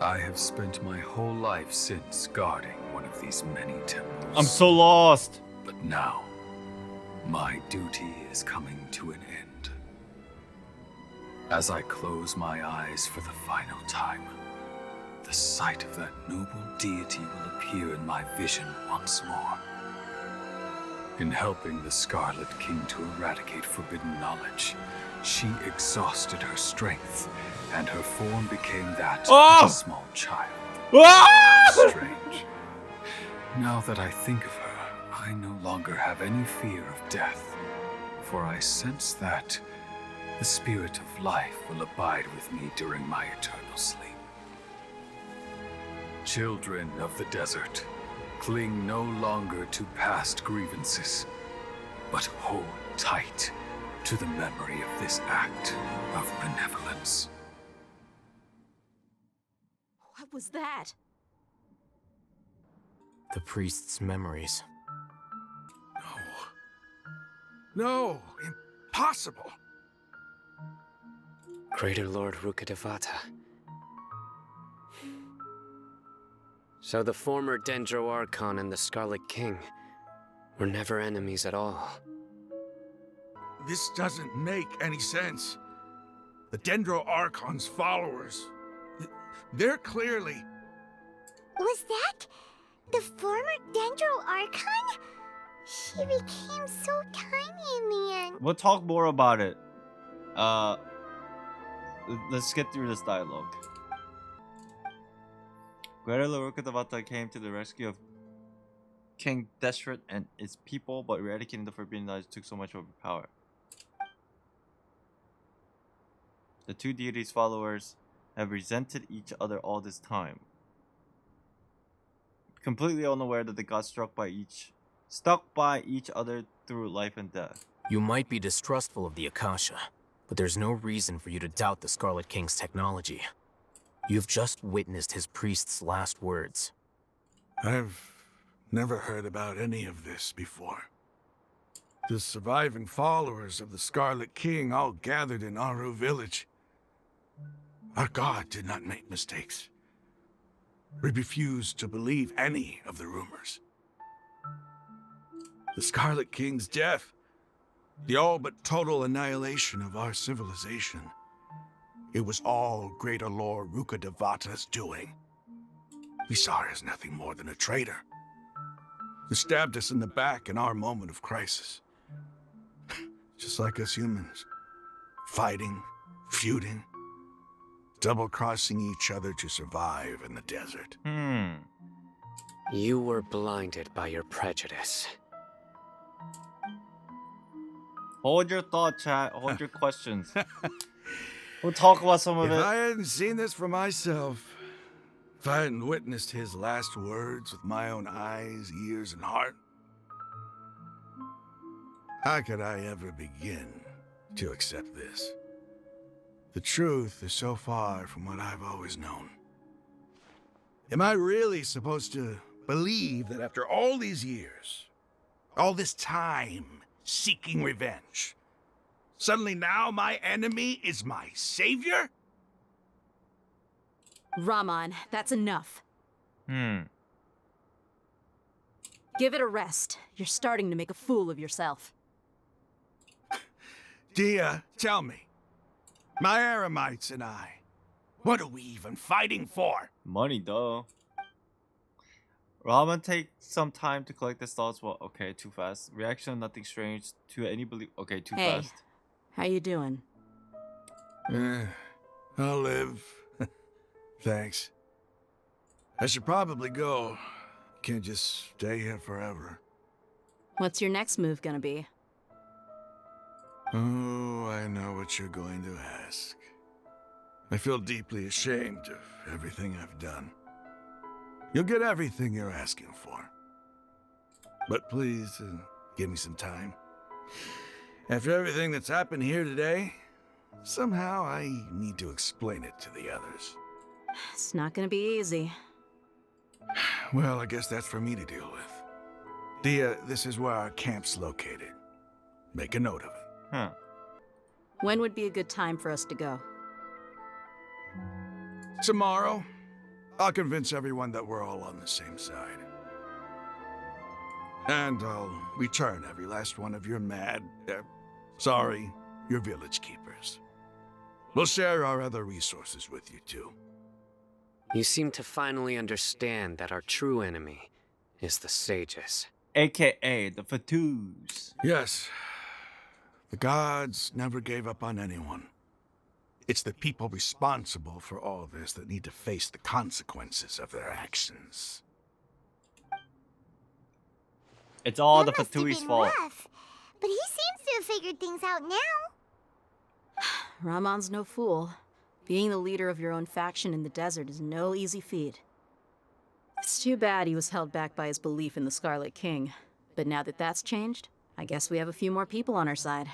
I have spent my whole life since guarding one of these many temples. I'm so lost. But now, my duty is coming to an end. As I close my eyes for the final time, the sight of that noble deity will appear in my vision once more. In helping the Scarlet King to eradicate forbidden knowledge, she exhausted her strength, and her form became that of a small child. Strange. Now that I think of her, I no longer have any fear of death, for I sense that the spirit of life will abide with me during my eternal sleep. Children of the desert, Cling no longer to past grievances, but hold tight to the memory of this act of benevolence. What was that? The priest's memories. No, impossible. Greater Lord Rukkhadevata. So the former Dendro Archon and the Scarlet King were never enemies at all. This doesn't make any sense. The Dendro Archon's followers, they're clearly... Was that the former Dendro Archon? She became so tiny in the end. We'll talk more about it. Let's get through this dialogue. Greater Lord Rukkhadevata came to the rescue of King Deshret and his people, but eradicating the forbidden knowledge took so much overpower. The two deities' followers have resented each other all this time, completely unaware that they got stuck by each other through life and death. You might be distrustful of the Akasha, but there's no reason for you to doubt the Scarlet King's technology. You've just witnessed his priest's last words. I've never heard about any of this before. The surviving followers of the Scarlet King all gathered in Aru village. Our god did not make mistakes. We refused to believe any of the rumors. The Scarlet King's death, the all but total annihilation of our civilization, it was all Greater Lord Rukkhadevata's doing. We saw her as nothing more than a traitor. He stabbed us in the back in our moment of crisis. Just like us humans. Fighting, feuding, double-crossing each other to survive in the desert. You were blinded by your prejudice. Hold your thought, chat. Hold your questions. We'll talk about some of it. If I hadn't seen this for myself, if I hadn't witnessed his last words with my own eyes, ears, and heart, how could I ever begin to accept this? The truth is so far from what I've always known. Am I really supposed to believe that after all these years, all this time seeking revenge, suddenly now my enemy is my savior? Raman, that's enough. Give it a rest. You're starting to make a fool of yourself. Dia, tell me. My Aramites and I, what are we even fighting for? Money, duh. Raman take some time to collect his thoughts. Well, okay, too fast. Reaction, nothing strange to any belief. Okay, too fast. How you doing? I'll live. Thanks. I should probably go. Can't just stay here forever. What's your next move gonna be? Oh, I know what you're going to ask. I feel deeply ashamed of everything I've done. You'll get everything you're asking for. But please, give me some time. After everything that's happened here today, somehow I need to explain it to the others. It's not gonna be easy. Well, I guess that's for me to deal with. Dia, this is where our camp's located. Make a note of it. When would be a good time for us to go? Tomorrow, I'll convince everyone that we're all on the same side. And I'll return every last one of your your village keepers. We'll share our other resources with you too. You seem to finally understand that our true enemy is the sages. AKA the Fatus. Yes. The gods never gave up on anyone. It's the people responsible for all this that need to face the consequences of their actions. It's all That the must have Fatui's been fault. rough, but he seems to have figured things out now. Ramon's no fool. Being the leader of your own faction in the desert is no easy feat. It's too bad he was held back by his belief in the Scarlet King. But now that that's changed, I guess we have a few more people on our side.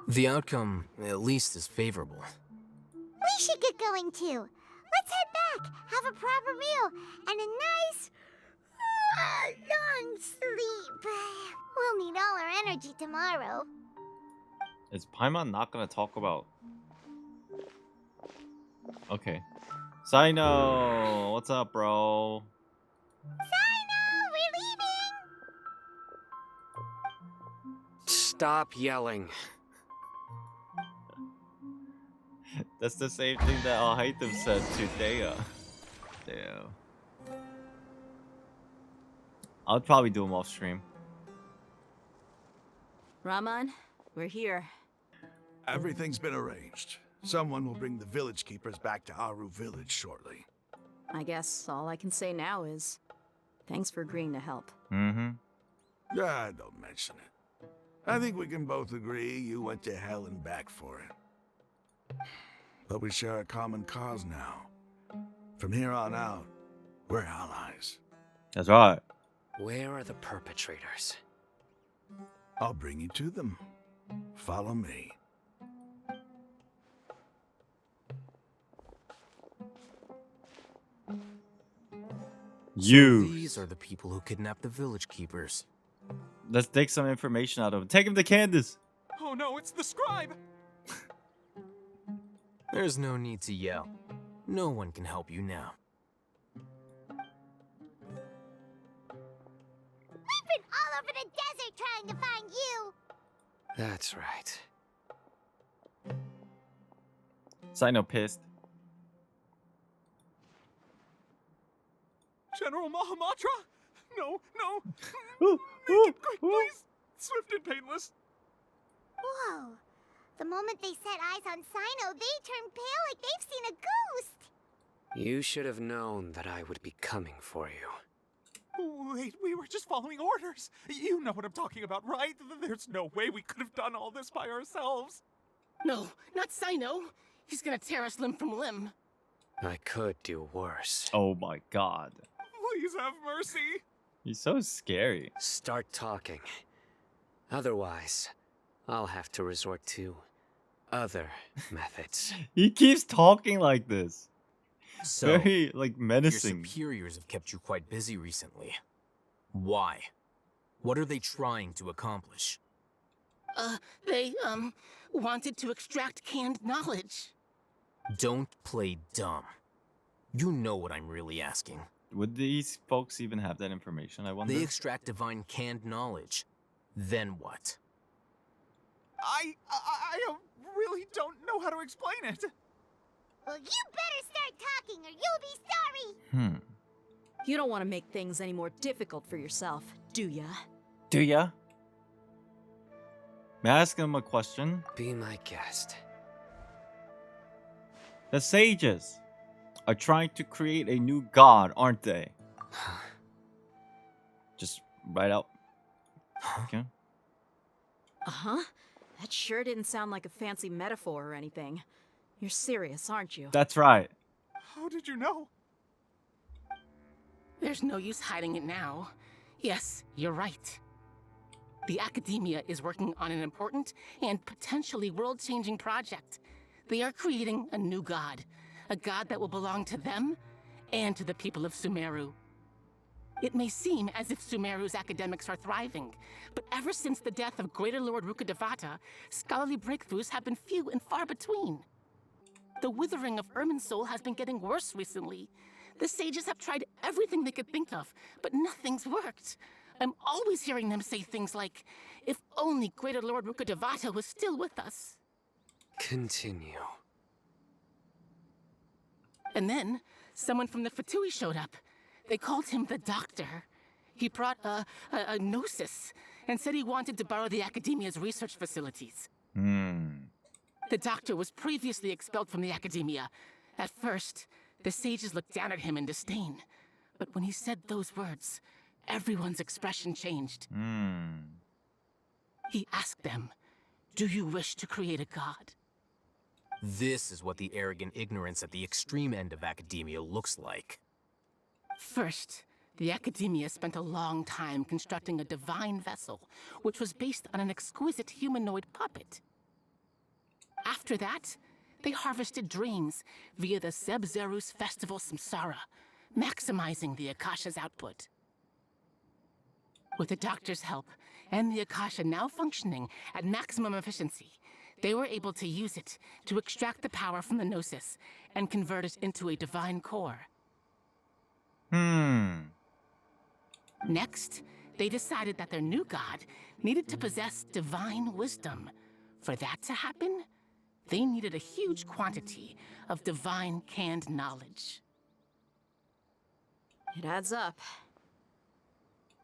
The outcome, at least, is favorable. We should get going too. Let's head back, have a proper meal, and a nice, long sleep. We'll need all our energy tomorrow. Is Paimon not gonna talk about... Okay. Sino! What's up, bro? Sino, we're leaving! Stop yelling. That's the same thing that Al-Haytham said to Dea. Damn. I'll probably do them off stream. Rahman, we're here. Everything's been arranged. Someone will bring the village keepers back to Aru village shortly. I guess all I can say now is thanks for agreeing to help. Mm-hmm. Yeah, don't mention it. I think we can both agree you went to hell and back for it. But we share a common cause now. From here on out, we're allies. That's right. Where are the perpetrators? I'll bring you to them. Follow me. You. So these are the people who kidnapped the village keepers. Let's take some information out of him. Take him to Candace. Oh no, it's the scribe! There's no need to yell. No one can help you now. We've been all over the desert trying to find you! That's right. Sino pissed. General Mahamatra? No, no! Make it quick, please! Swift and painless! Whoa. The moment they set eyes on Sino, they turned pale like they've seen a ghost! You should have known that I would be coming for you. Wait, we were just following orders. You know what I'm talking about, right? There's no way we could have done all this by ourselves. No, not Sino. He's gonna tear us limb from limb. I could do worse. Oh my god. Please have mercy. He's so scary. Start talking. Otherwise, I'll have to resort to other methods. He keeps talking like this. So, very, like, menacing. Your superiors have kept you quite busy recently. Why? What are they trying to accomplish? They, wanted to extract canned knowledge. Don't play dumb. You know what I'm really asking. Would these folks even have that information, I wonder? They extract divine canned knowledge. Then what? I really don't know how to explain it. Well, you better start talking or you'll be sorry! You don't want to make things any more difficult for yourself, do ya? Do ya? May I ask him a question? Be my guest. The sages are trying to create a new god, aren't they? Just right out. Okay. Uh-huh. That sure didn't sound like a fancy metaphor or anything. You're serious, aren't you? That's right. How did you know? There's no use hiding it now. Yes, you're right. The Academia is working on an important and potentially world-changing project. They are creating a new god. A god that will belong to them and to the people of Sumeru. It may seem as if Sumeru's academics are thriving, but ever since the death of Greater Lord Rukkhadevata, scholarly breakthroughs have been few and far between. The withering of Irminsul has been getting worse recently. The sages have tried everything they could think of, but nothing's worked. I'm always hearing them say things like, if only Greater Lord Rukkhadevata was still with us. Continue. And then, someone from the Fatui showed up. They called him the Doctor. He brought a gnosis and said he wanted to borrow the Academia's research facilities. The Doctor was previously expelled from the Academia. At first, the sages looked down at him in disdain. But when he said those words, everyone's expression changed. He asked them, "Do you wish to create a god?" This is what the arrogant ignorance at the extreme end of academia looks like. First, the Academia spent a long time constructing a divine vessel, which was based on an exquisite humanoid puppet. After that, they harvested dreams via the Zeb-Zerus Festival Samsara, maximizing the Akasha's output. With the doctor's help, and the Akasha now functioning at maximum efficiency, they were able to use it to extract the power from the Gnosis and convert it into a divine core. Next, they decided that their new god needed to possess divine wisdom. For that to happen, they needed a huge quantity of divine canned knowledge. It adds up.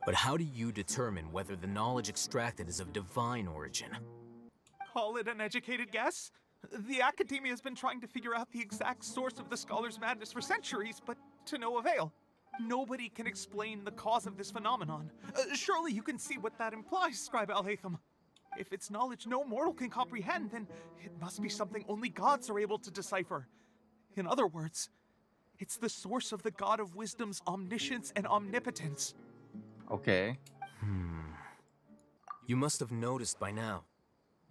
But how do you determine whether the knowledge extracted is of divine origin? Call it an educated guess? The Academia has been trying to figure out the exact source of the Scholar's madness for centuries, but to no avail. Nobody can explain the cause of this phenomenon. Surely you can see what that implies, Scribe Al-Haytham. If it's knowledge no mortal can comprehend, then it must be something only gods are able to decipher. In other words, it's the source of the God of Wisdom's omniscience and omnipotence. Okay. You must have noticed by now.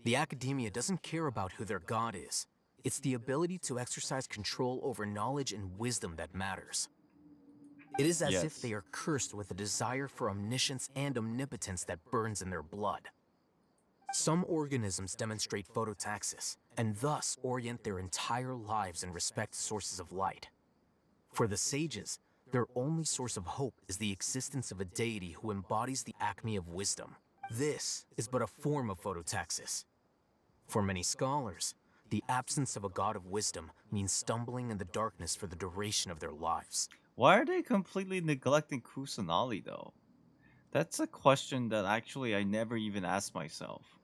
The Academia doesn't care about who their god is. It's the ability to exercise control over knowledge and wisdom that matters. It is as if they are cursed with a desire for omniscience and omnipotence that burns in their blood. Some organisms demonstrate phototaxis, and thus orient their entire lives in respect to sources of light. For the sages, their only source of hope is the existence of a deity who embodies the acme of wisdom. This is but a form of phototaxis. For many scholars, the absence of a god of wisdom means stumbling in the darkness for the duration of their lives. Why are they completely neglecting Kusanali, though? That's a question that actually I never even asked myself.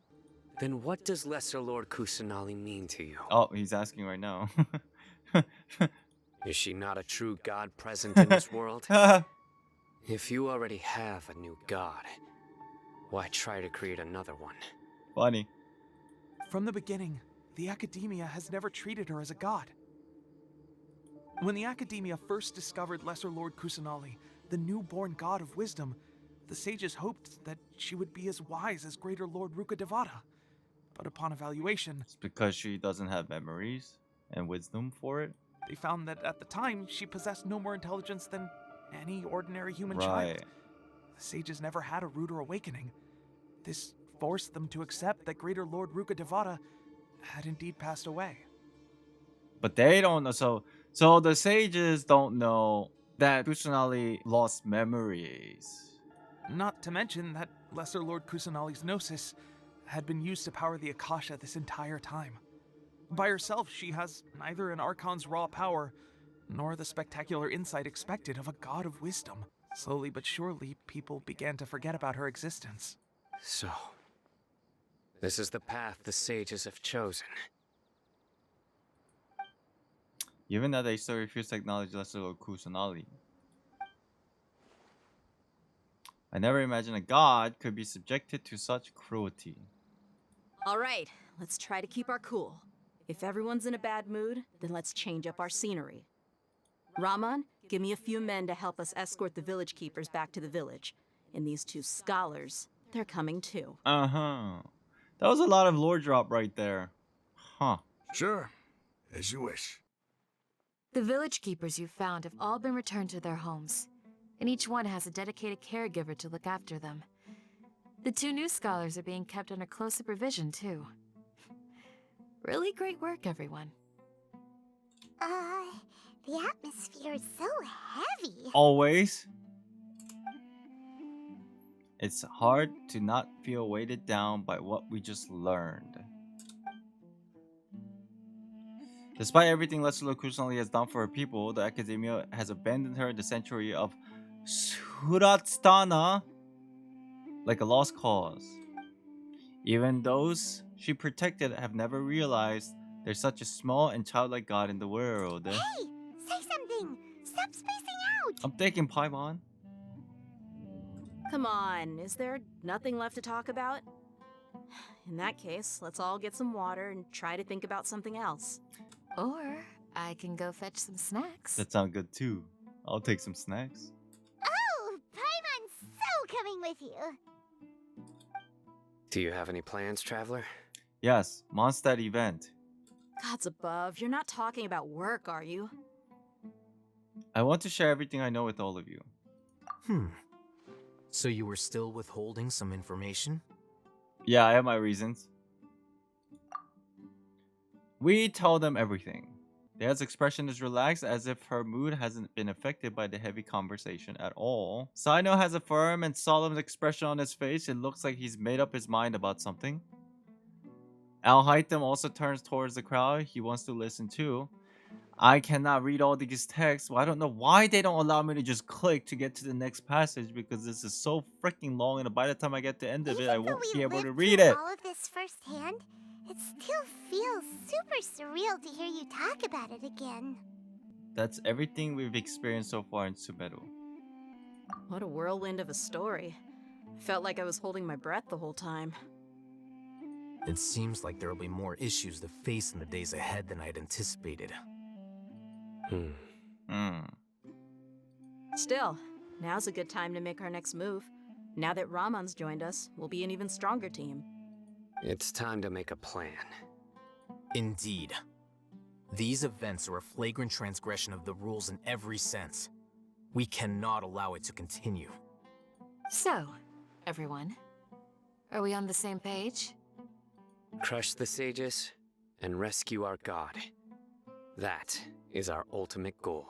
Then what does Lesser Lord Kusanali mean to you? Oh, he's asking right now. Is she not a true god present in this world? If you already have a new god, why try to create another one? Funny. From the beginning, the Academia has never treated her as a god. When the Academia first discovered Lesser Lord Kusanali, the newborn god of wisdom, the sages hoped that she would be as wise as Greater Lord Rukkhadevata. But upon evaluation... It's because she doesn't have memories and wisdom for it? They found that at the time, she possessed no more intelligence than any ordinary human child. The sages never had a ruder awakening. This forced them to accept that Greater Lord Rukkhadevata had indeed passed away. But they don't know, so the sages don't know that Kusanali lost memories. Not to mention that Lesser Lord Kusanali's Gnosis had been used to power the Akasha this entire time. By herself, she has neither an Archon's raw power, nor the spectacular insight expected of a god of wisdom. Slowly but surely, people began to forget about her existence. So, this is the path the sages have chosen. Given that they still refuse to acknowledge Lesser Lord Kusanali. I never imagined a god could be subjected to such cruelty. All right, let's try to keep our cool. If everyone's in a bad mood, then let's change up our scenery. Rahman, give me a few men to help us escort the village keepers back to the village. And these two scholars, they're coming too. That was a lot of lore drop right there. Huh. Sure. As you wish. The village keepers you found have all been returned to their homes, and each one has a dedicated caregiver to look after them. The two new scholars are being kept under close supervision, too. Really great work, everyone. The atmosphere is so heavy. Always. It's hard to not feel weighted down by what we just learned. Despite everything Lesser Lord Kusanali has done for her people, the Academia has abandoned her in the century of Suratstana like a lost cause. Even those she protected have never realized there's such a small and childlike god in the world. Hey! Say something! Stop spacing out! I'm thinking Paimon. Come on, is there nothing left to talk about? In that case, let's all get some water and try to think about something else. Or I can go fetch some snacks. That sounds good too. I'll take some snacks. Oh, Paimon's so coming with you. Do you have any plans, Traveler? Yes, Mondstadt event. Gods above, you're not talking about work, are you? I want to share everything I know with all of you. So you were still withholding some information? Yeah, I have my reasons. We told them everything. Day's expression is relaxed, as if her mood hasn't been affected by the heavy conversation at all. Sino has a firm and solemn expression on his face. It looks like he's made up his mind about something. Al-Haytham also turns towards the crowd. He wants to listen too. I cannot read all these texts. Well, I don't know why they don't allow me to just click to get to the next passage, because this is so freaking long, and by the time I get to the end of it, I won't be able to read it. All of this firsthand, it still feels super surreal to hear you talk about it again. That's everything we've experienced so far in Sumeru. What a whirlwind of a story. I felt like I was holding my breath the whole time. It seems like there will be more issues to face in the days ahead than I had anticipated. Still, now's a good time to make our next move. Now that Ramon's joined us, we'll be an even stronger team. It's time to make a plan. Indeed. These events are a flagrant transgression of the rules in every sense. We cannot allow it to continue. So, everyone, are we on the same page? Crush the sages and rescue our god. That is our ultimate goal.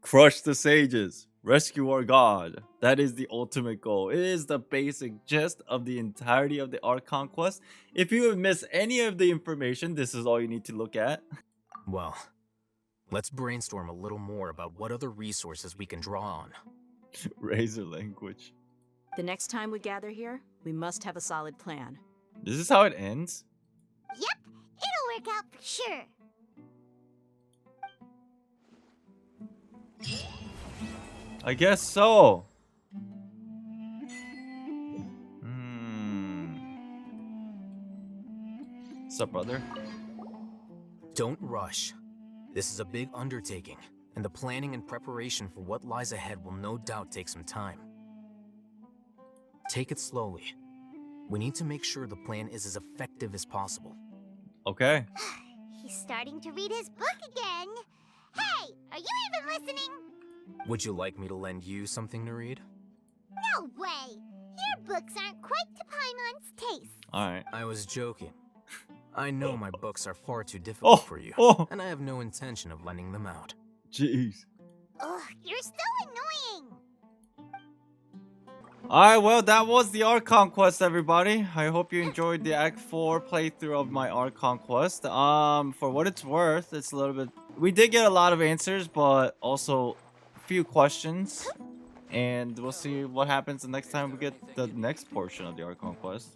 Crush the sages. Rescue our god. That is the ultimate goal. It is the basic gist of the entirety of the Archon Quest. If you have missed any of the information, this is all you need to look at. Well, let's brainstorm a little more about what other resources we can draw on. Razor language. The next time we gather here, we must have a solid plan. This is how it ends? Yep, it'll work out for sure. I guess so. What's up, brother? Don't rush. This is a big undertaking, and the planning and preparation for what lies ahead will no doubt take some time. Take it slowly. We need to make sure the plan is as effective as possible. Okay. He's starting to read his book again. Hey, are you even listening? Would you like me to lend you something to read? No way! Your books aren't quite to Paimon's taste. Alright. I was joking. I know my books are far too difficult for you, and I have no intention of lending them out. Jeez. Ugh, you're so annoying! Alright, well, that was the Archon Quest, everybody. I hope you enjoyed the Act 4 playthrough of my Archon Quest. For what it's worth, it's a little bit... We did get a lot of answers, but also a few questions. And we'll see what happens the next time we get the next portion of the Archon Quest.